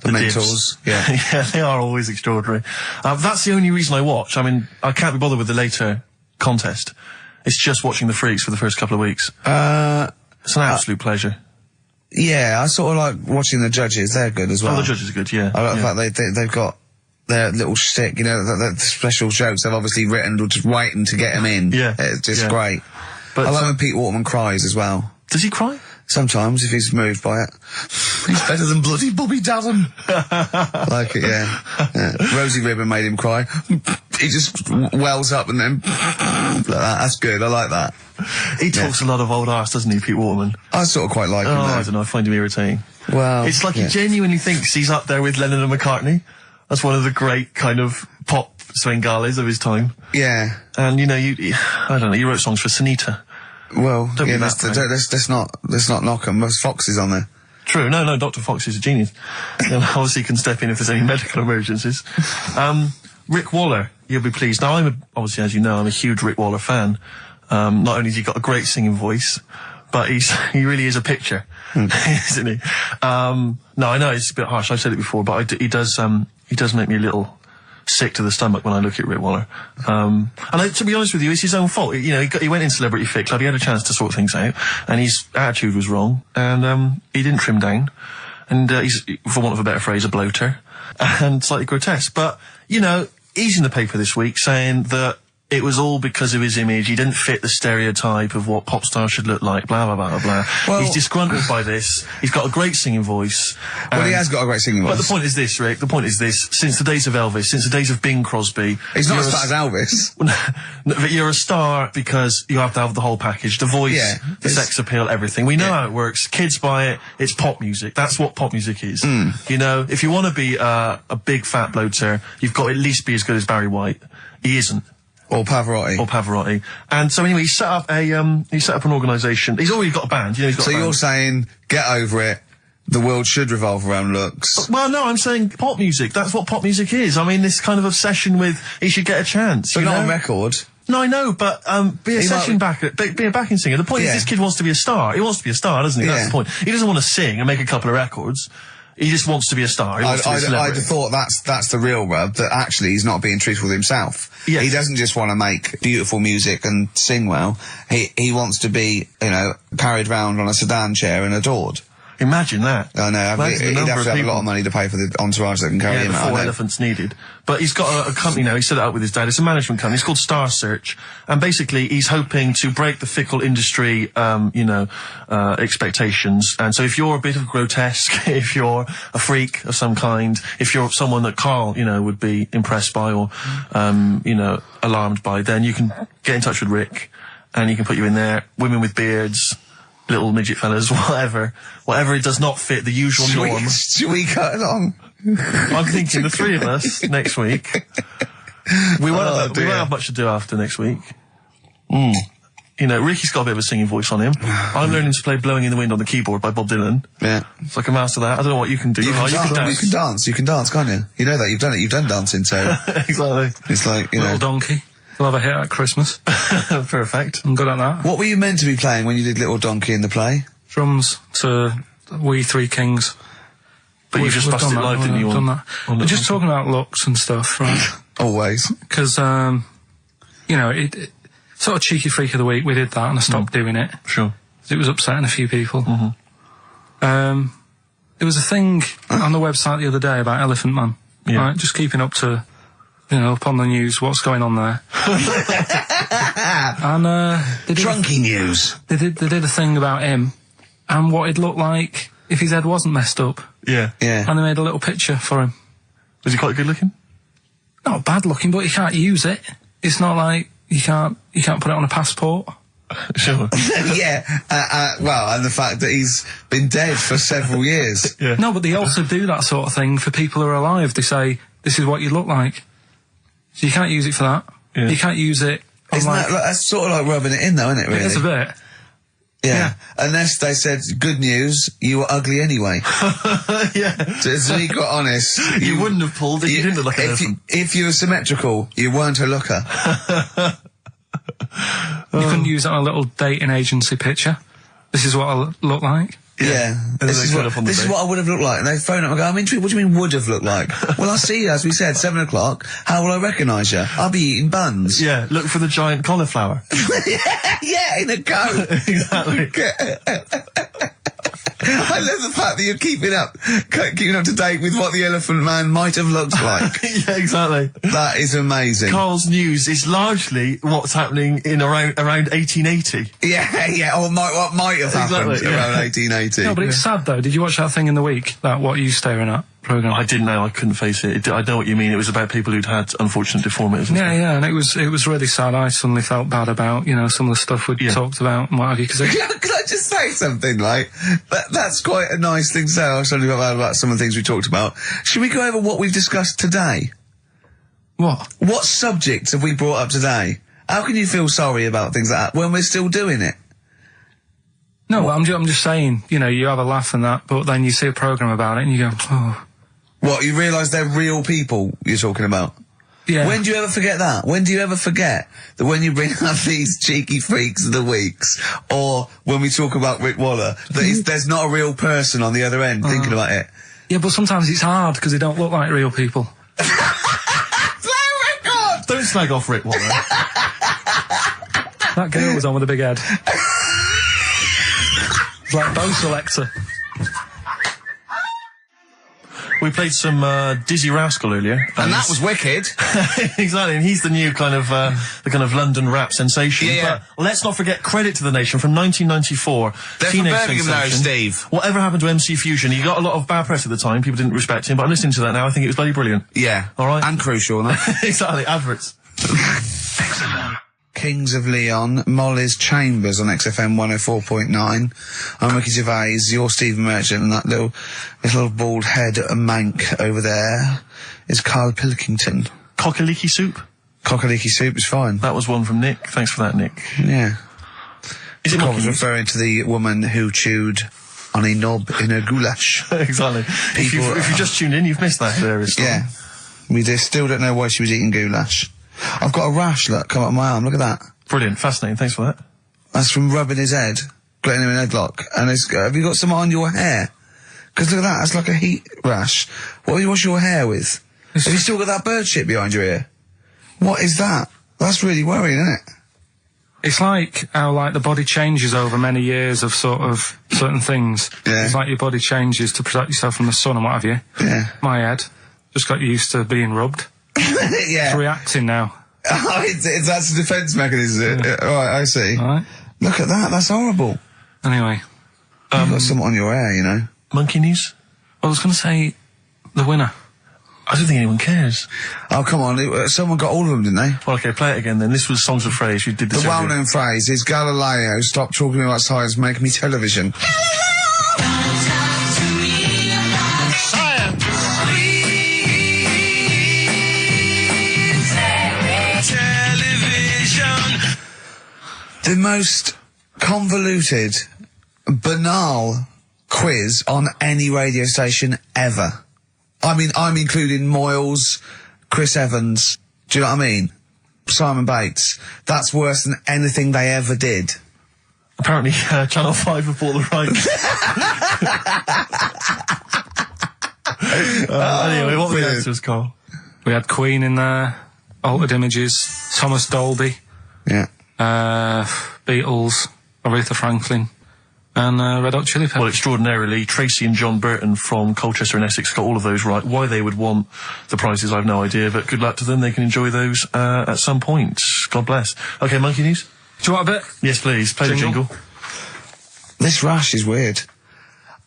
mentors. dibs. Yeah. Yeah, they are always extraordinary. That's the only reason I watch. I mean, I can't be bothered with the later contest. It's just watching the freaks for the first couple of weeks. It's an absolute pleasure. Yeah, I sort of like watching the judges. They're good as well. Oh, the judges are good, yeah. I like the fact they've got their little shtick, the special jokes they've obviously written or just waiting to get them in. Yeah. It's just great. But I like when Pete Waterman cries as well. Does he cry? Sometimes, if he's moved by it. He's better than bloody Bobby Daddon. Like it, yeah. Rosie Ribbon made him cry. He just wells up and then like that. That's good. I like that. He talks a lot of old arse, doesn't he, Pete Waterman? I sort of quite like him, though. I don't know, I find him irritating. Well, it's like he genuinely thinks he's up there with Lennon and McCartney. That's one of the great kind of pop swingales of his time. Yeah. And, I don't know, you wrote songs for Sunita. Well, Don't be let's not knock him. There's Foxes on there. True, no, Dr. Fox is a genius. And obviously can step in if there's any medical emergencies. Rick Waller, you'll be pleased. Now, obviously, as you know, I'm a huge Rick Waller fan. Not only has he got a great singing voice, but he really is a picture, isn't he? No, I know it's a bit harsh. I've said it before, but he does make me a little sick to the stomach when I look at Rick Waller. And to be honest with you, it's his own fault. He went in Celebrity Fit Club, he had a chance to sort things out, and his attitude was wrong, and he didn't trim down, and he's, for want of a better phrase, a bloater, and slightly grotesque. But, he's in the paper this week saying that it was all because of his image. He didn't fit the stereotype of what pop stars should look like, blah, blah, blah, blah. Well, he's disgruntled by this. He's got a great singing voice. Well, he has got a great singing voice. But the point is this, Rick, since the days of Elvis, since the days of Bing Crosby... He's not as fat as Elvis. But you're a star because you have to have the whole package. The voice, the sex appeal, everything. We know how it works. Kids buy it. It's pop music. That's what pop music is. If you want to be a big fat bloater, you've got to at least be as good as Barry White. He isn't. Or Pavarotti. And so anyway, he set up an organisation. He's already got a band. He's got a band. You're saying, get over it. The world should revolve around looks. Well, no, I'm saying pop music. That's what pop music is. I mean, this kind of obsession with he should get a chance. But not on record. No, I know, but be a backing singer. The point is, this kid wants to be a star. He wants to be a star, doesn't he? That's the point. He doesn't want to sing and make a couple of records. He just wants to be a star. I'd have thought that's the real rub, that actually he's not being truthful with himself. Yes. He doesn't just want to make beautiful music and sing well. He wants to be, carried round on a sedan chair and adored. Imagine that. I know. He'd have to have a lot of money to pay for the entourage that can carry him out. 4 elephants needed. But he's got a company now. He set it up with his dad. It's a management company. It's called Star Search. And basically, he's hoping to break the fickle industry, expectations. And so if you're a bit of grotesque, if you're a freak of some kind, if you're someone that Karl, would be impressed by or, alarmed by, then you can get in touch with Rick and he can put you in there. Women with beards, little midget fellas, whatever it does not fit the usual norm. Should we cut along? I'm thinking the three of us next week. We won't have much to do after next week. Ricky's got a bit of a singing voice on him. I'm learning to play Blowing in the Wind on the keyboard by Bob Dylan. Yeah. So I can master that. I don't know what you can do. You can dance, can't you? You know that, you've done it, you've done dancing, so... Exactly. It's like, Little Donkey. We'll have a hit at Christmas. Perfect. I'm good at that. What were you meant to be playing when you did Little Donkey in the play? Drums to We Three Kings. But you just busted it live, didn't you? Done that. We're just talking about looks and stuff, right? Always. Because, it sort of cheeky freak of the week, we did that and I stopped doing it. Sure. It was upsetting a few people. There was a thing on the website the other day about Elephant Man. Yeah. Right? Just keeping up to... up on the news, what's going on there. And, Drunky news. They did a thing about him and what he'd look like if his head wasn't messed up. Yeah. And they made a little picture for him. Was he quite good looking? Not bad looking, but you can't use it. It's not like you can't put it on a passport. Sure. Well, and the fact that he's been dead for several years. Yeah. No, but they also do that sort of thing for people who are alive. They say, this is what you look like. So you can't use it for that. Yeah. You can't use it. That's sort of like rubbing it in, though, isn't it? Really, it is a bit. Yeah. Unless they said, good news, you were ugly anyway. Yeah. So he got honest. You wouldn't have pulled if you didn't look like an elephant. If you were symmetrical, you weren't a looker. You couldn't use it on a little dating agency picture. This is what I look like. Yeah. This is what I would have looked like. And they phone up and go, I'm intrigued, what do you mean would have looked like? Well, I'll see you, as we said, 7 o'clock. How will I recognise you? I'll be eating buns. Yeah, look for the giant cauliflower. yeah, in a coat. Exactly. I love the fact that you're keeping up to date with what the Elephant Man might have looked like. Yeah, exactly. That is amazing. Carl's news is largely what's happening in around 1880. Yeah, or what might have happened around 1880. No, but it's sad though. Did you watch that thing in the week? That What Are You Staring At program? I didn't know. I couldn't face it. I know what you mean. It was about people who'd had unfortunate deformities. Yeah, and it was really sad. I suddenly felt bad about some of the stuff we'd talked about and what have you. Cause Could I just say something like that's quite a nice thing to say. I was talking about some of the things we talked about. Should we go over what we've discussed today? What subjects have we brought up today? How can you feel sorry about things like that when we're still doing it? No, I'm just saying, you have a laugh and that, but then you see a programme about it and you go, oh. What, you realise they're real people you're talking about? Yeah. When do you ever forget that? When do you ever forget that when you bring up these cheeky freaks of the weeks, or when we talk about Rick Waller, that there's not a real person on the other end thinking about it? Yeah, but sometimes it's hard because they don't look like real people. Don't slag off Rick Waller. That girl was on with a big head. It's like Bo Selector. We played some Dizzy Rascal earlier, and that was wicked. Exactly, and he's the new kind of the kind of London rap sensation. Yeah. But let's not forget Credit to the Nation from 1994. They're Teenage from Birmingham now, sensation. Steve. Whatever happened to MC Fusion? He got a lot of bad press at the time. People didn't respect him, but I'm listening to that now. I think it was bloody brilliant. Yeah. All right. And crucial, no? Exactly. Adverts. Kings of Leon, Molly's Chambers on XFM 104.9. I'm Ricky Gervais, you're Stephen Merchant, and that little bald head mank over there is Karl Pilkington. Cockaliki soup? Cockaliki soup is fine. That was one from Nick. Thanks for that, Nick. Yeah. Is it I was referring to the woman who chewed on a knob in a goulash. Exactly. If you just tuned in, you've missed that there. Yeah. We still don't know why she was eating goulash. I've got a rash, look, come up my arm, look at that. Brilliant, fascinating, thanks for that. That's from rubbing his head, getting him an headlock. And have you got some on your hair? Because look at that, that's like a heat rash. What do you wash your hair with? Have you still got that bird shit behind your ear? What is that? That's really worrying, isn't it? It's like how the body changes over many years of sort of certain things. Yeah. It's like your body changes to protect yourself from the sun and what have you. Yeah. My head just got used to being rubbed. Yeah. It's reacting now. Oh, that's a defence mechanism. Yeah. Right, I see. All right. Look at that, that's horrible. Anyway. You've got something on your hair, Monkey news? I was going to say the winner. I don't think anyone cares. Oh, come on, someone got all of them, didn't they? Well, okay, play it again then. This was Songs of Phrase. You did this The earlier. well-known phrase is Galileo, stop talking about science, make me television. The most convoluted, banal quiz on any radio station ever. I mean, I'm including Moyles, Chris Evans, do you know what I mean? Simon Bates. That's worse than anything they ever did. Apparently, Channel 5 have bought the rights. Anyway, what were the answers, Carl? We had Queen in there, Altered Images, Thomas Dolby. Yeah. Beatles, Aretha Franklin, and Red Hot Chili Peppers. Well, extraordinarily, Tracy and John Burton from Colchester and Essex got all of those right. Why they would want the prizes, I've no idea, but good luck to them. They can enjoy those at some point. God bless. Okay, Monkey News? Do you want a bit? Yes, please. Play the jingle. This rash is weird.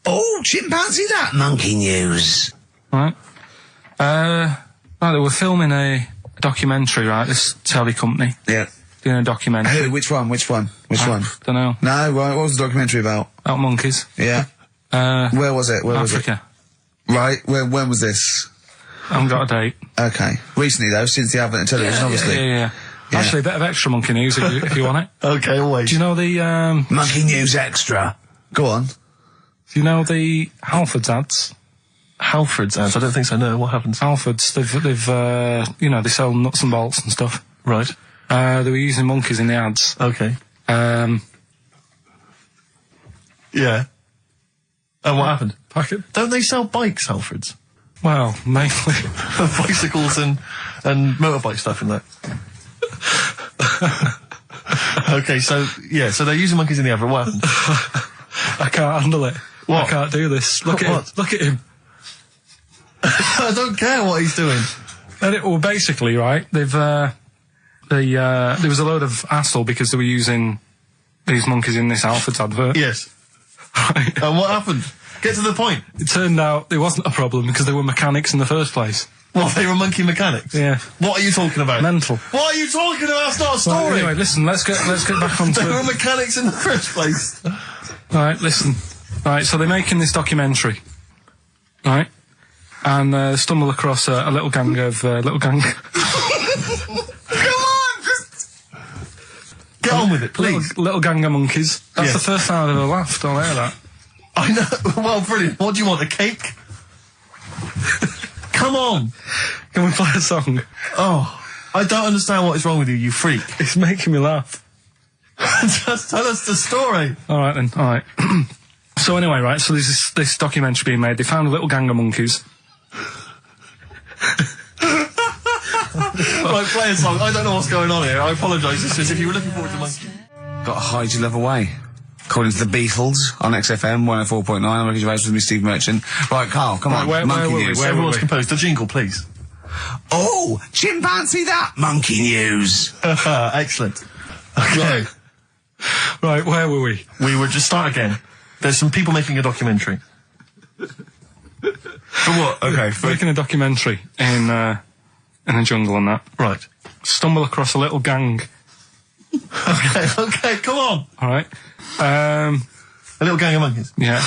Oh, chimpanzee that Monkey News. Right. They were filming a documentary, right, this telly company. Yeah. Doing a documentary. Who? Which one? Which one? Don't know. No, what was the documentary about? About monkeys. Yeah. Where was it? Where Africa. was it? Right. When was this? I haven't got a date. Okay. Recently, though, since the advent of television, obviously. Yeah. Actually, a bit of extra monkey news if you want it. Okay, always. Do you know the, Monkey News Extra. Go on. Do you know the Halfords ads? Halford's ads? I don't think so, no. What happens? Halfords, they've they sell nuts and bolts and stuff. Right. They were using monkeys in the ads. Okay. Yeah. And what happened? Don't they sell bikes, Alfreds? Well, mainly. Bicycles and motorbike stuff and that. Okay, so they're using monkeys in the advert. What happened? I can't handle it. What? I can't do this. Look at him. Look at him. I don't care what he's doing. Well, basically, right, there was a load of hassle because they were using these monkeys in this Alfred's advert. Yes. Right. And what happened? Get to the point. It turned out it wasn't a problem because they were mechanics in the first place. Well, they were monkey mechanics? Yeah. What are you talking about? Mental. What are you talking about? That's not a story. Right, anyway, listen, let's get back onto They were mechanics in the first place. Right, listen. Right, so they're making this documentary. Right? And stumble across a little gang of... Come on! Just... Get on with it, please. Little gang of monkeys. That's Yes. the first time I've ever laughed. I'll hear that. I know. Well, brilliant. What do you want, a cake? Come on. Can we play a song? Oh, I don't understand what is wrong with you, you freak. It's making me laugh. Just tell us the story. All right, then. All right. So anyway, right, so there's this documentary being made. They found a little gang of monkeys. Right, play a song. I don't know what's going on here. I apologise. It's just if you were looking forward to monkey. Got to hide your love away. According to the Beatles on XFM 104.9, I'm Ricky Gervais with me, Steve Merchant. Right, Carl, come on. where monkey were we? news. Where Everyone's composed. The jingle, please. Oh, chimpanzee that monkey news. Excellent. Okay. Right, where were we? We were just start again. There's some people making a documentary. For what? Okay. Making a documentary in the jungle and that. Right. Stumble across a little gang. Okay, come on. All right. A little gang of monkeys. Yeah.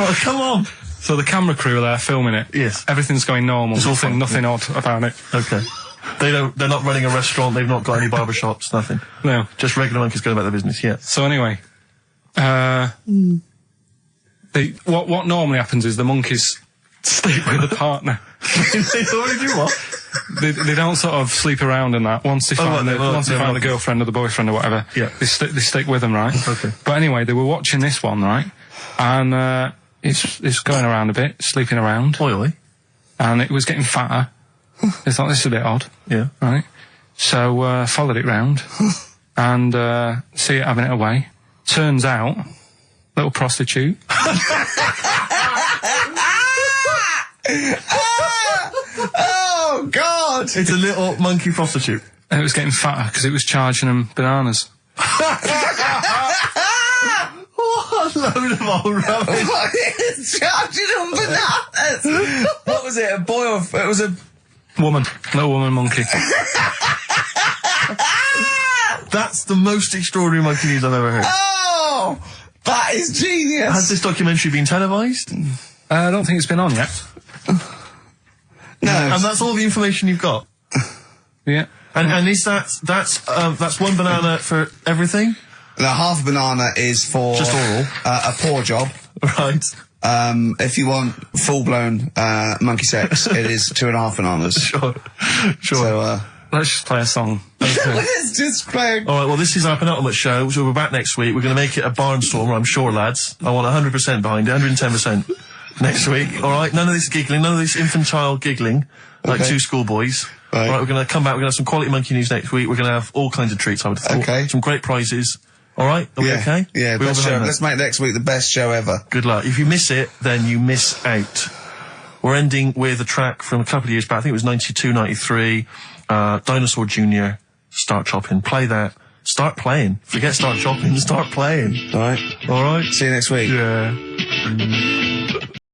Oh, come on. So the camera crew are there filming it. Yes. Everything's going normal. It's all fine. Nothing odd about it. Okay. They're not running a restaurant, they've not got any barber shops, nothing. No. Just regular monkeys going about their business, yeah. So anyway, what normally happens is the monkeys sleep with the partner. They already do what? They don't sort of sleep around and that. Once they find right, the girlfriend or the boyfriend or whatever, Yeah. they stick with them, right? Okay. But anyway, they were watching this one, right? And it's going around a bit, sleeping around, Oily. and it was getting fatter. They thought, this is a bit odd. Yeah. Right. So, followed it round and, see it having it away. Turns out, little prostitute. Oh, God! It's a little monkey prostitute. And it was getting fatter because it was charging them bananas. What a load of old rubbish. Charging them bananas! What was it, a boy or... It was a... Woman. Little woman monkey. That's the most extraordinary monkey news I've ever heard. Oh! That is genius! Has this documentary been televised? I don't think it's been on yet. No. And that's all the information you've got? Yeah. And is that's one banana for everything? Now, half a banana is for... Just oral. A poor job. Right. If you want full-blown monkey sex, it is 2.5 bananas. Sure. So, Let's just play a song. let's just play... All right, well, this is our penultimate show, so we're back next week. We're going to make it a barnstormer, I'm sure, lads. I want 100% behind it, 110% next week. All right, none of this giggling, none of this infantile giggling, like two schoolboys. Right. All right, we're going to come back, we're going to have some quality monkey news next week. We're going to have all kinds of treats, I would have thought. Okay. Some great prizes. All right, are we okay? Yeah, We all best show. behind that? Let's make next week the best show ever. Good luck. If you miss it, then you miss out. We're ending with a track from a couple of years back. I think it was 92, 93. Dinosaur Jr. Start Chopping. Play that. Start playing. Forget Start Chopping. Start playing. All right. All right. See you next week. Yeah.